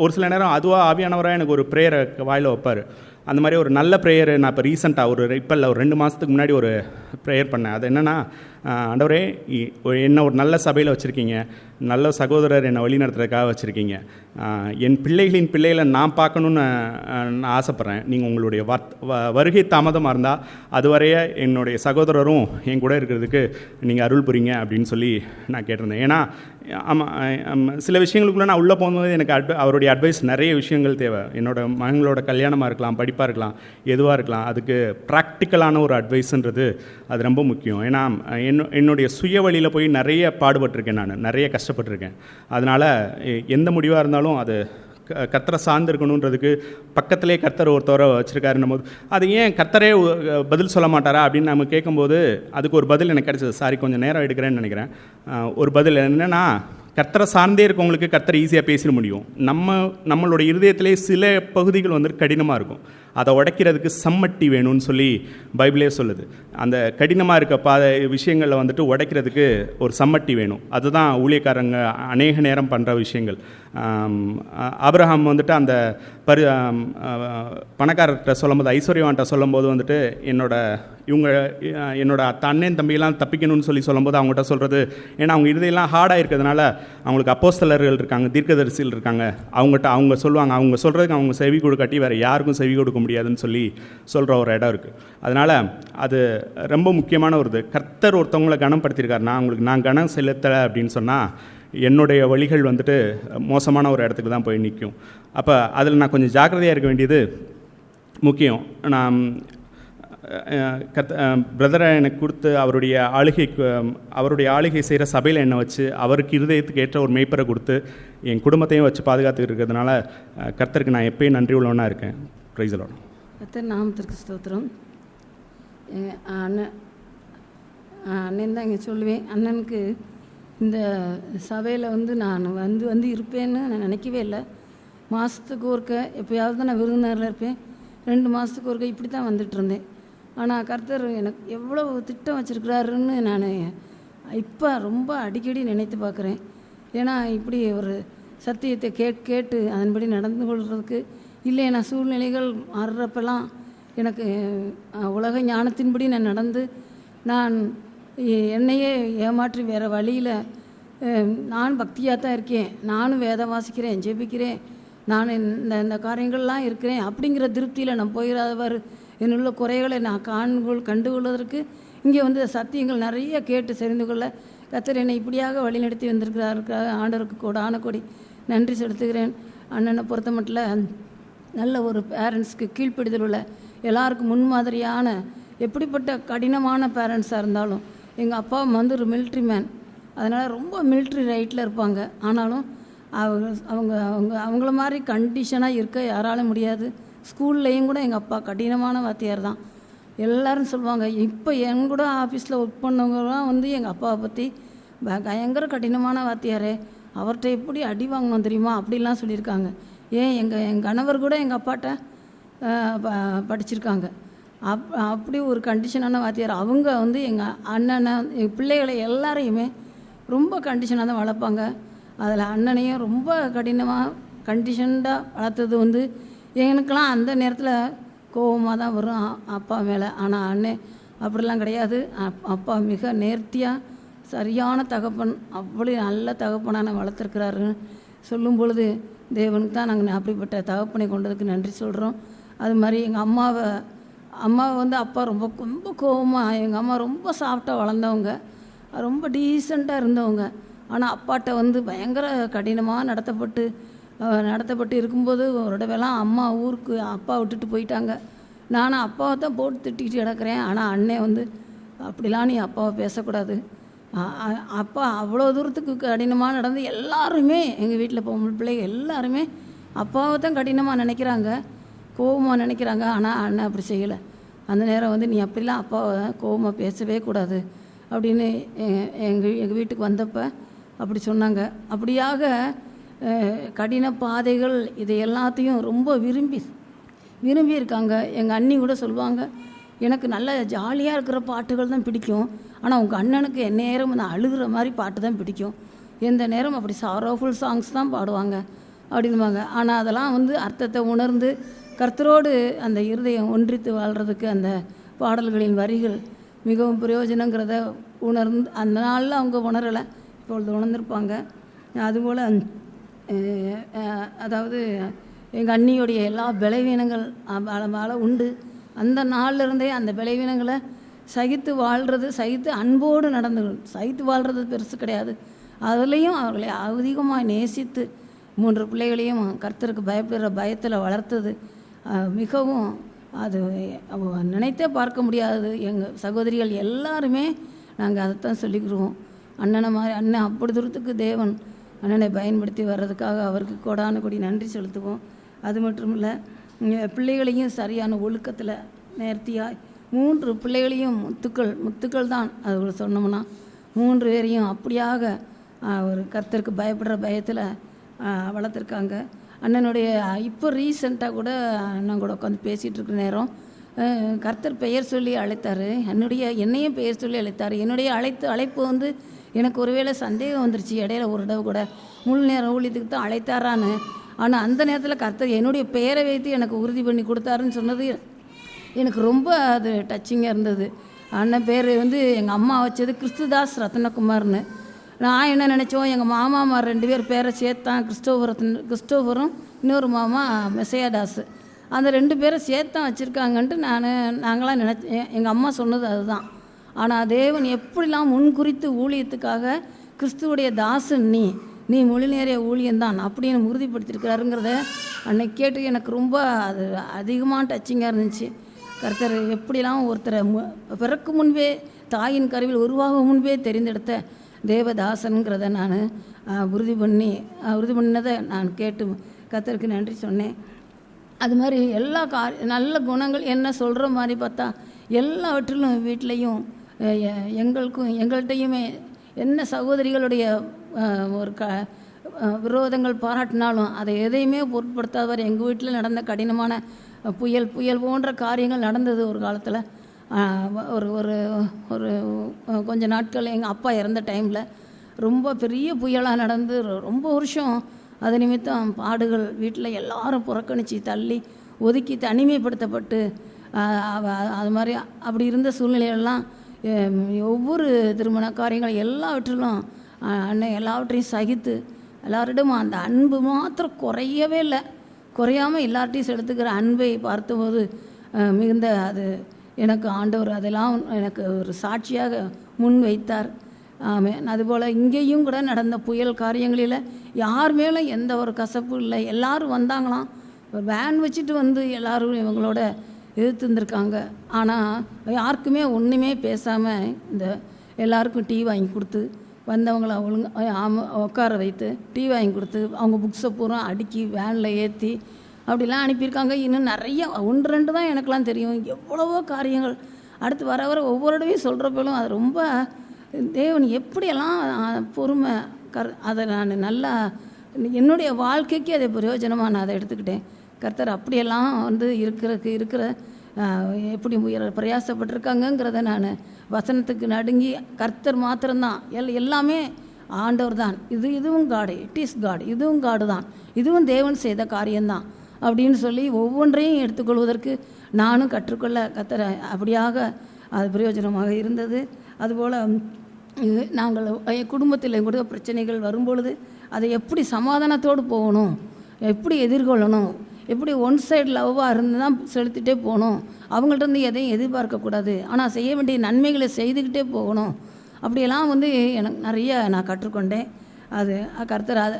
ஒரு சில நேரம் அதுவாக ஆவியானவராக எனக்கு ஒரு ப்ரேயரை வாயில் வைப்பார். அந்த மாதிரி ஒரு நல்ல ப்ரேயர் நான் இப்போ ரீசெண்டாக ஒரு 2 மாதத்துக்கு முன்னாடி ஒரு ப்ரேயர் பண்ணேன். அது என்னென்னா, ஆண்டவரே என்ன ஒரு நல்ல சபையில் வச்சுருக்கீங்க, நல்ல சகோதரர் என்னை வழி நடத்துறதுக்காக வச்சுருக்கீங்க, என் பிள்ளைகளின் பிள்ளைகளை நான் பார்க்கணுன்னு நான் ஆசைப்பட்றேன். நீங்கள் உங்களுடைய வருகை தாமதமாக இருந்தால் அதுவரைய என்னுடைய சகோதரரும் என் கூட இருக்கிறதுக்கு நீங்கள் அருள் புரிங்க அப்படின்னு சொல்லி நான் கேட்டிருந்தேன். ஏன்னா ஆமாம், சில விஷயங்களுக்குள்ளே நான் உள்ளே போகும்போது எனக்கு அவருடைய அட்வைஸ் நிறைய விஷயங்கள் தேவை. என்னோடய மகங்களோட கல்யாணமாக இருக்கலாம், படிப்பாக இருக்கலாம், எதுவாக இருக்கலாம், அதுக்கு ப்ராக்டிக்கலான ஒரு அட்வைஸுன்றது அது ரொம்ப முக்கியம். ஏன்னா என்னுடைய சுய வழியில் போய் நிறைய பாடுபட்டிருக்கேன், நான் நிறைய கஷ்டப்பட்டிருக்கேன். அதனால் எந்த முடிவாக இருந்தாலும் அது கர்த்தரை சார்ந்து இருக்கணுன்றதுக்கு பக்கத்திலே கர்த்தர் ஒருத்தவரை வச்சுருக்காருன்னும் போது அது ஏன் கர்த்தரே பதில் சொல்ல மாட்டாரா அப்படின்னு நம்ம கேட்கும்போது அதுக்கு ஒரு பதில் எனக்கு கிடச்சிது. சாரி, கொஞ்சம் நேரம் எடுக்கிறேன்னு நினைக்கிறேன். ஒரு பதில் என்னென்னா, கர்த்தரை சார்ந்தே இருக்கவங்களுக்கு கர்த்தரை ஈஸியாக பேசிட முடியும். நம்மளோட இருதயத்திலே சில பகுதிகள் வந்துட்டு கடினமாக இருக்கும், அதை உடைக்கிறதுக்கு சம்மட்டி வேணும்னு சொல்லி பைபிளே சொல்லுது. அந்த கடினமாக இருக்க விஷயங்களில் வந்துட்டு உடைக்கிறதுக்கு ஒரு சம்மட்டி வேணும். அதுதான் ஊழியக்காரங்க அநேக நேரம் பண்ணுற விஷயங்கள். ஆபிரகாம் வந்துட்டு அந்த பணக்காரர்கிட்ட சொல்லும்போது, ஐஸ்வர்யவான்கிட்ட சொல்லும்போது வந்துட்டு என்னோட அண்ணன் தம்பியெல்லாம் தப்பிக்கணும்னு சொல்லும்போது அவங்ககிட்ட சொல்கிறது, ஏன்னா அவங்க இருதையெல்லாம் ஹார்டாக இருக்கிறதுனால அவங்களுக்கு அப்போஸ்தலர்கள் இருக்காங்க, தீர்க்கதரிசிகள் இருக்காங்க, அவங்க சொல்லுவாங்க, அவங்க சொல்கிறதுக்கு அவங்க செவி கொடுக்காட்டி வேறு யாருக்கும் செவி கொடுக்க முடியாதுன்னு சொல்கிற ஒரு இடம் இருக்குது. அதனால் அது ரொம்ப முக்கியமான ஒரு இது. கர்த்தர் ஒருத்தவங்களை கனப்படுத்தியிருக்காரு, நான் கனம் செலுத்தலை அப்படின்னு சொன்னால் என்னுடைய வழிகள் வந்துட்டு மோசமான ஒரு இடத்துக்கு தான் போய் நிற்கும். அப்போ அதில் நான் கொஞ்சம் ஜாக்கிரதையாக இருக்க வேண்டியது முக்கியம். நான் பிரதரை எனக்கு கொடுத்து அவருடைய ஆளுகை செய்கிற சபையில் என்னை வச்சு அவருக்கு இருதயத்துக்கு ஏற்ற ஒரு மேய்ப்பரை கொடுத்து என் குடும்பத்தையும் வச்சு பாதுகாத்துக்கிட்டு இருக்கிறதுனால கர்த்தருக்கு நான் எப்பயும் நன்றி உள்ளவனாக இருக்கேன். ப்ரைஸ் தி லார்ட். கர்த்தர் நாமத்திற்கு ஸ்தோத்திரம். அண்ணன் தான் இங்கே சொல்லுவேன். அண்ணனுக்கு இந்த சபையில் நான் வந்து இருப்பேன்னு நான் நினைக்கவே இல்லை. மாதத்துக்கு ஒருக்க எப்போயாவது தான் நான் விருந்தினரில் இருப்பேன். 2 மாதத்துக்கு ஒருக்க இப்படி தான் வந்துட்டு இருந்தேன். ஆனால் கர்த்தர் எனக்கு எவ்வளோ திட்டம் வச்சுருக்கிறாருன்னு நான் இப்போ ரொம்ப அடிக்கடி நினைத்து பார்க்குறேன். ஏன்னா இப்படி ஒரு சத்தியத்தை கேட்டு அதன்படி நடந்து கொள்கிறதுக்கு இல்லைன்னா சூழ்நிலைகள் மாறுறப்பெல்லாம் எனக்கு உலக ஞானத்தின்படி நான் நடந்து நான் என்னையே ஏமாற்றி வேறு வழியில் நான் பக்தியாக தான் இருக்கேன், நானும் வேதம் வாசிக்கிறேன், ஜெபிக்கிறேன், நான் இந்த காரியங்கள்லாம் இருக்கிறேன் அப்படிங்கிற திருப்தியில் நான் போயிடாதவாறு என்னுள்ள குறைகளை நான் கண்டுகொள்வதற்கு இங்கே வந்து சத்தியங்கள் நிறைய கேட்டு தெரிந்து கொள்ள கர்த்தர் என்னை இப்படியாக வழிநடத்தி வந்திருக்கிறாருக்காக ஆண்டவருக்கு கோடி நன்றி செலுத்துகிறேன். அண்ணனை பொறுத்த மட்டும் நல்ல ஒரு பேரண்ட்ஸ்க்கு கீழ்ப்பிடிதல் உள்ள எல்லாருக்கும் முன்மாதிரியான எப்படிப்பட்ட கடினமான பேரண்ட்ஸாக இருந்தாலும், எங்கள் அப்பா வந்து ஒரு மிலிட்ரி மேன், அதனால் ரொம்ப மிலிட்ரி ரைட்டில் இருப்பாங்க. ஆனாலும் அவங்கள மாதிரி கண்டிஷனாக இருக்க யாராலும் முடியாது. ஸ்கூல்லையும் கூட எங்கள் அப்பா கடினமான வாத்தியார் தான். எல்லோரும் சொல்லுவாங்க, இப்போ என் கூட ஆஃபீஸில் ஒர்க் பண்ணவங்கலாம் வந்து எங்கள் அப்பாவை பற்றி பயங்கர கடினமான வாத்தியாரே, அவர்கிட்ட எப்படி அடி வாங்கணும் தெரியுமா அப்படிலாம் சொல்லியிருக்காங்க. ஏன் என் கணவர் கூட எங்கள் அப்பாட்ட படிச்சிருக்காங்க. அப்படி ஒரு கண்டிஷனான வாத்தியார். அவங்க வந்து எங்கள் அண்ணனை எங்கள் பிள்ளைகளை எல்லாரையுமே ரொம்ப கண்டிஷனாக தான் வளர்ப்பாங்க. அதில் அண்ணனையும் ரொம்ப கண்டிஷன்டாக வளர்த்தது வந்து எனக்கெல்லாம் அந்த நேரத்தில் கோபமாக தான் வரும் அப்பா மேலே. ஆனால் அண்ணன் அப்படிலாம் கிடையாது. அப்பா மிக நேர்த்தியாக சரியான தகப்பன், அப்படி நல்ல தகப்பனான வளர்த்துருக்கிறாருன்னு சொல்லும் பொழுது தேவனுக்கு தான் நாங்கள் அப்படிப்பட்ட தகப்பனை கொண்டதுக்கு நன்றி சொல்கிறோம். அது மாதிரி எங்கள் அம்மாவை வந்து அப்பா ரொம்ப ரொம்ப கோவமாக, எங்கள் அம்மா ரொம்ப சாஃப்டாக வளர்ந்தவங்க, ரொம்ப டீசெண்டாக இருந்தவங்க. ஆனால் அப்பாட்ட வந்து பயங்கர கடினமாக நடத்தப்பட்டு இருக்கும்போது ஒரு தடவைலாம் அம்மா ஊருக்கு அப்பா விட்டுட்டு போயிட்டாங்க. நானும் அப்பாவை தான் போட்டு திட்டிக்கிட்டு கிடக்கிறேன். ஆனால் அண்ணே வந்து அப்படிலாம் நீ அப்பாவை பேசக்கூடாது, அப்பா அவ்வளோ தூரத்துக்கு கடினமாக நடந்து எல்லாருமே எங்கள் வீட்டில் பொம்பளை பிள்ளைங்க எல்லாருமே அப்பாவை தான் கடினமாக நினைக்கிறாங்க, கோபமாக நினைக்கிறாங்க. ஆனால் அண்ணன் அப்படி செய்யலை. அந்த நேரம் வந்து நீ அப்படிலாம் அப்பாவை கோபமாக பேசவே கூடாது அப்படின்னு எங்கள் வீட்டுக்கு வந்தப்போ அப்படி சொன்னாங்க. அப்படியாக கடின பாதைகள் இதை எல்லாத்தையும் ரொம்ப விரும்பி இருக்காங்க. எங்கள் அண்ணி கூட சொல்லுவாங்க, எனக்கு நல்ல ஜாலியாக இருக்கிற பாட்டுகள் தான் பிடிக்கும், ஆனால் உங்கள் அண்ணனுக்கு எந்நேரம் நான் அழுகிற மாதிரி பாட்டு தான் பிடிக்கும், எந்த நேரம் அப்படி சாரோஃபுல் சாங்ஸ் தான் பாடுவாங்க அப்படின்பாங்க. ஆனால் அதெல்லாம் வந்து அர்த்தத்தை உணர்ந்து கர்த்தரோடு அந்த இருதயம் ஒன்றித்து வாழ்கிறதுக்கு அந்த பாடல்களின் வரிகள் மிகவும் பிரயோஜனங்கிறத உணர்ந்து அந்த நாளில் அவங்க உணரலை, இப்பொழுது உணர்ந்திருப்பாங்க. அதுபோல் அதாவது எங்கள் அண்ணியுடைய எல்லா பலவீனங்கள் மேலே உண்டு. அந்த நாள்லேருந்தே அந்த பலவீனங்களை சகித்து வாழ்கிறது, சகித்து அன்போடு சகித்து வாழ்கிறது பெருசு கிடையாது. அதுலேயும் அவர்களை அதிகமாக நேசித்து 3 பிள்ளைகளையும் கர்த்தருக்கு பயப்படுற பயத்தில் வளர்த்தது மிகவும் அது நினைத்தே பார்க்க முடியாதது. எங்கள் சகோதரிகள் எல்லாருமே நாங்கள் அதைத்தான் சொல்லிக்கிடுவோம். அண்ணன் அப்படி தூரத்துக்கு தேவன் அண்ணனை பயன்படுத்தி வர்றதுக்காக அவருக்கு கொடான கொடி நன்றி செலுத்துவோம். அது மட்டும் இல்லை, பிள்ளைகளையும் சரியான ஒழுக்கத்தில் நேர்த்தியாய் 3 பிள்ளைகளையும் முத்துக்கள் தான் அது சொன்னோம்னா 3 பேரையும் அப்படியாக ஒரு கர்த்தருக்கு பயப்படுற பயத்தில் வளர்த்துருக்காங்க. அண்ணனுடைய இப்போ ரீசெண்டாக கூட அண்ணன் கூட உட்காந்து பேசிகிட்டு இருக்கிற நேரம் கர்த்தர் பெயர் சொல்லி அழைத்தார், என்னையும் பெயர் சொல்லி அழைத்தார். என்னுடைய அழைப்பு வந்து எனக்கு ஒருவேளை சந்தேகம் வந்துருச்சு இடையில ஒரு தடவை கூட, முழு நேரம் ஊழியத்துக்கு தான் அழைத்தாரான்னு. ஆனால் அந்த நேரத்தில் கர்த்தர் என்னுடைய பெயரை வைத்து எனக்கு உறுதி பண்ணி கொடுத்தாருன்னு சொன்னது எனக்கு ரொம்ப அது டச்சிங்காக இருந்தது. அண்ணன் பேர் வந்து எங்கள் அம்மா வச்சது கிறிஸ்துதாஸ் ரத்னகுமார்னு. நான் என்ன நினச்சோம், எங்கள் மாமாமார் 2 பேர் பேரை சேர்த்தான், கிறிஸ்டோபரும் இன்னொரு மாமா மெசையாதாஸ், அந்த 2 பேரை சேர்த்தான் வச்சுருக்காங்கன்ட்டு நாங்களாம் நினச்சேன். எங்கள் அம்மா சொன்னது அதுதான். ஆனால் தேவன் எப்படிலாம் முன்குறித்து ஊழியத்துக்காக கிறிஸ்துவுடைய தாசன் நீ மொழி நேரிய ஊழியந்தான் அப்படின்னு உறுதிப்படுத்தியிருக்கிறாருங்கிறத அன்னைக்கு கேட்டு எனக்கு ரொம்ப அது அதிகமாக டச்சிங்காக இருந்துச்சு. கர்த்தர் எப்படிலாம் ஒருத்தரை பிறக்கு முன்பே தாயின் கருவில் உருவாக முன்பே தெரிந்தெடுத்த தேவதாசனுங்கிறத நான் உறுதி பண்ணினதை நான் கேட்டு கர்த்தருக்கு நன்றி சொன்னேன். அது மாதிரி எல்லா நல்ல குணங்கள் என்ன சொல்கிற மாதிரி பார்த்தா எல்லாவற்றிலும் வீட்லேயும் எங்கள்கிட்டையுமே என்ன சகோதரிகளுடைய ஒரு விரோதங்கள் பாராட்டினாலும் அதை எதையுமே பொருட்படுத்தாதவர். எங்கள் வீட்டில் நடந்த கடினமான புயல் போன்ற காரியங்கள் நடந்தது ஒரு காலத்தில். ஒரு ஒரு ஒரு கொஞ்ச நாட்கள் எங்கள் அப்பா இறந்த டைமில் ரொம்ப பெரிய புயலாக நடந்து ரொம்ப வருஷம் அது நிமித்தம் பாடுகள், வீட்டில் எல்லாரும் புறக்கணித்து தள்ளி ஒதுக்கி தனிமைப்படுத்தப்பட்டு அது மாதிரி அப்படி இருந்த சூழ்நிலையெல்லாம் ஒவ்வொரு திருமண காரியங்கள் எல்லாவற்றிலும் அண்ணன் எல்லாவற்றையும் சகித்து எல்லாரிடமும் அந்த அன்பு மாத்திரம் குறையவே இல்லை, குறையாமல் எல்லார்ட்டையும் செலுத்துக்கிற அன்பை பார்த்தபோது மிகுந்த அது எனக்கு ஆண்டவர் அதெல்லாம் எனக்கு ஒரு சாட்சியாக முன் வைத்தார். அதுபோல் இங்கேயும் கூட நடந்த புயல் காரியங்களில் யார் மேலும் எந்த ஒரு கசப்பு இல்லை. எல்லோரும் வந்தாங்களாம், வேன் வச்சுட்டு வந்து எல்லோரும் இவங்களோட எதிர்த்து இருந்திருக்காங்க. ஆனால் யாருக்குமே ஒன்றுமே பேசாமல் இந்த எல்லாருக்கும் டீ வாங்கி கொடுத்து வந்தவங்கள உட்கார வைத்து டீ வாங்கி கொடுத்து அவங்க புக்ஸை பூரா அடுக்கி வேனில் ஏற்றி அப்படிலாம் அனுப்பியிருக்காங்க. இன்னும் நிறைய 1-2 தான் எனக்கெலாம் தெரியும். எவ்வளவோ காரியங்கள் அடுத்து வர ஒவ்வொரு தடவையும் சொல்கிறப்பலும் அது ரொம்ப தேவன் எப்படியெல்லாம் பொறுமை அதை நான் நல்லா என்னுடைய வாழ்க்கைக்கு அதை பிரயோஜனமாக நான் அதை எடுத்துக்கிட்டேன். கர்த்தர் அப்படியெல்லாம் வந்து இருக்கிற எப்படி பிரயாசப்பட்டிருக்காங்கங்கிறத நான் வசனத்துக்கு நடுங்கி கர்த்தர் மாத்திரம்தான் எல்லாமே ஆண்டவர் தான், இதுவும் காடு, இட் இஸ் காடு, இதுவும் காடு தான், இதுவும் தேவன் செய்த காரியம்தான் அப்படின்னு சொல்லி ஒவ்வொன்றையும் எடுத்துக்கொள்வதற்கு நானும் கற்றுக்கொள்ள கர்த்தர் அப்படியாக அது பிரயோஜனமாக இருந்தது. அதுபோல் நாங்கள் குடும்பத்தில் கூட பிரச்சனைகள் வரும்பொழுது அதை எப்படி சமாதானத்தோடு போகணும், எப்படி எதிர்கொள்ளணும், எப்படி ஒன் சைடு லவ்வாக இருந்து தான் செலுத்திட்டே போகணும், அவங்கள்ட்ட இருந்து எதையும் எதிர்பார்க்கக்கூடாது, ஆனால் செய்ய வேண்டிய நன்மைகளை செய்துக்கிட்டே போகணும், அப்படியெல்லாம் எனக்கு நிறைய நான் கற்றுக்கொண்டேன். அது கர்த்தர் அது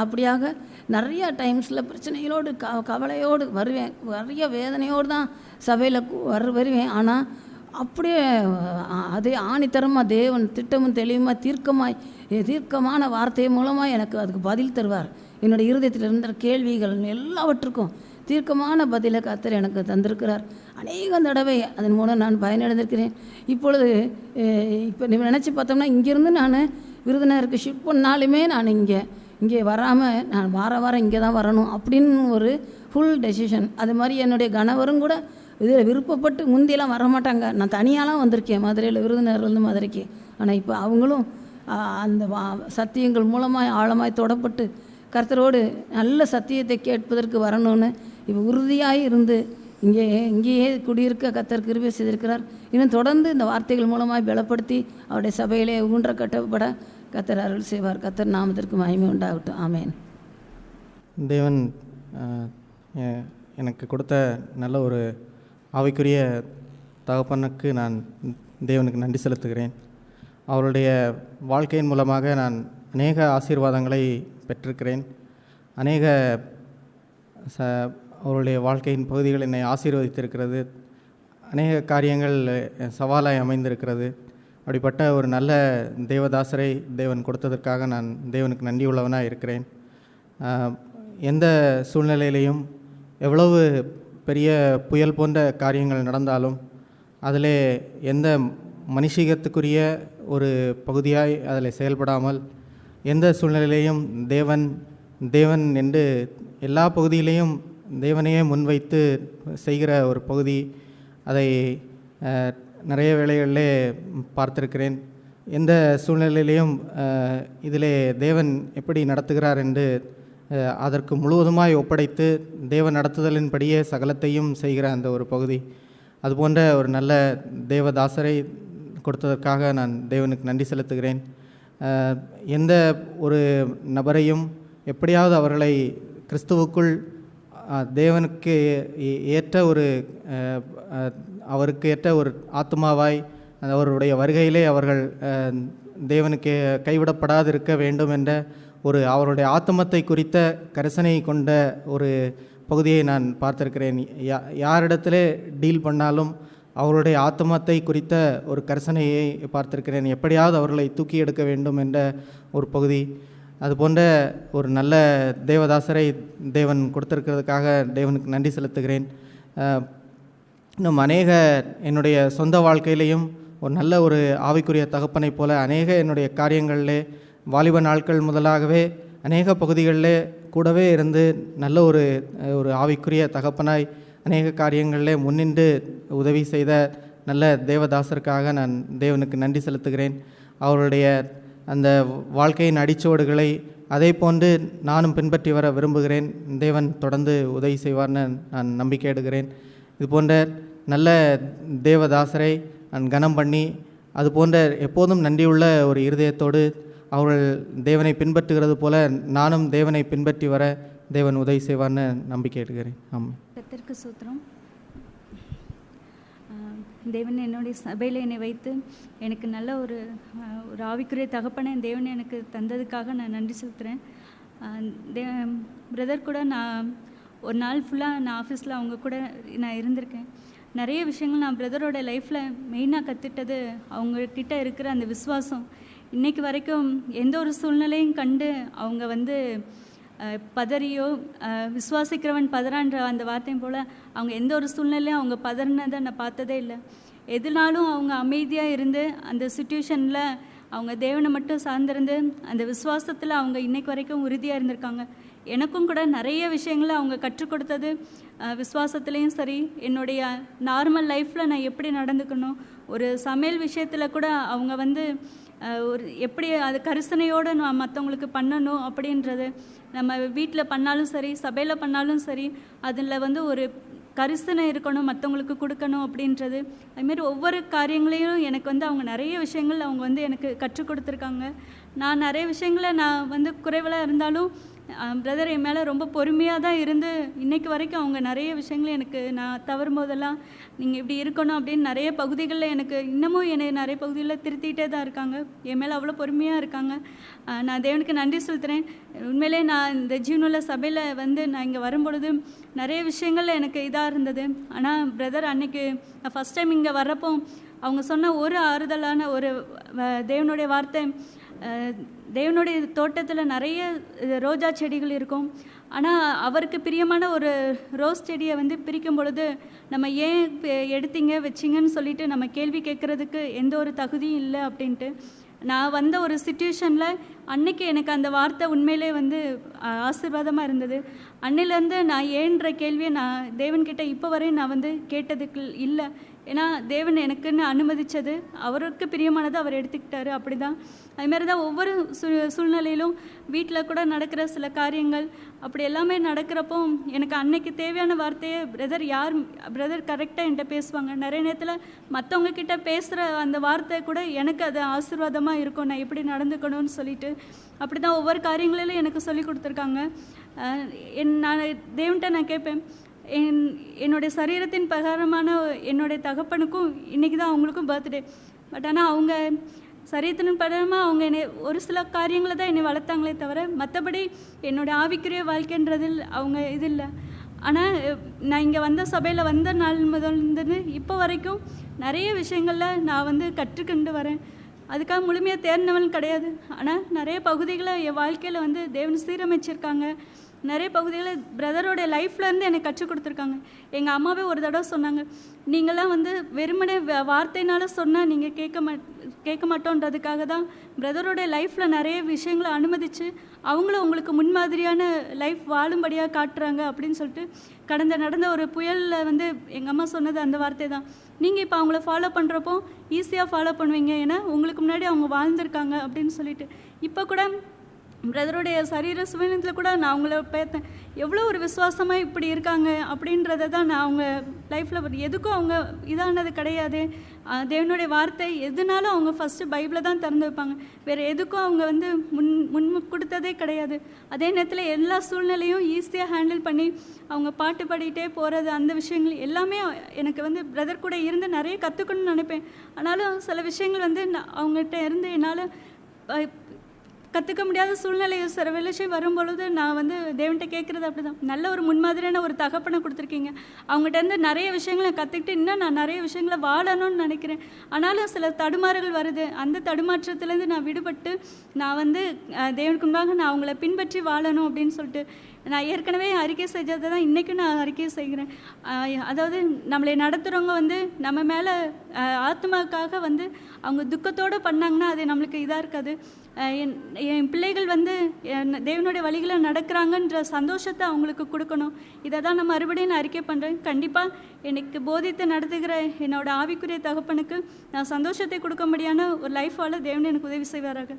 அப்படியாக நிறையா டைம்ஸில் பிரச்சனைகளோடு கவலையோடு வருவேன், நிறைய வேதனையோடு தான் சபையில் வருவேன். ஆனால் அப்படியே அதே ஆணித்தரமாக தேவன் திட்டமும் தெளிவுமாக தீர்க்கமான வார்த்தை மூலமாக எனக்கு அதுக்கு பதில் தருவார். என்னுடைய இருதயத்தில் இருந்த கேள்விகள் எல்லாவற்றுக்கும் தீர்க்கமான பதிலை கர்த்தர் எனக்கு தந்திருக்கிறார். அநேக தடவை அதன் மூலம் நான் பயனடைந்திருக்கிறேன். இப்பொழுது இப்போ நினச்சி பார்த்தோம்னா இங்கேருந்து நான் விருதுநகருக்கு ஷிஃப்ட் பண்ணாலுமே நான் இங்கே வராமல் நான் வாரம் இங்கே தான் வரணும் அப்படின்னு ஒரு ஃபுல் டெசிஷன். அது மாதிரி என்னுடைய கணவரும் கூட இதில் விருப்பப்பட்டு முந்தியெல்லாம் வரமாட்டாங்க. நான் தனியாலாம் வந்திருக்கேன் மதுரையில், விருதுநகர்லேருந்து மதுரைக்கு. ஆனால் இப்போ அவங்களும் அந்த சத்தியங்கள் மூலமாக ஆழமாய் தொடப்பட்டு கர்த்தரோடு நல்ல சத்தியத்தை கேட்பதற்கு வரணும்னு இப்போ உறுதியாக இருந்து இங்கேயே குடியிருக்க கர்த்தர் கிருபை செய்திருக்கிறார். இன்னும் தொடர்ந்து இந்த வார்த்தைகள் மூலமாக பலப்படுத்தி அவருடைய சபையிலே ஊன்ற கட்டப்பட கர்த்தர் அருள் செய்வார். கர்த்தர் நாமத்திற்கு மகிமை உண்டாகட்டும். ஆமேன். தேவன் எனக்கு கொடுத்த நல்ல ஒரு ஆவிக்குரிய தகப்பனுக்கு நான் தேவனுக்கு நன்றி செலுத்துகிறேன். அவருடைய வாழ்க்கையின் மூலமாக நான் அநேக ஆசீர்வாதங்களை பெற்றிருக்கிறேன். அநேக அவருடைய வாழ்க்கையின் பகுதிகள் என்னை ஆசீர்வதித்திருக்கிறது. அநேக காரியங்கள் சவாலாய் அமைந்திருக்கிறது. அப்படிப்பட்ட ஒரு நல்ல தேவதாசரை தேவன் கொடுத்ததற்காக நான் தேவனுக்கு நன்றி உள்ளவனாக இருக்கிறேன். எந்த சூழ்நிலையிலையும் எவ்வளவு பெரிய புயல் போன்ற காரியங்கள் நடந்தாலும் அதில் எந்த மனுஷீகத்துக்குரிய ஒரு பகுதியாய் அதில் செயல்படாமல் எந்த சூழ்நிலையிலையும் தேவன் என்று எல்லா பகுதியிலையும் தேவனையே முன்வைத்து செய்கிற ஒரு பகுதி, அதை நிறைய வேளைகளிலே பார்த்திருக்கிறேன். எந்த சூழ்நிலையிலையும் இதிலே தேவன் எப்படி நடத்துகிறார் என்று அதற்கு முழுவதுமாய் ஒப்படைத்து தேவன் நடத்துதலின்படியே சகலத்தையும் செய்கிற அந்த ஒரு பகுதி, அதுபோன்ற ஒரு நல்ல தேவதாசரை கொடுத்ததற்காக நான் தேவனுக்கு நன்றி செலுத்துகிறேன். எந்த ஒரு நபரையும் எப்படியாவது அவர்களை கிறிஸ்துவுக்குள் தேவனுக்கு ஏற்ற ஒரு அவருக்கு ஏற்ற ஒரு ஆத்மாவாய் அவருடைய வருகையிலே அவர்கள் தேவனுக்கு கைவிடப்படாது இருக்க வேண்டும் என்ற ஒரு அவருடைய ஆத்மத்தை குறித்த கரிசனை கொண்ட ஒரு பகுதியை நான் பார்த்திருக்கிறேன். யாரிடத்திலே டீல் பண்ணாலும் அவருடைய ஆத்மத்தை குறித்த ஒரு கரிசனையை பார்த்திருக்கிறேன். எப்படியாவது அவர்களை தூக்கி எடுக்க வேண்டும் என்ற ஒரு பகுதி, அதுபோன்ற ஒரு நல்ல தேவதாசரை தேவன் கொடுத்திருக்கிறதுக்காக தேவனுக்கு நன்றி செலுத்துகிறேன். இன்னும் அநேக என்னுடைய சொந்த வாழ்க்கையிலையும் ஒரு நல்ல ஒரு ஆவிக்குரிய தகப்பனை போல அநேக என்னுடைய காரியங்களிலே வாலிப நாட்கள் முதலாகவே அநேக பகுதிகளிலே கூடவே இருந்து நல்ல ஒரு ஆவிக்குரிய தகப்பனாய் அநேக காரியங்களிலே முன்னின்று உதவி செய்த நல்ல தேவதாசருக்காக நான் தேவனுக்கு நன்றி செலுத்துகிறேன். அவருடைய அந்த வாழ்க்கையின் அடிச்சுவடுகளை அதே போன்று நானும் பின்பற்றி வர விரும்புகிறேன். தேவன் தொடர்ந்து உதவி செய்வார்னு நான் நம்பிக்கை எடுக்கிறேன். இது போன்ற நல்ல தேவதாசரை நான் கனம் பண்ணி அது போன்ற எப்போதும் நன்றியுள்ள ஒரு இருதயத்தோடு அவர்கள் தேவனை பின்பற்றுகிறது போல நானும் தேவனை பின்பற்றி வர தேவன் உதவி செய்வார்னு நம்பிக்கை எடுக்கிறேன். ஆமாம். கர்த்தருக்கு ஸ்தோத்திரம். தேவன் என்னுடைய சபையில் என்னை வைத்து எனக்கு நல்ல ஒரு ஆவிக்குரிய தகப்பனை தேவன் எனக்கு தந்ததுக்காக நான் நன்றி செலுத்துகிறேன். பிரதர் கூட நான் ஒரு நாள் ஃபுல்லாக நான் ஆஃபீஸில் அவங்க கூட நான் இருந்திருக்கேன். நிறைய விஷயங்கள் நான் பிரதரோட லைஃப்பில் மெயினாக கற்றுட்டது அவங்கக்கிட்ட இருக்கிற அந்த விசுவாசம். இன்றைக்கு வரைக்கும் எந்த ஒரு சூழ்நிலையும் கண்டு அவங்க பதறியோ விசுவாசிக்கிறவன் பதறான்ற அந்த வார்த்தையும் போல் அவங்க எந்த ஒரு சூழ்நிலையும் அவங்க பதறினதை நான் பார்த்ததே இல்லை. எதுனாலும் அவங்க அமைதியாக இருந்து அந்த சுச்சுவேஷனில் அவங்க தேவனை மட்டும் சார்ந்திருந்து அந்த விசுவாசத்தில் அவங்க இன்றைக்கு வரைக்கும் உறுதியாக இருந்திருக்காங்க. எனக்கும் கூட நிறைய விஷயங்களை அவங்க கற்றுக் கொடுத்தது விசுவாசத்துலேயும் சரி, என்னுடைய நார்மல் லைஃப்பில் நான் எப்படி நடந்துக்கணும், ஒரு சமையல் விஷயத்தில் கூட அவங்க ஒரு எப்படி அது கரிசனையோடு நான் மற்றவங்களுக்கு பண்ணணும் அப்படின்றது, நம்ம வீட்டில் பண்ணாலும் சரி சபையில் பண்ணாலும் சரி அதில் ஒரு கரிசனை இருக்கணும், மற்றவங்களுக்கு கொடுக்கணும் அப்படின்றது. அதுமாரி ஒவ்வொரு காரியங்களையும் எனக்கு வந்து அவங்க நிறைய விஷயங்கள் அவங்க வந்து எனக்கு கற்றுக் கொடுத்துருக்காங்க. நான் நிறைய விஷயங்களை நான் வந்து குறைவலாக இருந்தாலும் பிரதர் என் மேலே ரொம்ப பொறுமையாக தான் இருந்து இன்றைக்கு வரைக்கும் அவங்க நிறைய விஷயங்களை எனக்கு நான் தவறும் போதெல்லாம் நீங்கள் இப்படி இருக்கணும் அப்படின்னு நிறைய பகுதிகளில் எனக்கு இன்னமும் என்னை நிறைய பகுதிகளில் திருத்திகிட்டே தான் இருக்காங்க. என் மேலே அவ்வளோ பொறுமையாக இருக்காங்க. நான் தேவனுக்கு நன்றி செலுத்துகிறேன். உண்மையிலே நான் இந்த ஜீவனுள்ள சபையில் வந்து நான் இங்கே வரும்பொழுது நிறைய விஷயங்கள் எனக்கு இதாக இருந்தது. ஆனால் பிரதர் அன்னைக்கு நான் ஃபஸ்ட் டைம் இங்கே வர்றப்போ அவங்க சொன்ன ஒரு ஆறுதலான ஒரு தேவனுடைய வார்த்தை, தேவனுடைய தோட்டத்தில் நிறைய ரோஜா செடிகள் இருக்கும், ஆனால் அவருக்கு பிரியமான ஒரு ரோஸ் செடியை வந்து பிரிக்கும் பொழுது நம்ம ஏன் எடுத்தீங்க வச்சிங்கன்னு சொல்லிட்டு நம்ம கேள்வி கேட்குறதுக்கு எந்த ஒரு தகுதியும் இல்லை அப்படின்ட்டு. நான் வந்த ஒரு சிச்சுவேஷனில் அன்னைக்கு எனக்கு அந்த வார்த்தை உண்மையிலே வந்து ஆசீர்வாதமாக இருந்தது. அன்னிலேருந்து நான் ஏன்ற கேள்வியை நான் தேவன்கிட்ட இப்போ வரையும் நான் வந்து கேட்டதுக்கு இல்லை. ஏன்னா தேவன் எனக்குன்னு அனுமதித்தது, அவருக்கு பிரியமானதை அவர் எடுத்துக்கிட்டாரு. அப்படி தான் அதுமாரி தான் ஒவ்வொரு சூழ்நிலையிலும் வீட்டில் கூட நடக்கிற சில காரியங்கள் அப்படி எல்லாமே நடக்கிறப்போ எனக்கு அன்னைக்கு தேவையான வார்த்தையை பிரதர் கரெக்டாக என்கிட்ட பேசுவாங்க. நிறைய நேரத்தில் மற்றவங்க கிட்ட பேசுகிற அந்த வார்த்தை கூட எனக்கு அது ஆசீர்வாதமாக இருக்கும், நான் எப்படி நடந்துக்கணும்னு சொல்லிட்டு. அப்படி தான் ஒவ்வொரு காரியங்களிலும் எனக்கு சொல்லி கொடுத்துருக்காங்க. நான் தேவன்கிட்ட நான் கேட்பேன், என்னுடைய சரீரத்தின் பிரகாரமான என்னுடைய தகப்பனுக்கும் இன்றைக்கி தான் அவங்களுக்கும் பர்த்டே. பட் ஆனால் அவங்க சரீரத்தின் பிரகாரமாக அவங்க என்னை ஒரு சில காரியங்களை தான் என்னை வளர்த்தாங்களே தவிர மற்றபடி என்னுடைய ஆவிக்குரிய வாழ்க்கைன்றதில் அவங்க இது இல்லை. ஆனால் நான் இங்கே வந்த சபையில் வந்த நாள் முதல்ந்து இப்போ வரைக்கும் நிறைய விஷயங்களில் நான் வந்து கற்றுக்கொண்டு வரேன். அதுக்காக முழுமையாக தேர்ந்தவன் கிடையாது. ஆனால் நிறைய பகுதிகளை என் வாழ்க்கையில் வந்து தேவன் சீரமைச்சிருக்காங்க. நிறைய பகுதிகளில் பிரதரோட லைஃப்லேருந்து எனக்கு கற்றுக் கொடுத்துருக்காங்க. எங்கள் அம்மாவே ஒரு தடவை சொன்னாங்க, நீங்களாம் வந்து வெறுமனே வார்த்தையினால சொன்னால் நீங்கள் கேட்க மாட்டோன்றதுக்காக தான் பிரதரோட லைஃப்பில் நிறைய விஷயங்களை அனுமதித்து அவங்களும் உங்களுக்கு முன்மாதிரியான லைஃப் வாழும்படியாக காட்டுறாங்க அப்படின்னு சொல்லிட்டு நடந்த ஒரு புயலில் வந்து எங்கள் அம்மா சொன்னது அந்த வார்த்தை தான். நீங்கள் இப்போ அவங்கள ஃபாலோ பண்ணுறப்போ ஈஸியாக ஃபாலோ பண்ணுவீங்க, ஏன்னா உங்களுக்கு முன்னாடி அவங்க வாழ்ந்திருக்காங்க அப்படின்னு சொல்லிட்டு. இப்போ கூட பிரதருடைய சரீர சுவனத்தில் கூட நான் அவங்கள பார்த்தேன், எவ்வளோ ஒரு விசுவாசமாக இப்படி இருக்காங்க அப்படின்றத தான் நான் அவங்க லைஃப்பில் எதுக்கும் அவங்க இதானது கிடையாது. தேவனுடைய வார்த்தை எதுனாலும் அவங்க ஃபஸ்ட்டு பைபிளை தான் திறந்து வைப்பாங்க, வேறு எதுக்கும் அவங்க வந்து முன் கொடுத்ததே கிடையாது. அதே நேரத்தில் எல்லா சூழ்நிலையும் ஈஸியாக ஹேண்டில் பண்ணி அவங்க பாட்டு பாடிட்டே போகிறது, அந்த விஷயங்கள் எல்லாமே எனக்கு வந்து பிரதர் கூட இருந்து நிறைய கற்றுக்கணும்னு நினைப்பேன். ஆனாலும் சில விஷயங்கள் வந்து அவங்ககிட்ட இருந்து என்னால் கற்றுக்க முடியாத சூழ்நிலை சில விஷயம் வரும்பொழுது நான் வந்து தேவன்கிட்ட கேட்குறது அப்படி தான். நல்ல ஒரு முன்மாதிரியான ஒரு தகப்பனை கொடுத்துருக்கீங்க, அவங்ககிட்ட இருந்து நிறைய விஷயங்களை கற்றுக்கிட்டு இன்னும் நான் நிறைய விஷயங்களை வாழணும்னு நினைக்கிறேன். ஆனாலும் சில தடுமாறுகள் வருது, அந்த தடுமாற்றத்துலேருந்து நான் விடுபட்டு நான் வந்து தேவனுக்கு முன்பாக நான் அவங்கள பின்பற்றி வாழணும் அப்படின்னு சொல்லிட்டு நான் ஏற்கனவே அறிக்கை செஞ்சதை தான் இன்றைக்கும் நான் அறிக்கை செய்கிறேன். அதாவது நம்மளை நடத்துகிறவங்க வந்து நம்ம மேலே ஆத்மாவுக்காக வந்து அவங்க துக்கத்தோடு பண்ணாங்கன்னா அது நம்மளுக்கு இதாக இருக்காது. என் பிள்ளைகள் வந்து தேவனுடைய வழிகளை நடக்கிறாங்கன்ற சந்தோஷத்தை அவங்களுக்கு கொடுக்கணும். இதை தான் நான் மறுபடியும் அறிக்கை பண்ணுறேன். கண்டிப்பாக எனக்கு போதித்து நடத்துகிற என்னோடய ஆவிக்குரிய தகப்பனுக்கு நான் சந்தோஷத்தை கொடுக்க முடியாத ஒரு லைஃப் வாழ தேவன் எனக்கு உதவி செய்வாராக.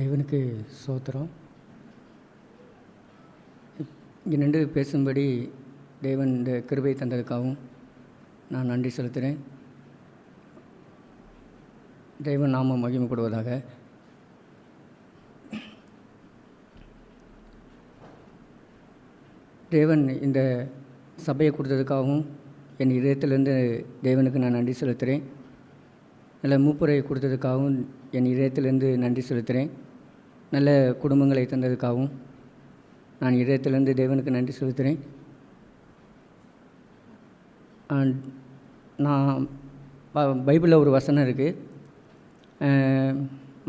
தேவனுக்கு ஸ்தோத்திரம். இங்கே நின்று பேசும்படி தேவன் இந்த கிருபை தந்ததுக்காகவும் நான் நன்றி செலுத்துகிறேன். தேவன் நாமம் மகிமைப்படுவதாக. தேவன் இந்த சபையை கொடுத்ததுக்காகவும் என் இதயத்திலேருந்து தேவனுக்கு நான் நன்றி செலுத்துகிறேன். நல்ல மூப்புரை கொடுத்ததுக்காகவும் என் இதயத்திலேருந்து நன்றி செலுத்துகிறேன். நல்ல குடும்பங்களை தந்ததுக்காகவும் நான் இதயத்திலேருந்து தேவனுக்கு நன்றி செலுத்துகிறேன். நான் பைபிளில் ஒரு வசனம் இருக்குது,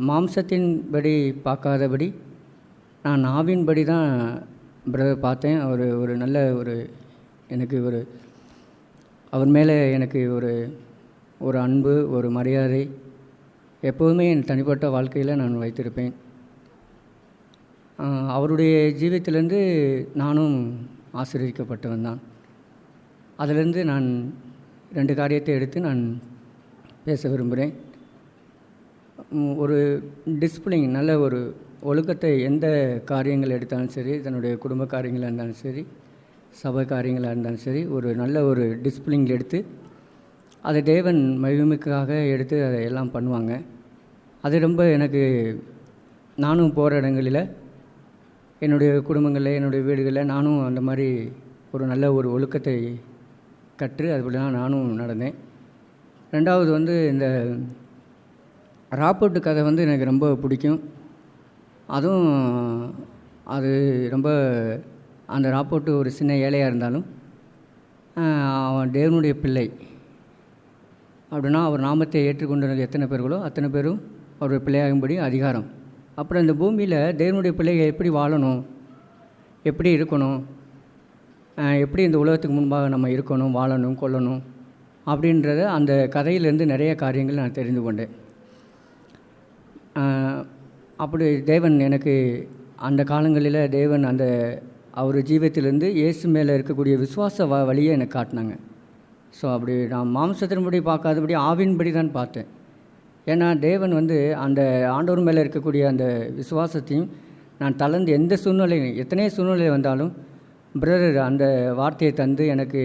மாம்சத்தின்படி பார்க்காதபடி நான் ஆவின்படி தான் பிரதர் பார்த்தேன். அவர் ஒரு நல்ல எனக்கு அவர் மேலே எனக்கு ஒரு அன்பு, ஒரு மரியாதை எப்போதுமே என் தனிப்பட்ட வாழ்க்கையில் நான் வைத்திருப்பேன். அவருடைய ஜீவியத்திலேருந்து நானும் ஆசீர்வதிக்கப்பட்டவன் தான். அதிலிருந்து நான் 2 காரியத்தை எடுத்து நான் பேச விரும்புகிறேன். ஒரு டிசிப்ளின், நல்ல ஒழுக்கத்தை எந்த காரியங்கள் எடுத்தாலும் சரி, தன்னுடைய குடும்ப காரியங்களாக இருந்தாலும் சரி, சபை காரியங்களாக இருந்தாலும் சரி ஒரு நல்ல ஒரு டிசிப்ளினில் எடுத்து அதை தேவன் மகிமைக்காக எடுத்து அதை எல்லாம் பண்ணுவாங்க. அது ரொம்ப எனக்கு நானும் போகிற இடங்களில் என்னுடைய குடும்பங்களில் என்னுடைய வீடுகளில் நானும் அந்த மாதிரி ஒரு நல்ல ஒரு ஒழுக்கத்தை கற்று அதுபடி தான் நானும் நடந்தேன். ரெண்டாவது வந்து இந்த ராபர்ட் கதை வந்து எனக்கு ரொம்ப பிடிக்கும். அதுவும் அது ரொம்ப அந்த ராபர்ட் ஒரு சின்ன ஏழையாக இருந்தாலும் அவன் தேவனுடைய பிள்ளை அப்படின்னா அவர் நாமத்தை ஏற்றுக்கொண்டது எத்தனை பேர்களோ அத்தனை பேரும் அவருடைய பிள்ளையாகும்படி அதிகாரம். அப்புறம் இந்த பூமியில் தேவனுடைய பிள்ளைகள் எப்படி வாழணும், எப்படி இருக்கணும், எப்படி இந்த உலகத்துக்கு முன்பாக நம்ம இருக்கணும், வாழணும், கொள்ளணும் அப்படின்றத அந்த கதையிலேருந்து நிறைய காரியங்கள் நான் தெரிந்து கொண்டேன். அப்படி தேவன் எனக்கு அந்த காலங்களில் தேவன் அந்த அவர் ஜீவத்திலேருந்து இயேசு மேலே இருக்கக்கூடிய விசுவாச வழியை எனக்கு காட்டினாங்க. ஸோ அப்படி நான் மாம்சத்தின்படி பார்க்காதபடி ஆவின்படி தான் பார்த்தேன். ஏன்னா தேவன் வந்து அந்த ஆண்டவர் மேலே இருக்கக்கூடிய அந்த விசுவாசத்தையும் நான் தளர்ந்து எந்த சூழ்நிலையும் எத்தனை சூழ்நிலை வந்தாலும் பிரதர் அந்த வார்த்தையை தந்து எனக்கு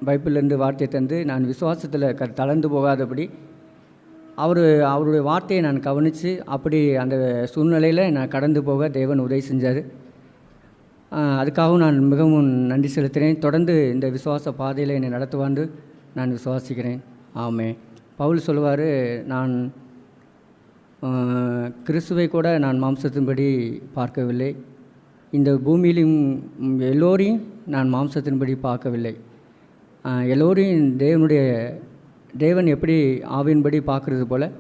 பைபிள்லேருந்து வார்த்தையை தந்து நான் விசுவாசத்தில் தளர்ந்து போகாதபடி அவருடைய வார்த்தையை நான் கவனித்து அப்படி அந்த சூழ்நிலையில் நான் கடந்து போக தேவன் உதவி செஞ்சார். அதுக்காகவும் நான் மிகவும் நன்றி செலுத்துகிறேன். தொடர்ந்து இந்த விசுவாச பாதையில் என்னை நடத்துவான்னு நான் விசுவாசிக்கிறேன். ஆமென். பவுல் சொல்லுவார், நான் கிறிஸ்துவை கூட நான் மாம்சத்தின்படி பார்க்கவில்லை, இந்த பூமியிலும் எல்லோரையும் நான் மாம்சத்தின்படி பார்க்கவில்லை, எல்லோரையும் தேவன் எப்படி ஆவியின்படி பார்க்குறது போல்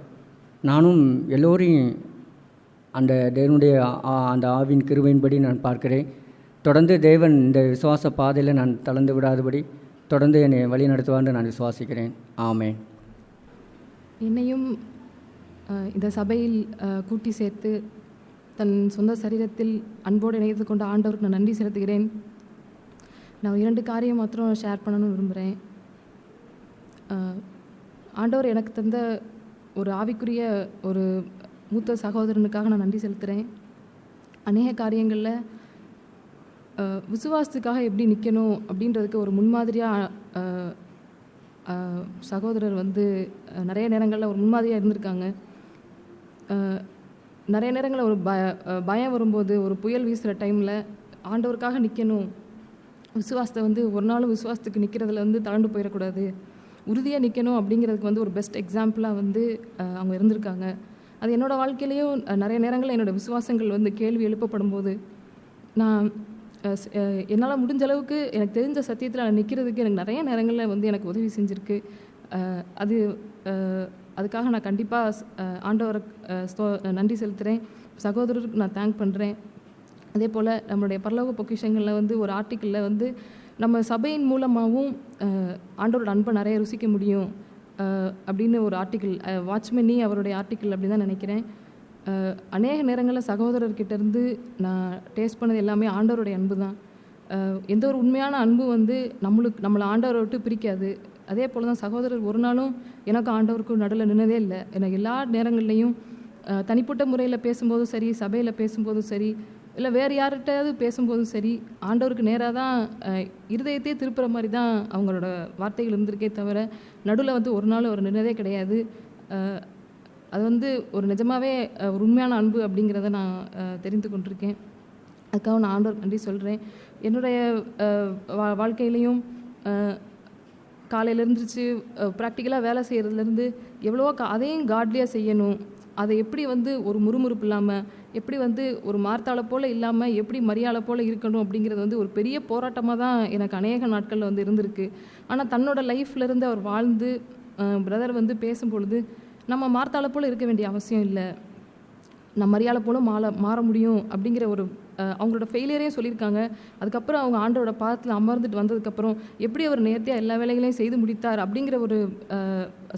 நானும் எல்லோரையும் அந்த தேவனுடைய அந்த ஆவின் கிருபையின்படி நான் பார்க்கிறேன். தொடர்ந்து தேவன் இந்த விசுவாச பாதையில் நான் தளர்ந்து விடாதபடி தொடர்ந்து என்னை வழி நடத்துவான்னு நான் விசுவாசிக்கிறேன். ஆமென். என்னையும் இந்த சபையில் கூட்டி சேர்த்து தன் சொந்த சரீரத்தில் அன்போடு இணைத்து கொண்ட ஆண்டவருக்கு நான் நன்றி செலுத்துகிறேன். நான் 2 காரியம் மாத்திரம் ஷேர் பண்ணணும்னு விரும்புகிறேன். ஆண்டவர் எனக்கு தந்த ஒரு ஆவிக்குரிய ஒரு மூத்த சகோதரனுக்காக நான் நன்றி செலுத்துகிறேன். அநேக காரியங்களில் விசுவாசத்துக்காக எப்படி நிற்கணும் அப்படின்றதுக்கு ஒரு முன்மாதிரியாக சகோதரர் வந்து நிறைய நேரங்களில் ஒரு முன்மாதிரியாக இருந்திருக்காங்க. நிறைய நேரங்களில் ஒரு பயம் வரும்போது, ஒரு புயல் வீசுகிற டைமில் ஆண்டவருக்காக நிற்கணும், விசுவாசத்தை வந்து ஒரு நாளும் விசுவாசத்துக்கு நிற்கிறதுல வந்து தளர்ந்து போயிடக்கூடாது, உறுதியாக நிற்கணும் அப்படிங்கிறதுக்கு வந்து ஒரு பெஸ்ட் எக்ஸாம்பிளாக வந்து அவங்க இருந்திருக்காங்க. அது என்னோடய வாழ்க்கையிலையும் நிறைய நேரங்களில் என்னோடய விசுவாசங்கள் வந்து கேள்வி எழுப்பப்படும் போது நான் என்னால் முடிஞ்ச அளவுக்கு எனக்கு தெரிஞ்ச சத்தியத்தில் நான் நிற்கிறதுக்கு எனக்கு நிறைய நேரங்களில் வந்து எனக்கு உதவி செஞ்சுருக்கு. அதுக்காக நான் கண்டிப்பாக ஆண்டவரை நன்றி செலுத்துகிறேன். சகோதரருக்கு நான் தேங்க் பண்ணுறேன். அதே போல் நம்மளுடைய பரலோக பொக்கிஷங்களில் வந்து ஒரு ஆர்டிக்கிளில் வந்து நம்ம சபையின் மூலமாகவும் ஆண்டவரோட அன்பை நிறைய ருசிக்க முடியும் அப்படின்னு ஒரு ஆர்டிக்கிள், வாட்ச்மேனி அவருடைய ஆர்டிக்கிள் அப்படி தான் நினைக்கிறேன். அநேக நேரங்களில் சகோதரர்கிட்டேருந்து நான் டேஸ்ட் பண்ணது எல்லாமே ஆண்டவருடைய அன்பு தான். எந்த ஒரு உண்மையான அன்பு வந்து நம்மளை ஆண்டவரை விட்டு பிரிக்காது. அதே போல் தான் சகோதரர் ஒரு நாளும் எனக்கும் ஆண்டவருக்கும் நடுவில் நின்னதே இல்லை. எனக்கு எல்லா நேரங்கள்லையும் தனிப்பட்ட முறையில் பேசும்போதும் சரி, சபையில் பேசும்போதும் சரி, இல்லை வேறு யார்கிட்டையாவது பேசும்போதும் சரி, ஆண்டவருக்கு நேராக தான் இருதயத்தையே திருப்புற மாதிரி தான் அவங்களோட வார்த்தைகள் இருந்திருக்கே தவிர நடுவில் வந்து ஒரு நாள் ஒரு நின்னதே கிடையாது. அது வந்து ஒரு நிஜமாகவே ஒரு உண்மையான அன்பு அப்படிங்கிறத நான் தெரிந்து கொண்டிருக்கேன். அதுக்காக நான் ஆண்டவர் நன்றி சொல்கிறேன். என்னுடைய வாழ்க்கையிலையும் காலையில் இருந்துச்சு ப்ராக்டிக்கலாக வேலை செய்கிறதுலேருந்து எவ்வளவோ அதையும் காட்லியாக செய்யணும், அதை எப்படி வந்து ஒரு முறுமுறுப்பு இல்லாமல், எப்படி வந்து ஒரு மார்த்தாளை போல் இல்லாமல், எப்படி மரியாதை போல் இருக்கணும் அப்படிங்கிறது வந்து ஒரு பெரிய போராட்டமாக தான் எனக்கு அநேக நாட்களில் வந்து இருந்திருக்கு. ஆனால் தன்னோட லைஃப்லேருந்து அவர் வாழ்ந்து பிரதர் வந்து பேசும்பொழுது நம்ம மார்த்தாளை போல் இருக்க வேண்டிய அவசியம் இல்லை, நம்ம மரியாதை போலும் மாற முடியும் அப்படிங்கிற ஒரு அவங்களோட ஃபெயிலியரையும் சொல்லியிருக்காங்க. அதுக்கப்புறம் அவங்க ஆண்டோட பாதத்தில் அமர்ந்துட்டு வந்ததுக்கப்புறம் எப்படி அவர் நேர்த்தியாக எல்லா வேலைகளையும் செய்து முடித்தார் அப்படிங்கிற ஒரு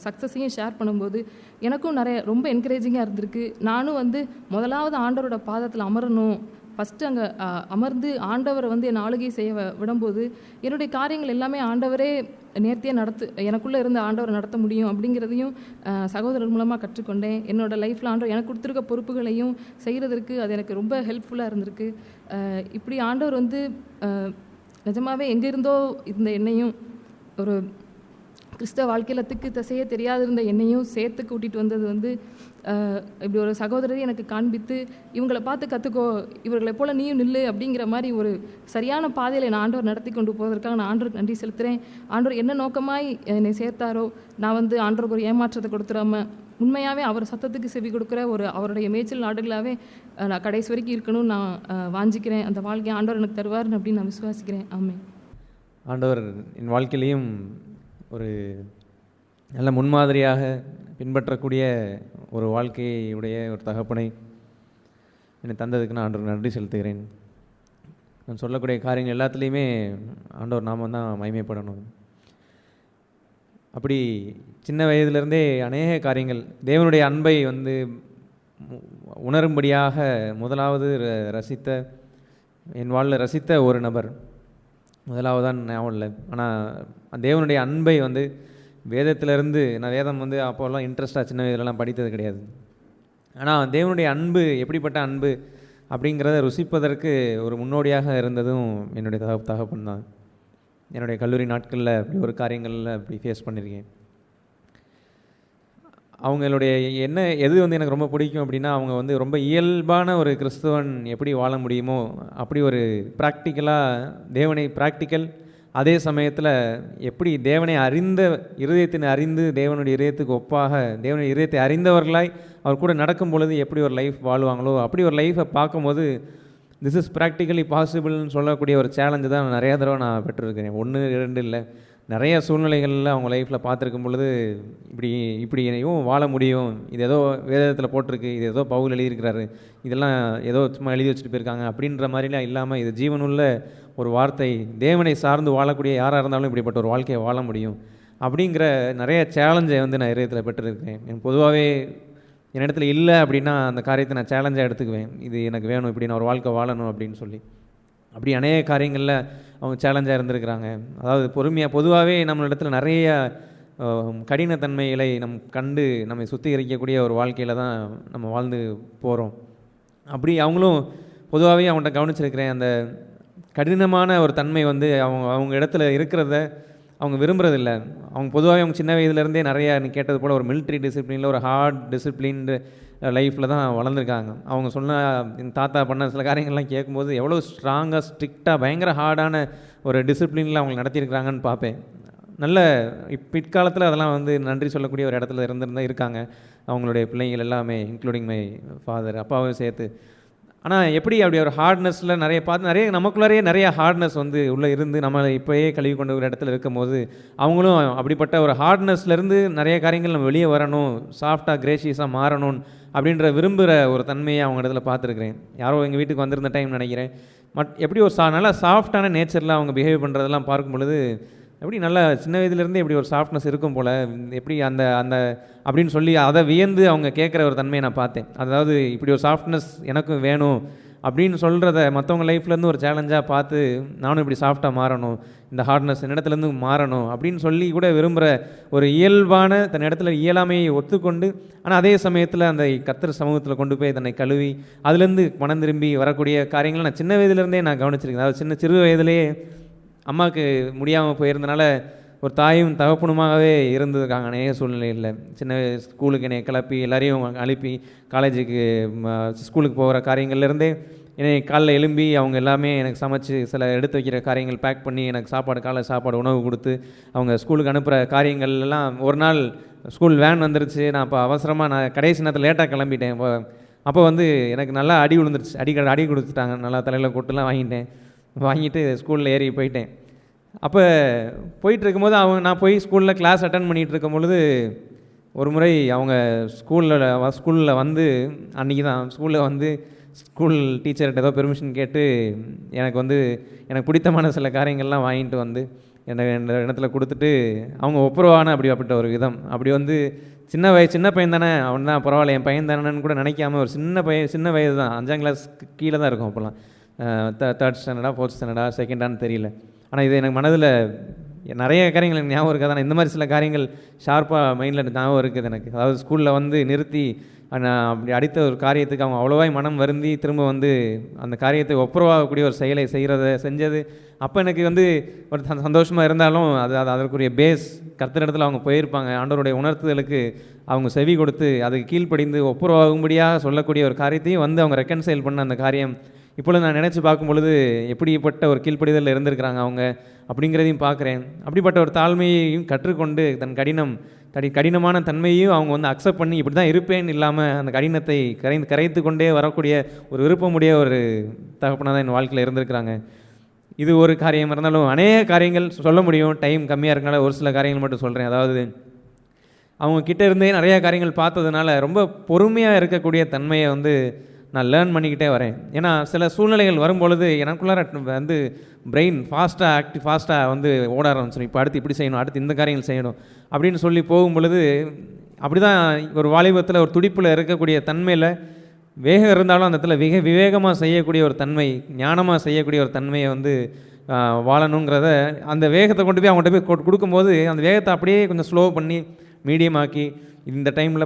சக்ஸஸையும் ஷேர் பண்ணும்போது எனக்கும் ரொம்ப என்கரேஜிங்காக இருந்திருக்கு. நானும் வந்து முதலாவது ஆண்டவரோட பாதத்தில் அமரணும், ஃபஸ்ட்டு அங்கே அமர்ந்து ஆண்டவரை வந்து என் ஆளுகை செய்ய விடும்போது என்னுடைய காரியங்கள் எல்லாமே ஆண்டவரே நேர்த்தியாக எனக்குள்ளே இருந்து ஆண்டவரை நடத்த முடியும் அப்படிங்கிறதையும் சகோதரர் மூலமாக கற்றுக்கொண்டேன். என்னோடய லைஃப்பில் ஆண்டவர் எனக்கு கொடுத்துருக்க பொறுப்புகளையும் செய்கிறதுக்கு அது எனக்கு ரொம்ப ஹெல்ப்ஃபுல்லாக இருந்திருக்கு. இப்படி ஆண்டவர் வந்து நிஜமாகவே எங்கே இருந்தோ இந்த என்னையும் ஒரு கிறிஸ்தவ வாழ்க்கையில் திக்கு திசையே தெரியாது இருந்த என்னையும் சேர்த்து கூட்டிகிட்டு வந்தது வந்து இப்படி ஒரு சகோதரரை எனக்கு காண்பித்து இவங்களை பார்த்து கற்றுக்கோ, இவர்களை போல் நீயும் நில்லு அப்படிங்கிற மாதிரி ஒரு சரியான பாதையில் நான் ஆண்டவர் நடத்தி கொண்டு போவதற்காக நான் ஆண்டவருக்கு நன்றி செலுத்துகிறேன். ஆண்டவர் என்ன நோக்கமாய் என்னை சேர்த்தாரோ, நான் வந்து ஆண்டவருக்கு ஒரு ஏமாற்றத்தை கொடுத்துடாம உண்மையாகவே அவர் சத்தத்துக்கு செவி கொடுக்குற ஒரு அவருடைய மேய்ச்சல் நாடுகளாகவே நான் கடைசி வரைக்கும் இருக்கணும்னு நான் வாஞ்சிக்கிறேன். அந்த வாழ்க்கையை ஆண்டவர் எனக்கு தருவார் அப்படின்னு நான் விசுவாசிக்கிறேன். ஆமென். ஆண்டவர் என் வாழ்க்கையிலையும் ஒரு நல்ல முன்மாதிரியாக பின்பற்றக்கூடிய ஒரு வாழ்க்கையுடைய ஒரு தகப்பனை என்னை தந்ததுக்கு நான் ஆண்டவர் நன்றி செலுத்துகிறேன். நான் சொல்லக்கூடிய காரியங்கள் எல்லாத்துலேயுமே ஆண்டவர் நாம தான் மகிமைப்படணும். அப்படி சின்ன வயதிலிருந்தே அநேக காரியங்கள் தேவனுடைய அன்பை வந்து உணரும்படியாக முதலாவது ரசித்த என் வாழ்வில் ரசித்த ஒரு நபர் முதலாவதான் ஞாபகம் இல்லை. ஆனால் தேவனுடைய அன்பை வந்து வேதத்திலேருந்து நான் வேதம் வந்து அப்போல்லாம் இன்ட்ரெஸ்டாக சின்ன வயதிலலாம் படித்தது கிடையாது. ஆனால் தேவனுடைய அன்பு எப்படிப்பட்ட அன்பு அப்படிங்கிறத ருசிப்பதற்கு ஒரு முன்னோடியாக இருந்ததும் என்னுடைய தகப்பன் தான். என்னுடைய கல்லூரி நாட்களில் அப்படி ஒரு காரியங்களில் அப்படி ஃபேஸ் பண்ணியிருக்கேன். அவங்களுடைய எது வந்து எனக்கு ரொம்ப பிடிக்கும் அப்படின்னா, அவங்க வந்து ரொம்ப இயல்பான ஒரு கிறிஸ்தவன் எப்படி வாழ முடியுமோ அப்படி ஒரு ப்ராக்டிக்கலாக தேவனை ப்ராக்டிக்கல், அதே சமயத்தில் எப்படி தேவனை அறிந்து தேவனுடைய இதயத்துக்கு ஒப்பாக தேவனுடைய இதயத்தை அறிந்தவர்களாய் அவர் கூட நடக்கும் பொழுது எப்படி ஒரு லைஃப் வாழ்வாங்களோ அப்படி ஒரு லைஃப்பை பார்க்கும்போது திஸ் இஸ் ப்ராக்டிக்கலி பாசிபிள்னு சொல்லக்கூடிய ஒரு சேலஞ்சு தான் நிறையா தடவை நான் பெற்றிருக்கிறேன். 1 2 இல்லை, நிறைய சூழ்நிலைகளில் அவங்க லைஃப்பில் பார்த்துருக்கும் பொழுது இப்படியும் வாழ முடியும், இது ஏதோ வேதத்தில் போட்டிருக்கு, இது ஏதோ பவுல் எழுதியிருக்கிறாரு, இதெல்லாம் ஏதோ சும்மா எழுதி வச்சுட்டு போயிருக்காங்க அப்படின்ற மாதிரிலாம் இல்லாமல் இது ஜீவனுள்ள ஒரு வார்த்தை, தேவனை சார்ந்து வாழக்கூடிய யாராக இருந்தாலும் இப்படிப்பட்ட ஒரு வாழ்க்கையை வாழ முடியும் அப்படிங்கிற நிறைய சேலஞ்சை வந்து நான் இதயத்தில் பெற்றிருக்கேன். எனக்கு பொதுவாகவே என்னிடத்துல இல்லை அப்படின்னா அந்த காரியத்தை நான் சேலஞ்சாக எடுத்துக்குவேன். இது எனக்கு வேணும், இப்படி நான் ஒரு வாழ்க்கை வாழணும் அப்படின்னு சொல்லி. அப்படி அநேக காரியங்களில் அவங்க சேலஞ்சாக இருந்திருக்கிறாங்க. அதாவது பொதுவாகவே நம்மளிடத்துல நிறைய கடினத்தன்மைகளை கண்டு நம்மை சுத்திகரிக்கக்கூடிய ஒரு வாழ்க்கையில் தான் நம்ம வாழ்ந்து போகிறோம். அப்படி அவங்களும் பொதுவாகவே அவங்கள்ட்ட கவனிச்சிருக்கிறேன். அந்த கடினமான ஒரு தன்மை வந்து அவங்க இடத்துல இருக்கிறத அவங்க விரும்புறதில்லை. அவங்க பொதுவாகவே அவங்க சின்ன வயதுலேருந்தே நிறையா எனக்கு கேட்டது போல் ஒரு மிலிட்ரி டிசிப்ளினில் ஒரு ஹார்ட் டிசிப்ளின்டு லைஃப்பில் தான் வளர்ந்துருக்காங்க. அவங்க சொன்ன எங்கள் தாத்தா பண்ண சில காரியங்கள்லாம் கேட்கும்போது எவ்வளோ ஸ்ட்ராங்காக ஸ்ட்ரிக்டாக பயங்கர ஹார்டான ஒரு டிசிப்ளினில் அவங்க நடத்தியிருக்கிறாங்கன்னு பார்ப்பேன். நல்ல பிற்காலத்தில் அதெல்லாம் வந்து நன்றி சொல்லக்கூடிய ஒரு இடத்துல இருந்திருந்தால் இருக்காங்க அவங்களுடைய பிள்ளைங்கள் எல்லாமே, இன்க்ளூடிங் மை ஃபாதர், அப்பாவும் சேர்த்து. ஆனால் எப்படி அப்படி ஒரு ஹார்ட்னஸில் நிறைய நமக்குள்ளாரையே நிறைய ஹார்ட்னஸ் வந்து உள்ளே இருந்து நம்மளை இப்போயே கழுவி கொண்டு ஒரு இடத்துல இருக்கும் போது அவங்களும் அப்படிப்பட்ட ஒரு ஹார்ட்னஸ்லேருந்து நிறைய காரியங்கள் நம்ம வெளியே வரணும், சாஃப்டாக கிரேஷியஸாக மாறணும் அப்படின்ற விரும்புகிற ஒரு தன்மையை அவங்க இடத்துல பார்த்துருக்குறேன். யாரோ எங்கள் வீட்டுக்கு வந்திருந்த டைம் நினைக்கிறேன். எப்படி ஒரு நல்லா சாஃப்டான நேச்சரில் அவங்க பிஹேவ் பண்ணுறதெல்லாம் பார்க்கும் பொழுது எப்படி நல்லா சின்ன வயதுலேருந்தே இப்படி ஒரு சாஃப்ட்னஸ் இருக்கும் போல், எப்படி அந்த அந்த அப்படின்னு சொல்லி அதை வியந்து அவங்க கேட்குற ஒரு தன்மையை நான் பார்த்தேன். அதாவது இப்படி ஒரு சாஃப்ட்னஸ் எனக்கும் வேணும் அப்படின்னு சொல்கிறத மற்றவங்க லைஃப்லேருந்து ஒரு சேலஞ்சாக பார்த்து நானும் இப்படி சாஃப்டாக மாறணும், இந்த ஹார்ட்னஸ் என்னிடத்துலேருந்து மாறணும் அப்படின்னு சொல்லி கூட விரும்புகிற ஒரு இயல்பான தன் இடத்துல இயலாமையை ஒத்துக்கொண்டு, ஆனால் அதே சமயத்தில் அந்த கர்த்தர் சமூகத்தில் கொண்டு போய் தன்னை கழுவி அதுலேருந்து மனம் திரும்பி வரக்கூடிய காரியங்களை நான் சின்ன வயதுலேருந்தே நான் கவனிச்சிருக்கேன். அதாவது சிறு வயதிலேயே அம்மாவுக்கு முடியாமல் போயிருந்தனால ஒரு தாயும் தகப்பனுமாகவே இருந்திருக்காங்க அநேக சூழ்நிலையில். சின்ன ஸ்கூலுக்கு என்னை கிளப்பி எல்லாரையும் அனுப்பி காலேஜுக்கு ஸ்கூலுக்கு போகிற காரியங்கள்லேருந்தே என்னை காலைல எழும்பி அவங்க எல்லாமே எனக்கு சமைச்சு சில எடுத்து வைக்கிற காரியங்கள் பேக் பண்ணி எனக்கு காலை சாப்பாடு உணவு கொடுத்து அவங்க ஸ்கூலுக்கு அனுப்புகிற காரியங்கள்லாம். ஒரு நாள் ஸ்கூல் வேன் வந்துருச்சு, நான் அப்போ அவசரமாக நான் கடைசி நேரத்தில் லேட்டாக கிளம்பிட்டேன். அப்போ வந்து எனக்கு நல்லா அடி விழுந்துருச்சு, அடி கொடுத்துட்டாங்க, நல்லா தலையில் கொட்டுலாம் வாங்கிட்டு ஸ்கூலில் ஏறி போயிட்டேன். அப்போ போயிட்டு இருக்கும்போது நான் போய் ஸ்கூலில் கிளாஸ் அட்டன் பண்ணிகிட்டு இருக்கும் பொழுது ஒரு முறை அவங்க ஸ்கூலில் வந்து அன்றைக்கி தான் ஸ்கூலில் வந்து ஸ்கூல் டீச்சர்கிட்ட ஏதோ பெர்மிஷன் கேட்டு எனக்கு பிடித்தமான சில காரியங்கள்லாம் வாங்கிட்டு வந்து எந்த இடத்துல கொடுத்துட்டு அவங்க ஒப்புரவான அப்படிப்பட்ட ஒரு விதம். அப்படி வந்து சின்ன பையன் தானே, அவன் தான் பரவாயில்ல, என் பையன் தானேன்னு கூட நினைக்காம ஒரு சின்ன வயது தான், 5ஆம் கிளாஸ் கீழே தான் இருக்கும் அப்போல்லாம், 3rd ஸ்டாண்டர்டா 4th ஸ்டாண்டர்டா 2nd தெரியல. ஆனால் இது எனக்கு மனதில் நிறைய காரியங்கள் எனக்கு ஞாபகம் இருக்காது. ஆனால் இந்த மாதிரி சில காரியங்கள் ஷார்ப்பாக மைண்டில் ஞாபகம் இருக்குது எனக்கு. அதாவது ஸ்கூலில் வந்து நிறுத்தி நான் அப்படி அடித்த ஒரு காரியத்துக்கு அவங்க அவ்வளோவாய் மனம் வருந்தி திரும்ப வந்து அந்த காரியத்தை ஒப்புரவாகக்கூடிய ஒரு செயலை செஞ்சது அப்போ எனக்கு வந்து ஒரு சந்தோஷமாக இருந்தாலும் அதற்குரிய பேஸ் கர்த்தரிடத்தில் அவங்க போயிருப்பாங்க. ஆண்டவருடைய உணர்த்துதலுக்கு அவங்க செவி கொடுத்து அதுக்கு கீழ்ப்படிந்து ஒப்புரவாகும்படியாக சொல்லக்கூடிய ஒரு காரியத்தையும் வந்து அவங்க ரெக்கன்சைல் பண்ண அந்த காரியம் இப்பொழுது நான் நினச்சி பார்க்கும் பொழுது எப்படிப்பட்ட ஒரு கீழ்ப்படிதலில் இருந்திருக்கிறாங்க அவங்க அப்படிங்கிறதையும் பார்க்குறேன். அப்படிப்பட்ட ஒரு தாழ்மையையும் கற்றுக்கொண்டு தன் கடினமான தன்மையையும் அவங்க வந்து அக்செப்ட் பண்ணி இப்படி தான் இருப்பேன்னு இல்லாமல் அந்த கடினத்தை கரைத்து கொண்டே வரக்கூடிய ஒரு விருப்பமுடைய ஒரு தகப்பனாக தான் என் வாழ்க்கையில் இருந்திருக்கிறாங்க. இது ஒரு காரியம் இருந்தாலும் அநேக காரியங்கள் சொல்ல முடியும், டைம் கம்மியாக இருக்கனால ஒரு சில காரியங்கள் மட்டும் சொல்கிறேன். அதாவது அவங்க கிட்ட இருந்தே நிறையா காரியங்கள் பார்த்ததுனால ரொம்ப பொறுமையாக இருக்கக்கூடிய தன்மையை வந்து நான் லேர்ன் பண்ணிக்கிட்டே வரேன். ஏன்னா சில சூழ்நிலைகள் வரும்பொழுது எனக்குள்ளார வந்து பிரெயின் ஃபாஸ்ட்டாக வந்து ஓட ஆரம்பிச்சிடும். இப்போ அடுத்து இப்படி செய்யணும், அடுத்து இந்த காரியங்கள் செய்யணும் அப்படின்னு சொல்லி போகும் பொழுது அப்படி தான் ஒரு வாலிபத்தில் ஒரு துடிப்பில் இருக்கக்கூடிய தன்மையில் வேகம் இருந்தாலும் அந்த இடத்துல விவேகமாக செய்யக்கூடிய ஒரு தன்மை, ஞானமாக செய்யக்கூடிய ஒரு தன்மையை வந்து வாழணுங்கிறத அந்த வேகத்தை கொண்டு போய் அவங்கள்ட்ட போய் கொடுக்கும்போது அந்த வேகத்தை அப்படியே கொஞ்சம் ஸ்லோ பண்ணி மீடியமாக்கி இந்த டைமில்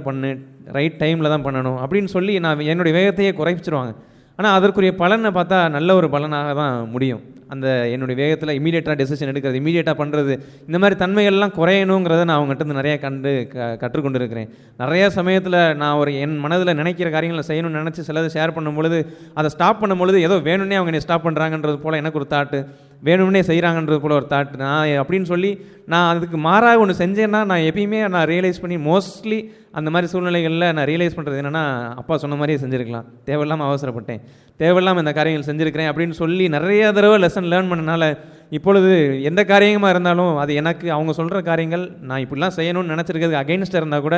ரைட் டைமில் தான் பண்ணணும் அப்படின்னு சொல்லி நான் என்னுடைய வேகத்தையே குறைச்சிருவாங்க. ஆனால் அதற்குரிய பலனை பார்த்தா நல்ல ஒரு பலனாக தான் முடியும். அந்த என்னுடைய வேகத்தில் இமீடியட்டாக டெசிஷன் எடுக்கிறது, இமீடியட்டாக பண்ணுறது, இந்த மாதிரி தன்மைகள்லாம் குறையணுங்கிறத நான் அவங்ககிட்ட நிறையா கற்றுக்கொண்டு இருக்கிறேன். நிறையா சமயத்தில் நான் என் மனதில் நினைக்கிற காரியங்களை செய்யணும்னு நினச்சி சிலது ஷேர் பண்ணும்பொழுது அதை ஸ்டாப் பண்ணும்பொழுது ஏதோ வேணும்னே அவங்க என்னை ஸ்டாப் பண்ணுறாங்கன்றது போல் எனக்கு ஒரு தாட்டு, வேணும்னே செய்கிறாங்கன்றது போல் ஒரு தாட் நான் அப்படின்னு சொல்லி நான் அதுக்கு மாறாக ஒன்று செஞ்சேன்னா நான் எப்பயுமே நான் ரியலைஸ் பண்ணி மோஸ்ட்லி அந்த மாதிரி சூழ்நிலைகளில் நான் ரியலைஸ் பண்ணுறது என்னென்னா அப்பா சொன்ன மாதிரியே செஞ்சுருக்கலாம், தேவையில்லாமல் அவசரப்பட்டேன், தேவையில்லாமல் இந்த காரியங்கள் செஞ்சுருக்கிறேன் அப்படின்னு சொல்லி நிறைய தடவை லெசன் லேர்ன் பண்ணனால இப்பொழுது எந்த காரியமாக இருந்தாலும் அது எனக்கு அவங்க சொல்கிற காரியங்கள் நான் இப்படிலாம் செய்யணும்னு நினச்சிருக்கிறதுக்கு அகெயின்ஸ்டாக இருந்தால் கூட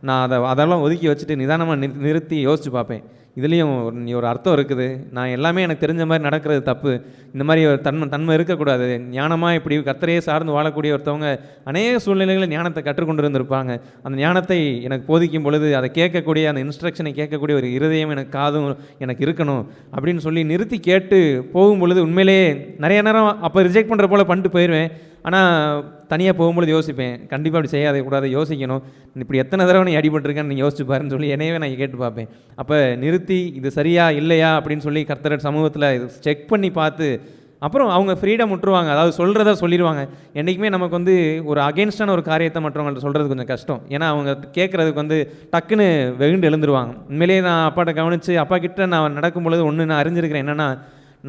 நான் அதெல்லாம் ஒதுக்கி வச்சுட்டு நிதானமாக நிறுத்தி யோசித்து பார்ப்பேன். இதுலேயும் ஒரு அர்த்தம் இருக்குது, நான் எல்லாமே எனக்கு தெரிஞ்ச மாதிரி நடக்கிறது தப்பு, இந்த மாதிரி ஒரு தன்மை இருக்கக்கூடாது. ஞானமாக இப்படி கர்த்தரையே சார்ந்து வாழக்கூடிய ஒருத்தவங்க அநேக சூழ்நிலைகளில் ஞானத்தை கற்றுக்கொண்டு இருந்திருப்பாங்க. அந்த ஞானத்தை எனக்கு போதிக்கும் பொழுது அதை கேட்கக்கூடிய அந்த இன்ஸ்ட்ரக்ஷனை கேட்கக்கூடிய ஒரு இருதயம் எனக்கு காதும் எனக்கு இருக்கணும் அப்படின்னு சொல்லி நிறுத்தி கேட்டு போகும் பொழுது உண்மையிலேயே நிறைய நேரம் அப்போ ரிஜெக்ட் பண்ணுற போல் பண்ணிட்டு போயிடுவேன். ஆனால் தனியாக போகும்பொழுது யோசிப்பேன், கண்டிப்பாக அப்படி செய்யாத கூடாது, யோசிக்கணும், இப்படி எத்தனை தடவை நீ அடிபட்டிருக்கேன்னு நீங்கள் யோசிச்சு பாருன்னு சொல்லி என்னையவே நான் கேட்டு பார்ப்பேன். அப்போ நிறுத்தி இது சரியா இல்லையா அப்படின்னு சொல்லி கர்த்தர் சமூகத்தில் செக் பண்ணி பார்த்து அப்புறம் அவங்க ஃப்ரீடம் விட்டுருவாங்க. அதாவது சொல்கிறத சொல்லிடுவாங்க. என்றைக்குமே நமக்கு வந்து ஒரு அகெயின்ஸ்டான ஒரு காரியத்தை மற்றவங்கள்ட்ட சொல்கிறது கொஞ்சம் கஷ்டம். ஏன்னா அவங்க கேட்குறதுக்கு வந்து டக்குன்னு வெகுண்டு எழுந்துருவாங்க. உண்மையிலேயே நான் அப்பாட்ட கவனித்து அப்பா கிட்ட நான் நடக்கும் பொழுது ஒன்று நான் அறிஞ்சிருக்கிறேன், என்னென்னா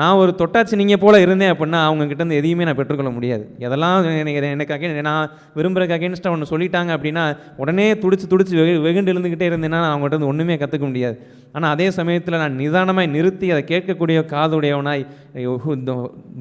நான் ஒரு தொட்டாச்சி நீங்கள் போல் இருந்தேன் அப்படின்னா அவங்கக்கிட்ட எதையுமே நான் பெற்றுக்கொள்ள முடியாது. எதெல்லாம் எனக்கு நான் விரும்புகிறக்கு அகேன்ஸ்டாக ஒன்று சொல்லிட்டாங்க அப்படின்னா உடனே துடிச்சு வெகுண்டு எழுந்துக்கிட்டே இருந்தேன்னா அவங்ககிட்ட ஒன்றுமே கற்றுக்க முடியாது. ஆனால் அதே சமயத்தில் நான் நிதானமாய் நிறுத்தி அதை கேட்கக்கூடிய காதுடையவனாய்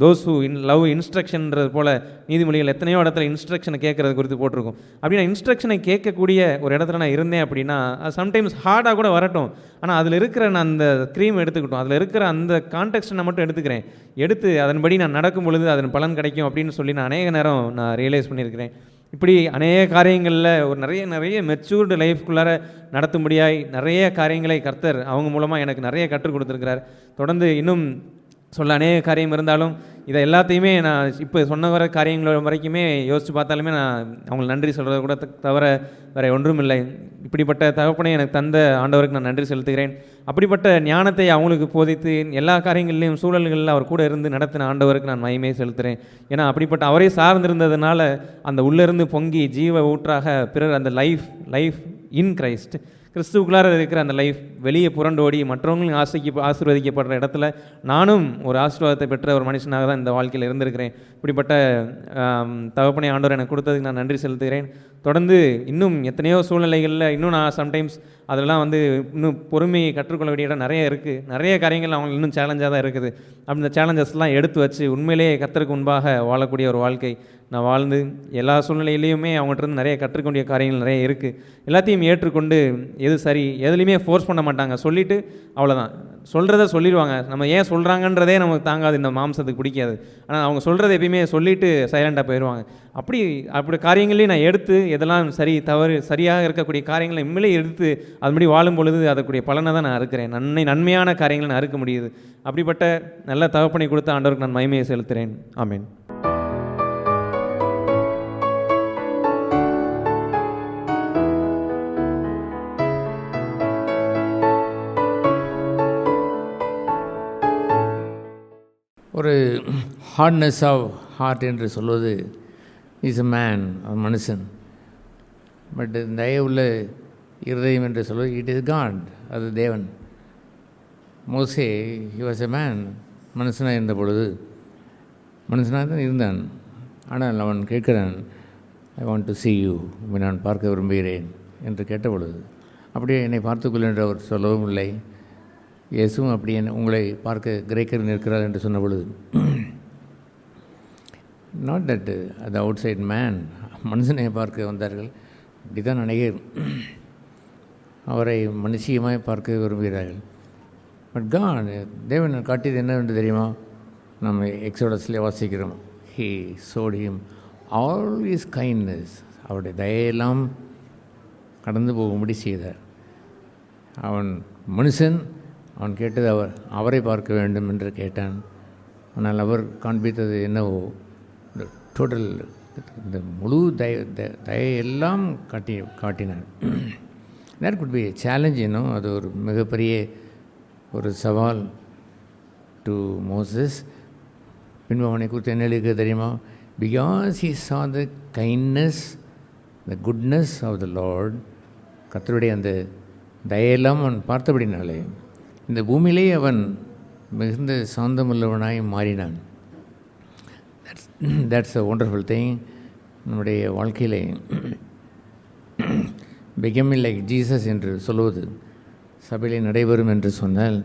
தோஸ் ஹூ லவ் இன்ஸ்ட்ரக்ஷன்ன்றது போல் நீதிமொழிகள் எத்தனையோ இடத்துல இன்ஸ்ட்ரக்ஷனை கேட்குறது குறித்து போட்டிருக்கும். அப்படி நான் இன்ஸ்ட்ரக்ஷனை கேட்கக்கூடிய ஒரு இடத்துல நான் இருந்தேன் அப்படின்னா சம்டைம்ஸ் ஹார்டாக கூட வரட்டும், ஆனால் அதில் இருக்கிற நான் அந்த க்ரீம் எடுத்துக்கிட்டோம், அதில் இருக்கிற அந்த கான்டெக்ஸ்ட்டை நான் மட்டும் எடுத்துக்கிறேன், எடுத்து அதன்படி நான் நடக்கும் பொழுது அதன் பலன் கிடைக்கும் அப்படின்னு சொல்லி நான் அநேக நேரம் நான் ரியலைஸ் பண்ணியிருக்கிறேன். இப்படி அநேக காரியங்களில் ஒரு நிறைய மெச்சூர்டு லைஃப்குள்ளார நடத்தும்படியாய் நிறைய காரியங்களை கர்த்தர் அவங்க மூலமாக எனக்கு நிறைய கற்றுக் கொடுத்துருக்கிறார். தொடர்ந்து இன்னும் சொல்ல அநேக காரியம் இருந்தாலும் இதை எல்லாத்தையுமே நான் இப்போ சொன்ன வர காரியங்கள் வரைக்குமே யோசித்து பார்த்தாலுமே நான் அவங்களுக்கு நன்றி சொல்கிறத கூட தவிர வேறு ஒன்றும் இல்லை. இப்படிப்பட்ட தகப்பனை எனக்கு தந்த ஆண்டவருக்கு நான் நன்றி செலுத்துகிறேன். அப்படிப்பட்ட ஞானத்தை அவங்களுக்கு போதித்து எல்லா காரியங்கள்லையும் சூழல்களில் அவர் கூட இருந்து நடத்தின ஆண்டவருக்கு நான் மகிமையை செலுத்துகிறேன். ஏன்னா அப்படிப்பட்ட அவரே சார்ந்திருந்ததுனால அந்த உள்ளிருந்து பொங்கி ஜீவ ஊற்றாக பிறர் அந்த லைஃப் இன் கிரைஸ்ட் கிறிஸ்துவுக்குள்ளார இருக்கிற அந்த லைஃப் வெளியே புரண்டோடி மற்றவங்களும் ஆசீர்வதிக்கப்படுற இடத்துல நானும் ஒரு ஆசீர்வாதத்தை பெற்ற ஒரு மனுஷனாக தான் இந்த வாழ்க்கையில் இருந்திருக்கிறேன். இப்படிப்பட்ட தகப்பனை ஆண்டவர் எனக்கு கொடுத்ததுக்கு நான் நன்றி செலுத்துகிறேன். தொடர்ந்து இன்னும் எத்தனையோ சூழ்நிலைகளில் இன்னும் நான் சம்டைம்ஸ் அதெல்லாம் வந்து இன்னும் பொறுமையை கற்றுக்கொள்ள வேண்டிய இடம் நிறைய இருக்குது. நிறைய காரியங்கள் அவங்களுக்கு இன்னும் சேலஞ்சாக தான் இருக்குது. அப்படி இந்த சேலஞ்சஸ்லாம் எடுத்து வச்சு உண்மையிலேயே கர்த்தருக்கு முன்பாக வாழக்கூடிய ஒரு வாழ்க்கை நான் வாழ்ந்து எல்லா சூழ்நிலையிலையுமே அவங்ககிட்ட நிறைய கற்றுக்கொண்டிய காரியங்கள் நிறைய இருக்குது. எல்லாத்தையும் ஏற்றுக்கொண்டு எது சரி எதுலேயுமே ஃபோர்ஸ் பண்ண மாட்டாங்க, சொல்லிவிட்டு அவ்வளோதான் சொல்கிறத சொல்லிடுவாங்க. நம்ம ஏன் சொல்கிறாங்கன்றதே நமக்கு தாங்காது, இந்த மாம்சத்துக்கு பிடிக்காது. ஆனால் அவங்க சொல்கிறத எப்பயுமே சொல்லிவிட்டு சைலண்டாக போயிடுவாங்க. அப்படி காரியங்களையும் நான் எடுத்து எதெல்லாம் சரி தவறு சரியாக இருக்கக்கூடிய காரியங்களை உண்மையிலே எடுத்து அதுபடி வாழும் பொழுது அதற்குரிய பலனை தான் நான் இருக்கிறேன். நன்மையான காரியங்களை நான் இருக்க முடியுது. அப்படிப்பட்ட நல்ல தகப்பனை கொடுத்த ஆண்டவருக்கு நான் மகிமையை செலுத்துகிறேன். ஆமேன். ஒரு ஹார்ட்னஸ் ஆஃப் ஹார்ட் என்று சொல்வது இஸ் a மேன், மனுஷன். பட் தயவுள்ள இருதயம் என்று சொல்வது இட் இஸ் காட், அது தேவன். மோசே ஹி வாஸ் எ மேன், மனுஷனாக இருந்த பொழுது மனுஷனாக தான் இருந்தான். ஆனால் அவன் கேட்கிறான், ஐ வாண்ட் டு see you, நான் பார்க்க விரும்புகிறேன் என்று கேட்ட பொழுது, அப்படியே என்னை பார்த்துக்கொள் என்று அவர் சொல்லவும் இல்லை. இயேசுவும் அப்படி உங்களை பார்க்க கிரேக்கர் நிற்கிறார் என்று சொன்ன பொழுது, நாட் தட் அது அவுட் சைட் மேன், மனுஷனை பார்க்க வந்தார்கள். அப்படி தான் அநேகர் அவரை மனுஷியமாய் பார்க்க விரும்புகிறார்கள். பட் காட், தேவன் காட்டியது என்னவென்று தெரியுமா? நம்ம எக்ஸோடஸ்லேயே வாசிக்கிறோம். He showed him all his kindness, அவருடைய தயையெல்லாம் கடந்து போகும்படி செய்தார். அவன் மனுஷன், அவன் கேட்டது அவரை பார்க்க வேண்டும் என்று கேட்டான். ஆனால் அவர் காண்பித்தது என்னவோ, இந்த டோட்டல், இந்த முழு தயையெல்லாம் காட்டினார். That could be a challenge, அது ஒரு மிகப்பெரிய ஒரு சவால் டு மோசஸ். பின்பு அவனை குறித்து என்ன எழுதிக்க தெரியுமா? Because he saw the kindness, the goodness of the Lord, கர்த்தருடைய அந்த தயையெல்லாம் அவன் பார்த்தபடினாலே இந்த பூமியிலே அவன் மிகுந்த சாந்தமுள்ளவனாய் மாறினான். that's a wonderful thing. நம்முடைய வாழ்க்கையிலே becoming like Jesus என்று சொல்வது சபையிலே நடைபெறும் என்று சொன்னால்,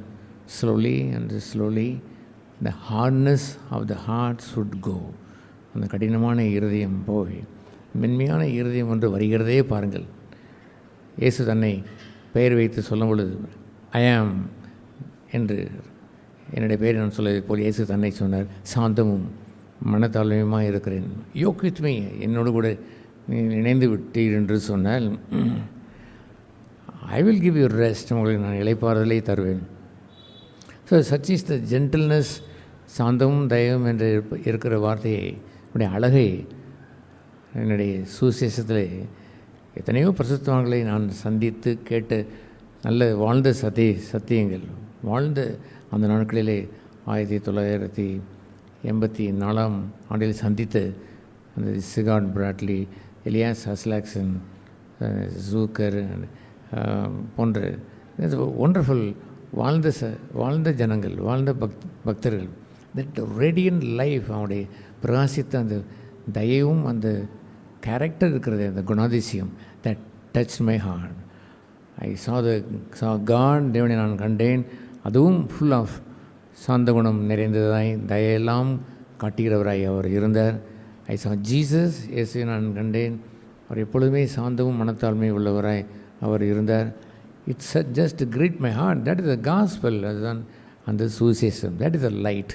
slowly and slowly the hardness of the heart should go. அந்த கடினமான இருதயம் போய் மென்மையான இருதயம் ஒன்று வருகிறதே பாருங்கள். இயேசு தன்னை பெயர் வைத்து சொல்லும் பொழுது, ஐ ஆம் என்று என்னுடைய பெயரை நான் சொல்வதை போல் இயேசு தன்னை சொன்னார், சாந்தமும் மனத்தாழ்மையுமாக இருக்கிறேன். யோக் வித் மீ, என்னோடு கூட நீ இணைந்து விட்டீர் என்று சொன்னால், I will give you rest, உங்களுக்கு நான் இளைப்பாறுதலை தருவேன். So such is the gentleness, சாந்தமும் தயவும் என்று இருக்கிற வார்த்தையை, என்னுடைய அழகை என்னுடைய சுசேஷத்தில் எத்தனையோ பிரசுத்தவான்களை நான் சந்தித்து கேட்டு நல்ல வாழ்ந்த சத்தியங்கள் வாழ்ந்த அந்த நாட்களிலே 1984 ஆண்டில் சந்தித்த அந்த சிகார்ட் பிராட்லி, எலியாஸ் ஹஸ்லாக்சன், ஜூக்கர் போன்ற ஒண்டர்ஃபுல் வாழ்ந்த ஜனங்கள், வாழ்ந்த பக்தர்கள், தட் ரேடியன்ட் லைஃப், அவனுடைய பிரகாசித்த அந்த தயவும் அந்த கேரக்டர் இருக்கிறது, அந்த குணாதிசயம், தட் டச் மை ஹார்ட். ஐ சா காட், தேவனை நான் கண்டேன். அதுவும் ஃபுல் ஆஃப் சாந்த குணம் நிறைந்ததாய் தயெல்லாம் காட்டுகிறவராய் அவர் இருந்தார். ஐ சா ஜீசஸ், இயேசுவை நான் கண்டேன். அவர் எப்பொழுதுமே சாந்தமும் மனத்தாழ்மை உள்ளவராய் அவர் இருந்தார். It's just greet my heart. That is the gospel. அதுதான் அந்த சுவிசேஷம். That is the light.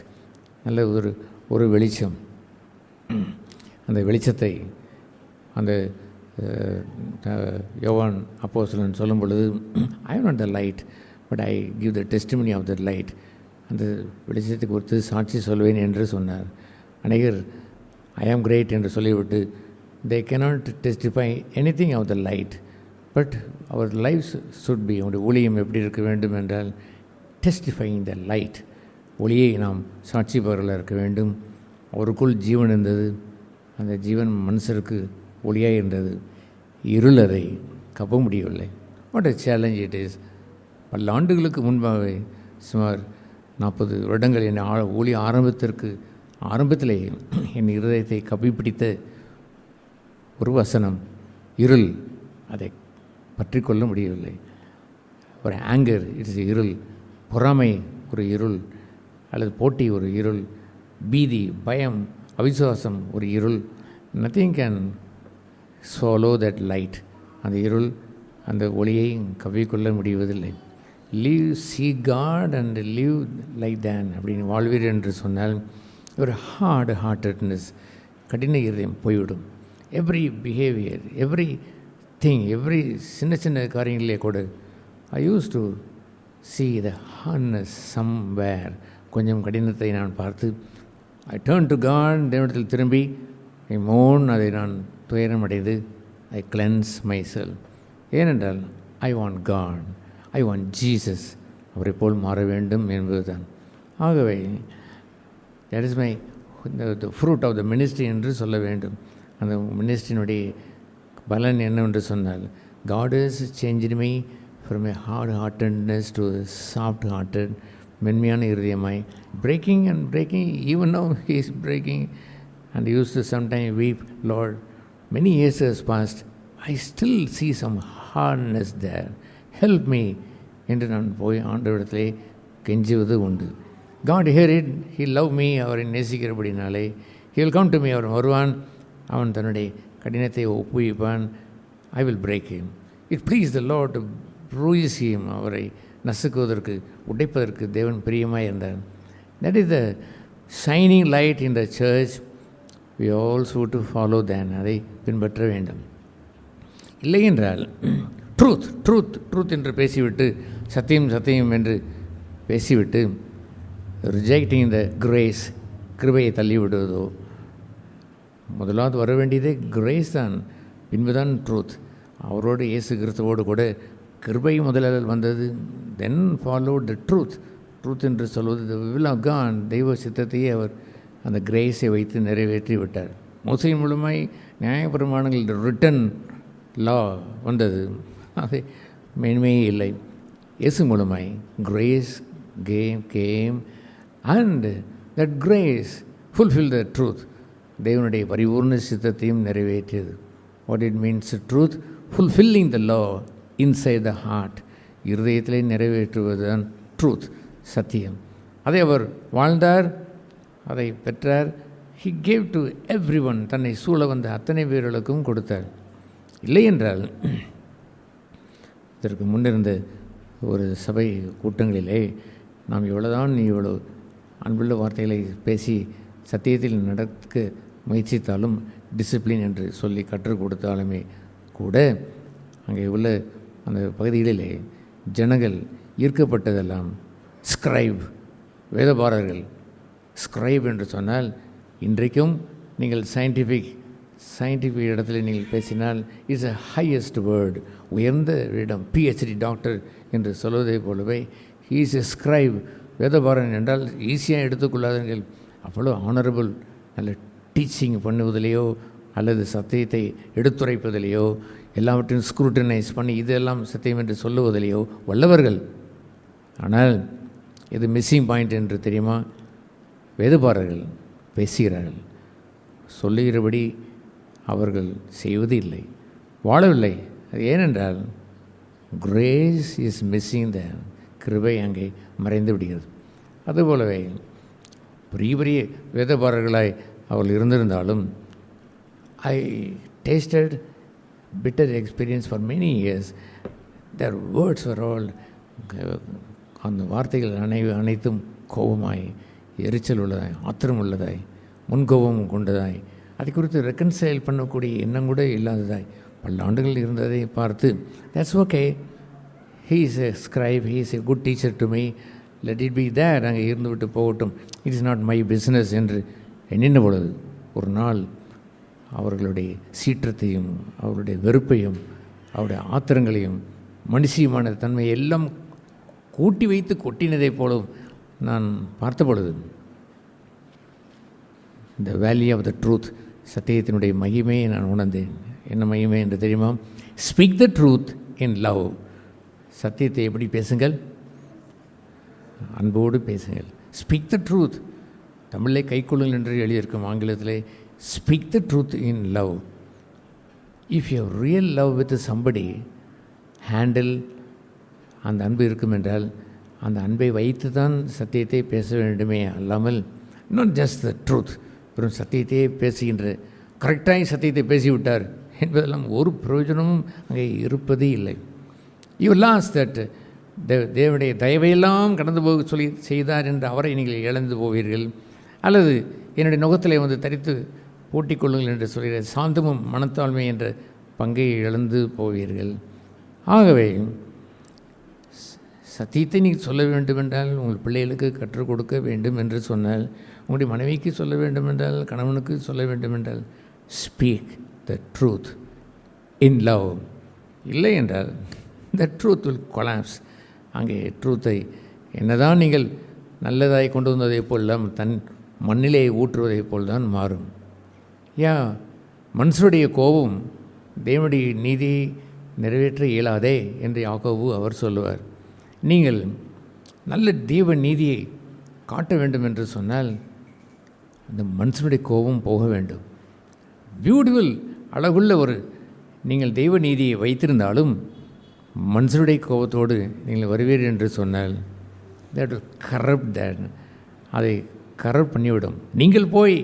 நல்ல ஒரு வெளிச்சம். அந்த வெளிச்சத்தை அந்த யோவான் அப்போஸ்தலன் சொல்லும் பொழுது, ஐ am not the light but I give the testimony of the light. அந்த வெளிச்சத்தை குறித்து சாட்சி சொல்வேன் என்று சொன்னார். அநேகர் ஐ ஆம் கிரேட் என்று சொல்லிவிட்டு they cannot testify anything of the light, but our lives should be, அவருடைய ஊழியம் எப்படி இருக்க வேண்டும் என்றால் testifying the light. ஒளியை நாம் சாட்சி பகரலாக இருக்க வேண்டும். அவருக்குள் ஜீவன் இருந்தது. அந்த ஜீவன் மனுஷருக்கு ஒளியாக இருந்தது. இருள் அதை கப்ப முடியவில்லை. What a challenge it is. பல ஆண்டுகளுக்கு முன்பாகவே, சுமார் 40 வருடங்கள் என் ஊழிய ஆரம்பத்திலே என் இருதயத்தை கப்பிப்பிடித்த ஒரு வசனம், இருள், அதை பற்றி கொள்ள முடியவில்லை. ஒரு ஆங்கர், இட்ஸ் இருள். பொறாமை ஒரு இருள், அல்லது போட்டி ஒரு இருள், பீதி, பயம், அவிசுவாசம் ஒரு இருள். Nothing can swallow that light. அந்த இருள் அந்த ஒளியை கவ்விக்கொள்ள முடிவதில்லை. live, see God and live like that அப்படின்னு வாழ்வீர் என்று சொன்னால் ஒரு ஹார்ட்னஸ், கடின இருதயம் போய்விடும். Every behaviour, every thing, every சின்ன காரியங்களே கூட I use to see the hardness somewhere. கொஞ்சம் கடினத்தை நான் பார்த்து ஐ டர்ன் டு காட், தேவனிடத்தில் திரும்பி அதை நான் துயரம் அடைந்து ஐ கிளென்ஸ் மை செல். ஏனென்றால் I want God, I want Jesus. அவரை போல் மாற வேண்டும் என்பதுதான். ஆகவே that is my the fruit of the ministry என்று சொல்ல வேண்டும். அந்த மினிஸ்ட்ரியினுடைய பலன் என்னவென்று சொன்னால், God has changed me from a hard heartedness to a soft hearted, மென்மையான இருதயமாய், breaking and breaking, even now he is breaking, and he used to sometimes weep, Lord, many years has passed, I still see some hardness there, help me என்று நான் போய் ஆண்டவரிடத்திலே கெஞ்சுவது உண்டு. God hear it, he love me, அவரை நேசிக்கிறபடினாலே he will come to me, அவர் வருவான், அவன் தன்னுடைய கடினத்தை ஒப்புவிப்பான், I will break him. It please the Lord to bruise him, அவரை நசுக்குவதற்கு உடைப்பதற்கு தேவன் பிரியமாய் இருந்தார். That is the shining light in the church. We also to follow then, அதை பின்பற்ற வேண்டும். இல்லை என்றால் ட்ரூத் ட்ரூத் ட்ரூத் என்று பேசிவிட்டு, சத்தியம் சத்தியம் என்று பேசிவிட்டு, ரிஜெக்டிங் த கிரேஸ், கிருபையை தள்ளிவிடுவதோ. முதலாவது வர வேண்டியதே கிரேஸ் தான், பின்புதான் ட்ரூத். அவரோடு இயேசு கிறிஸ்துவோடு கூட கிருபை முதலில் வந்தது, தென் ஃபாலோ த ட்ரூத். ட்ரூத் என்று சொல்வது த வில் ஆஃப் காட், தெய்வ சித்தத்தையே அவர் அந்த கிரேஸை வைத்து நிறைவேற்றி விட்டார். மோசையின் மூலமாய் நியாயப்பிரமாணங்கள் ரிட்டன் லா வந்தது, அது மேன்மையே இல்லை. இயேசு மூலமாய் grace came and that grace fulfil the truth, தேவனுடைய பரிபூர்ண சித்தத்தையும் நிறைவேற்றியது. What it means truth? Fulfilling the law inside the heart, இருதயத்திலே நிறைவேற்றுவதுதான் ட்ரூத், சத்தியம். அதை அவர் வாழ்ந்தார், அதை பெற்றார். He gave to every one, தன்னை சூழ வந்த அத்தனை பேர்களுக்கும் கொடுத்தார். இல்லை என்றால் இதற்கு முன்னிருந்த ஒரு சபை கூட்டங்களிலே நாம் இவ்வளோதான் இவ்வளோ அன்புள்ள வார்த்தைகளை பேசி சத்தியத்தில் நடக்க முயற்சித்தாலும், டிசிப்ளின் என்று சொல்லி கற்றுக் கொடுத்தாலுமே கூட, அங்கே உள்ள அந்த பகுதிகளிலே ஜனங்கள் ஈர்க்கப்பட்டதெல்லாம் ஸ்கிரைப், வேதபாரர்கள். ஸ்கிரைப் என்று சொன்னால், இன்றைக்கும் நீங்கள் சயின்டிஃபிக் இடத்துல நீங்கள் பேசினால் இட்ஸ் அ ஹையஸ்ட் வேர்டு, உயர்ந்த இடம், PhD டாக்டர் என்று சொல்வதை போலவே ஹீஸ் எ ஸ்கிரைப். வேதபாரன் என்றால் ஈஸியாக எடுத்துக்கொள்ளாதீர்கள், அவ்வளோ ஆனரபிள். நல்ல டீச்சிங் பண்ணுவதிலேயோ அல்லது சத்தியத்தை எடுத்துரைப்பதிலேயோ, எல்லாவற்றையும் ஸ்க்ரூட்டனைஸ் பண்ணி இதெல்லாம் சத்தியம் என்று சொல்லுவதிலேயோ வல்லவர்கள். ஆனால் இது மிஸ்ஸிங் பாயிண்ட் என்று தெரியுமா? வேதபாரர்கள் பேசுகிறார்கள், சொல்லுகிறபடி அவர்கள் செய்வது இல்லை, வாழவில்லை. அது ஏனென்றால் கிரேஸ் இஸ் மிஸ்ஸிங் த, கிருபை அங்கே மறைந்து விடுகிறது. அதுபோலவே பெரிய பெரிய வேதபாரர்களாய் அவர்கள் இருந்திருந்தாலும், ஐ tasted bitter experience for many years. Their words were all, அந்த வார்த்தைகள் அனைத்தும் கோபமாய், எரிச்சல் உள்ளதாய், ஆத்திரம் உள்ளதாய், முன்கோபம் கொண்டதாய், அதை குறித்து ரெக்கன்சைல் பண்ணக்கூடிய எண்ணம் கூட இல்லாததாய் பல ஆண்டுகள் இருந்ததை பார்த்து, that's okay, he is a scribe, he is a good teacher to me, let it be there, அங்கே இருந்து விட்டு போகட்டும், it is not my business என்று எண்ணின பொழுது, ஒரு நாள் அவர்களுடைய சீற்றத்தையும் அவருடைய வெறுப்பையும் அவருடைய ஆத்திரங்களையும் மனுஷியமான தன்மை எல்லாம் கூட்டி வைத்து கொட்டினதை போலும் நான் பார்த்த பொழுது, இந்த வேலி ஆஃப் த ட்ரூத், சத்தியத்தினுடைய மகிமையை நான் உணர்ந்தேன். என்ன மகிமை என்று தெரியுமா? Speak the truth in love. சத்தியத்தை எப்படி பேசுங்கள்? அன்போடு பேசுங்கள். ஸ்பீக் த ட்ரூத், தமிழிலே கைக்கொள்ளுங்கள் என்று எழுதியிருக்கும், ஆங்கிலத்திலே speak the truth in love. If you real love with somebody, handle அந்த அன்பு இருக்கும் என்றால், அந்த அன்பை வைத்து தான் சத்தியத்தை பேச வேண்டுமே அல்லாமல், நாட் ஜஸ்ட் த ட்ரூத், வெறும் சத்தியத்தையே பேசுகின்ற, கரெக்டாக சத்தியத்தை பேசிவிட்டார் என்பதெல்லாம் ஒரு பிரயோஜனமும் அங்கே இருப்பதே இல்லை. யூ லாஸ் தட், தேவனுடைய தயவையெல்லாம் கடந்து போக சொல்லி செய்தார் என்று அவரை நீங்கள் இழந்து போவீர்கள். அல்லது என்னுடைய நுகத்திலே வந்து தரித்து பூட்டிக்கொள்ளுங்கள் என்று சொல்கிற சாந்தமும் மனத்தாழ்மை என்ற பங்கை இழந்து போவீர்கள். ஆகவே சத்தியத்தை நீங்கள் சொல்ல வேண்டுமென்றால், உங்கள் பிள்ளைகளுக்கு கற்றுக் கொடுக்க வேண்டும் என்று சொன்னால், உங்களுடைய மனைவிக்கு சொல்ல வேண்டுமென்றால், கணவனுக்கு சொல்ல வேண்டுமென்றால், speak the truth in love. இல்லை என்றால் த ட்ரூத் வில் கொலாப்ஸ். அங்கே ட்ரூத்தை என்னதான் நீங்கள் நல்லதாய் கொண்டு வந்ததை போல் மண்ணிலே ஊற்றுவதைப் போல்தான் மாறும். மனுஷருடைய கோபம் தேவனுடைய நீதியை நிறைவேற்ற இயலாதே என்று யாக்கோபு அவர் சொல்லுவார். நீங்கள் நல்ல தேவ நீதியை காட்ட வேண்டும் என்று சொன்னால் அந்த மனுஷனுடைய கோபம் போக வேண்டும். பியூட்டிஃபுல், அழகுள்ள ஒரு நீங்கள் தெய்வ நீதியை வைத்திருந்தாலும் மனுஷனுடைய கோபத்தோடு நீங்கள் வருவீர்கள் என்று சொன்னால் தட் will corrupt that, அதை கரப்ட் பண்ணிவிடும். நீங்கள் போய்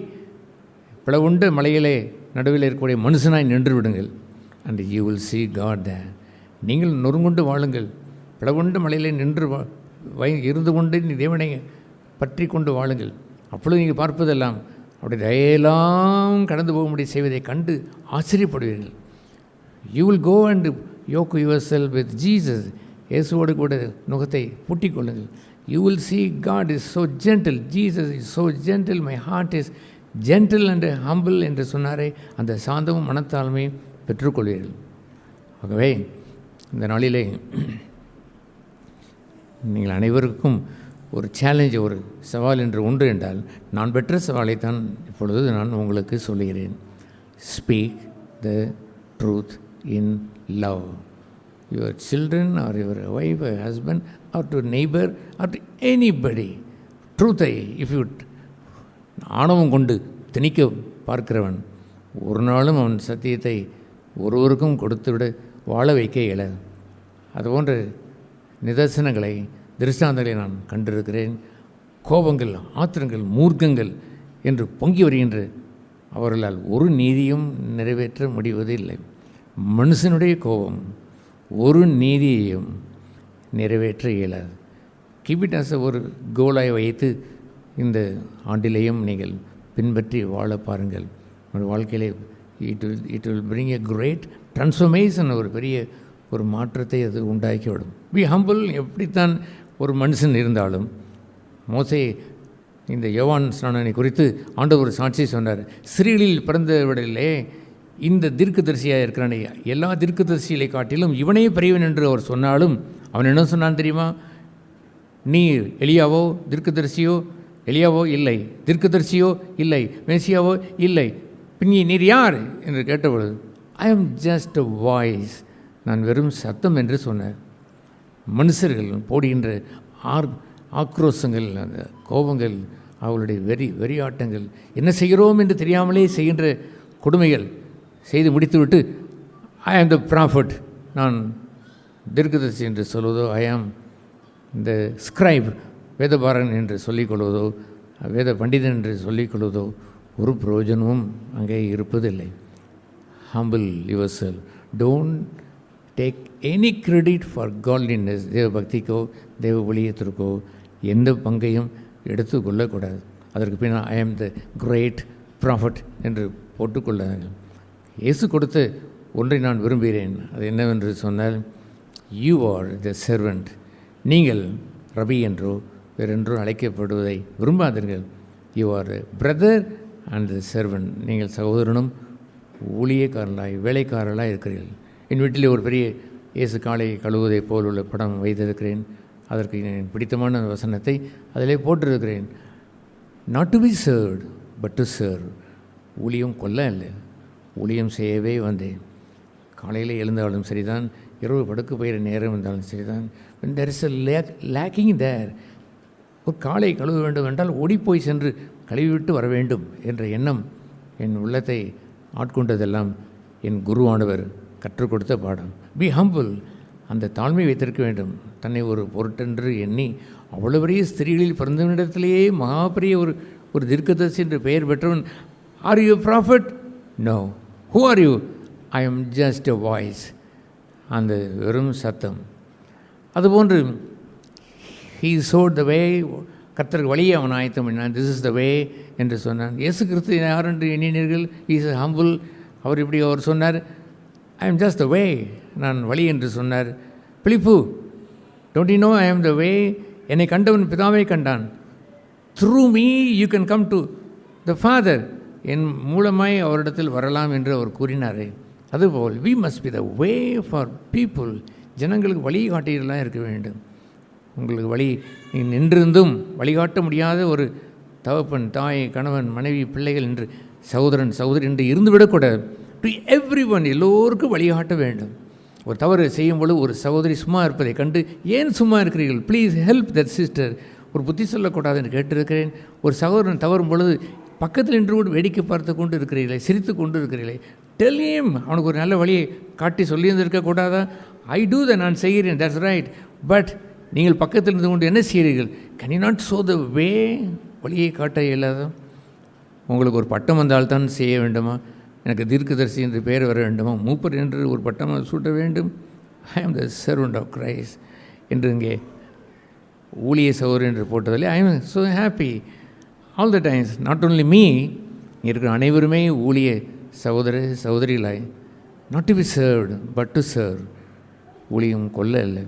பிளவுண்ட மலையிலே நடுவில் இருக்கக்கூடிய மனுஷனாய் நின்று விடுங்கள், and you will see God there. நீங்கள் நொறுங்குண்டு வாழுங்கள், பிளவுண்ட மலையிலே நின்று இருந்து கொண்டு தேவனை பற்றி கொண்டு வாழுங்கள். அப்பொழுது நீங்கள் பார்ப்பதெல்லாம் அப்படி தயெல்லாம் கடந்து போகும்படி செய்வதை கண்டு ஆச்சரியப்படுவீர்கள். You will go and yoke your self with Jesus. இயேசுவோடு கூட நுகத்தை பூட்டிக் கொள்ளுங்கள். You will see God is so gentle, Jesus is so gentle, my heart is gentle and humble என்று சொன்னாரே, அந்த சாந்தமும் மனத்தாழ்மையும் பெற்றுக்கொள்வீர்கள். ஆகவே இந்த நாளிலே நீங்கள் அனைவருக்கும் ஒரு சேலஞ்ச், ஒரு சவால் என்று ஒன்று என்றால் நான் பெற்ற சவாலைத்தான் இப்பொழுது நான் உங்களுக்கு சொல்லுகிறேன். Speak the truth in love. Your children or your wife, husband or to neighbour or to anybody, ட்ரூத்தை இஃப் யூ ஆணவம் கொண்டு திணிக்க பார்க்கிறவன் ஒரு நாளும் அவன் சத்தியத்தை ஒருவருக்கும் கொடுத்துவிட வாழ வைக்க இயலாது. அதுபோன்ற நிதர்சனங்களை, திருஷ்டாந்தங்களை நான் கண்டிருக்கிறேன். கோபங்கள், ஆத்திரங்கள், மூர்க்கங்கள் என்று பொங்கி வருகின்ற அவர்களால் ஒரு நீதியும் நிறைவேற்ற முடிவதில்லை. மனுஷனுடைய கோபம் ஒரு நீதியையும் நிறைவேற்ற இயலாது. கீபிட்டாச ஒரு கோலாய் வைத்து இந்த ஆண்டிலேயும் நீங்கள் பின்பற்றி வாழ பாருங்கள். உங்கள் வாழ்க்கையிலே it will bring a great transformation, ஒரு பெரிய ஒரு மாற்றத்தை அது உண்டாக்கிவிடும். B humble. எப்படித்தான் ஒரு மனுஷன் இருந்தாலும், மோசே இந்த யோவான் ஸ்நானனை குறித்து ஆண்டவர் சாட்சி சொன்னார். ஸ்திரீகளில் பிறந்தவர்களிலே இந்த தீர்க்கதரிசியாக இருக்கிறானே, எல்லா தீர்க்கதரிசிகளை காட்டிலும் இவனே பெரியவன் என்று அவர் சொன்னாலும் அவன் என்ன சொன்னான் தெரியுமா? நீ எலியாவோ தீர்க்கதரிசியோ? எலியாவோ இல்லை, தீர்க்கதரிசியோ இல்லை, மேசியாவோ இல்லை, பின்னி நீர் யார் என்று கேட்டபொழுது ஐ ஆம் ஜஸ்ட் அ வாய்ஸ், நான் வெறும் சத்தம் என்று சொன்னார். மனுஷர்கள் போடுகின்ற ஆக்ரோஷங்கள், அந்த கோபங்கள், அவளுடைய வெறியாட்டங்கள், என்ன செய்கிறோம் என்று தெரியாமலே செய்கின்ற கொடுமைகள் செய்து முடித்துவிட்டு ஐ ஆம் த ப்ராஃபட், நான் தீர்க்கதரிசி என்று சொல்வதோ, ஐ ஆம் இந்த ஸ்கிரைப், வேதபாரன் என்று சொல்லிக்கொள்வதோ, வேத பண்டிதன் என்று சொல்லிக்கொள்வதோ ஒரு பிரயோஜனமும் அங்கே இருப்பதில்லை. Humble your self. Don't take any credit for godliness. தேவ பக்திக்கோ தேவ ஒளியத்திற்கோ எந்த பங்கையும் எடுத்துக்கொள்ளக்கூடாது. அதற்கு பின்னால் ஐ ஆம் த கிரேட் ப்ராஃபட் என்று போட்டுக்கொள்ளார்கள். இயேசு கொடுத்த ஒன்றை நான் விரும்புகிறேன். அது என்னவென்று சொன்னால், யூ ஆர் த செர்வன்ட். நீங்கள் ரபி என்றோ வேறென்றோ அழைக்கப்படுவதை விரும்பாதீர்கள். You are brother and the servant. நீங்கள் சகோதரனும் ஊழியக்காரர்களாய் வேலைக்காரர்களாக இருக்கிறீர்கள். என் வீட்டிலே ஒரு பெரிய இயேசு காலை கழுவுவதை போல் உள்ள படம் வைத்திருக்கிறேன். அதற்கு எனக்கு பிடித்தமான வசனத்தை அதிலே போட்டிருக்கிறேன். Not to be served but to serve. ஊழியம் கொல்ல இல்லை, ஊழியம் செய்யவே வந்தேன். காலையில் எழுந்தாலும் சரிதான், இரவு படுக்க போயிற நேரம் இருந்தாலும் சரிதான். there is a lacking there. ஒரு காலை கழுவ வேண்டும் என்றால் ஓடிப்போய் சென்று கழுவிவிட்டு வர வேண்டும் என்ற எண்ணம் என் உள்ளத்தை ஆட்கொண்டதெல்லாம் என் குருவானவர் கற்றுக் கொடுத்த பாடம். B humble. அந்த தாழ்மை வைத்திருக்க வேண்டும். தன்னை ஒரு பொருட்டென்று எண்ணி அவ்வளோ பெரிய ஸ்திரீகளில் பிறந்தவனிடத்திலேயே மகாபெரிய ஒரு தீர்க்கதரிசி என்று பெயர் பெற்றவன். Are you prophet? No. Who are you? I am just a voice. அந்த வெறும் சத்தம். அதுபோன்று ஹீ சோட் த வே. கர்த்தருக்கு வழியை அவன் ஆயத்தம் பண்ணான். திஸ் இஸ் த வே என்று சொன்னான். இயேசு கிறிஸ்து யார் என்று எண்ணினீர்கள்? Is humble. அவர் இப்படி அவர் சொன்னார், ஐ எம் ஜஸ்ட் த வே, நான் வழி என்று சொன்னார். பிலிப்பு, don't you know I am the way? என்னை கண்டவன் பிதாவை கண்டான். Through me you can come to the father. என் மூலமாய் அவரிடத்தில் வரலாம் என்று அவர் கூறினாரே. அதுபோல் we must be the way for people. ஜனங்களுக்கு வழிகாட்டியெல்லாம் இருக்க வேண்டும். உங்களுக்கு வழி நின்றிருந்தும் வழிகாட்ட முடியாத ஒரு தகப்பன், தாய், கணவன், மனைவி, பிள்ளைகள் என்று சகோதரன், சகோதரி என்று இருந்துவிடக்கூடாது. டு எவ்ரி ஒன், எல்லோருக்கும் வழிகாட்ட வேண்டும். ஒரு தவறு செய்யும்பொழுது ஒரு சகோதரி சும்மா இருப்பதை கண்டு, ஏன் சும்மா இருக்கிறீர்கள், ப்ளீஸ் ஹெல்ப் தட் சிஸ்டர், ஒரு புத்தி சொல்லக்கூடாது என்று கேட்டிருக்கிறேன். ஒரு சகோதரன் தவறும் பொழுது பக்கத்தில் நின்று கூட வேடிக்கை பார்த்து கொண்டு இருக்கிறீர்களே, சிரித்து கொண்டு இருக்கிறீர்களே, டெல் ஹிம், அவனுக்கு ஒரு நல்ல வழியை காட்டி சொல்லியிருந்திருக்கக்கூடாதா? ஐ டூ த, நான் செய்கிறேன், தட்ஸ் ரைட், பட் நீங்கள் பக்கத்தில் இருந்து கொண்டு என்ன செய்கிறீர்கள்? Can you not show the way, வழியை காட்ட இயலாதா? உங்களுக்கு ஒரு பட்டம் வந்தால்தான் செய்ய வேண்டுமா? எனக்கு தீர்க்கதரிசி என்று பெயர் வர வேண்டுமா? மூப்பர் என்று ஒரு பட்டம் சூட்ட வேண்டும்? ஐ ஆம் த சர்வன்ட் ஆஃப் கிரைஸ்ட் என்று இங்கே ஊழிய சகோதரர் என்று போட்டதில் I am so happy all the times. Not only me, இருக்கிற அனைவருமே ஊழிய சகோதர சகோதரிகளாய், not to be served but to serve. ஊழியம் கொல்ல இல்லை,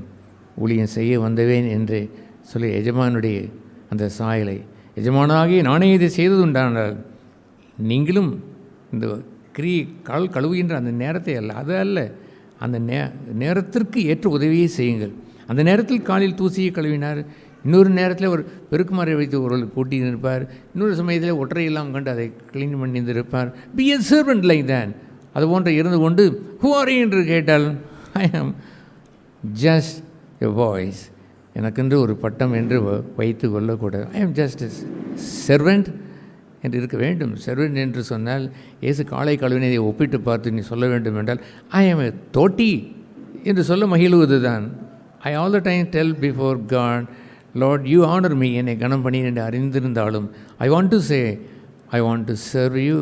ஊழியம் செய்ய வந்தவேன் என்று சொல்லி எஜமானுடைய அந்த சாயலை, எஜமானாகி நானே இதை செய்ததுண்டானால் நீங்களும் இந்த கால் கழுவுகின்ற அந்த நேரத்தை அல்ல, அது அல்ல, அந்த நேரத்திற்கு ஏற்ற உதவியை செய்யுங்கள். அந்த நேரத்தில் காலில் தூசியை கழுவினார், இன்னொரு நேரத்தில் ஒரு பெருக்குமாரை வைத்து ஒரு கூட்டி இருப்பார், இன்னொரு சமயத்தில் ஒற்றையெல்லாம் கண்டு அதை க்ளீன் பண்ணி இருப்பார். பி எ சர்வன்ட் லைக் தேன். அது போன்ற இருந்து கொண்டு ஹூ ஆர் யூ என்று கேட்டால் ஐ ஆம் ஜஸ்ட் எ வாய்ஸ், எனக்கென்று ஒரு பட்டம் என்று வைத்து கொள்ளக்கூடாது. ஐ ஆம் ஜஸ்ட் எ சர்வெண்ட் என்று இருக்க வேண்டும். சர்வெண்ட் என்று சொன்னால் இயேசு காலை கழுவினதை ஒப்பிட்டு பார்த்து நீ சொல்ல வேண்டும் என்றால் ஐ ஆம் எ தோட்டி என்று சொல்ல மகிழ்வது தான். I all the time tell before God, lord you honour me, என்னை கனம் பண்ணி என்று அறிந்திருந்தாலும் I want to say I want to serve you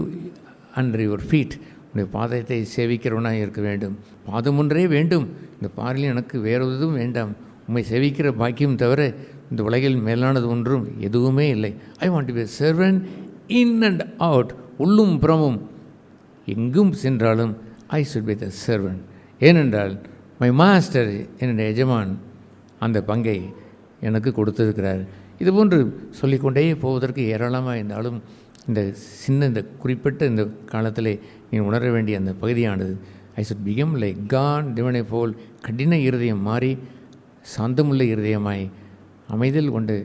under your feet. உன்னுடைய பாதத்தை சேவிக்கிறவனாக இருக்க வேண்டும். பாதம் ஒன்றே வேண்டும், இந்த பாரில் எனக்கு வேறு எதுவும் வேண்டாம். உம்மை சேவிக்கிற பாக்கியம் தவிர இந்த உலகில் மேலானது ஒன்றும் எதுவுமே இல்லை. I want to be a servant in and out, உள்ளும் புறமும் எங்கும் சென்றாலும் I should be the servant. ஏனென்றால் மை மாஸ்டர், என்னுடைய எஜமான் அந்த பங்கை எனக்கு கொடுத்திருக்கிறார். இதுபோன்று சொல்லிக்கொண்டே போவதற்கு ஏராளமாக இருந்தாலும் இந்த சின்ன இந்த குறிப்பிட்ட இந்த காலத்திலே நீ உணர வேண்டிய அந்த பகுதியானது ஐ should become like God, தேவனை போல் கடின இருதயம் மாறி சாந்தமுள்ள இருதயமாய், அமைதல் கொண்டு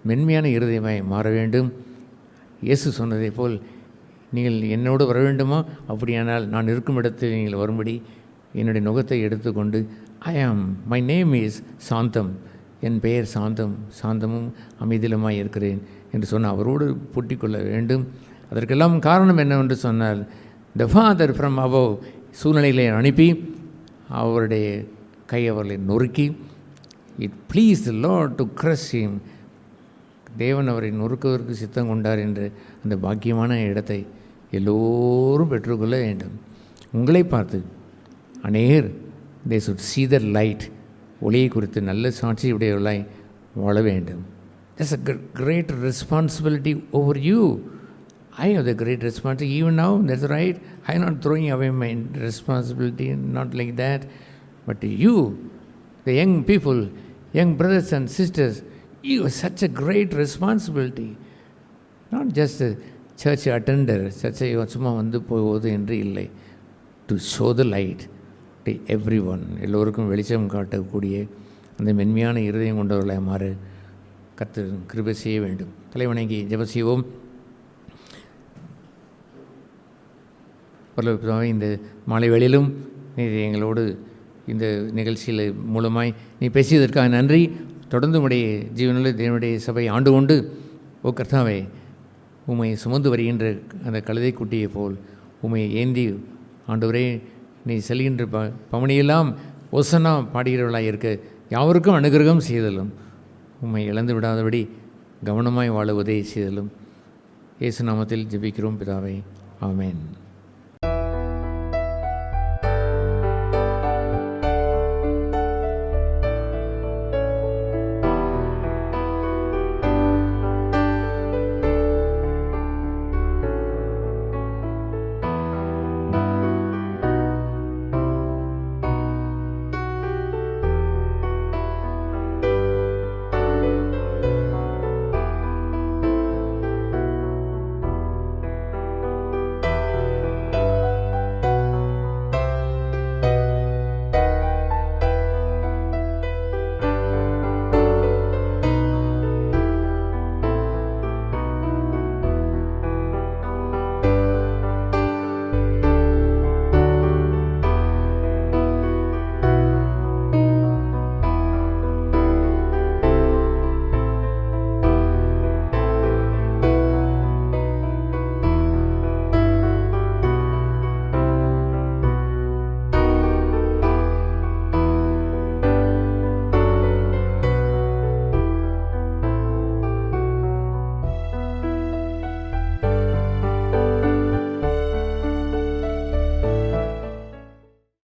மென்மையான இருதயமாய் மாற வேண்டும். இயேசு சொன்னதை போல் நீங்கள் என்னோடு வர வேண்டுமா? அப்படியானால் நான் இருக்கும் இடத்தில் நீங்கள் வரும்படி என்னுடைய நுகத்தை எடுத்துக்கொண்டு ஐ ஆம், மை நேம் இஸ் சாந்தம், என் பெயர் சாந்தம், சாந்தமும் அமைதிலுமாய் இருக்கிறேன் என்று சொன்ன அவரோடு பூட்டிக்கொள்ள வேண்டும். அதற்கெல்லாம் காரணம் என்னவென்று சொன்னால் த ஃபாதர் ஃப்ரம் அபவ் சூழ்நிலைகளை அனுப்பி அவருடைய கை அவர்களை நொறுக்கி, it please the Lord to crush him, தேவன் அவரை நொறுக்குவதற்கு சித்தம் கொண்டார் என்று அந்த பாக்கியமான இடத்தை எல்லோரும் பெற்றுக்கொள்ள வேண்டும். உங்களை பார்த்து அநேகர் தே சுட் see the light, ஒளியை குறித்து நல்ல சாட்சி உடையவர்களாய் வாழ வேண்டும். There's a great responsibility over you. I have the great responsibility even now, that's right. I am not throwing away my responsibility, not like that. But you, the young people, young brothers and sisters, you have such a great responsibility. Not just a church attender, சர்ச்சை சும்மா வந்து போவது என்று இல்லை. To show the light to everyone, எல்லோருக்கும் வெளிச்சம் காட்டக்கூடிய அந்த மென்மையான இருதயம் கொண்டவர்களாக மாற கர்த்தர் கிருபை செய்ய வேண்டும். தலைவணங்கி ஜெபம் செய்வோம். பரலோகப்பிதாவே, இந்த மாலை வேளையிலும் நீ எங்களோடு இந்த நிகழ்ச்சியில் மூலமாய் நீ பேசியதற்காக நன்றி. தொடர்ந்து உடைய ஜீவனுள்ள தேவனுடைய சபை ஆண்டு கொண்டு ஓ கர்த்தாவே, உம்மை சுமந்து வருகின்ற அந்த கழுதை குட்டியை போல் உம்மை ஏந்தி ஆண்டவரே நீ செல்கின்ற பவனியெல்லாம் ஒசனா பாடுகிறவர்களாக இருக்க யாவருக்கும் அனுகிரகம் செய்தலும், உம்மை இழந்து விடாதபடி கவனமாய் வாழ உதவி செய்தலும் இயேசு நாமத்தில் ஜெபிக்கிறோம் பிதாவே, ஆமென்.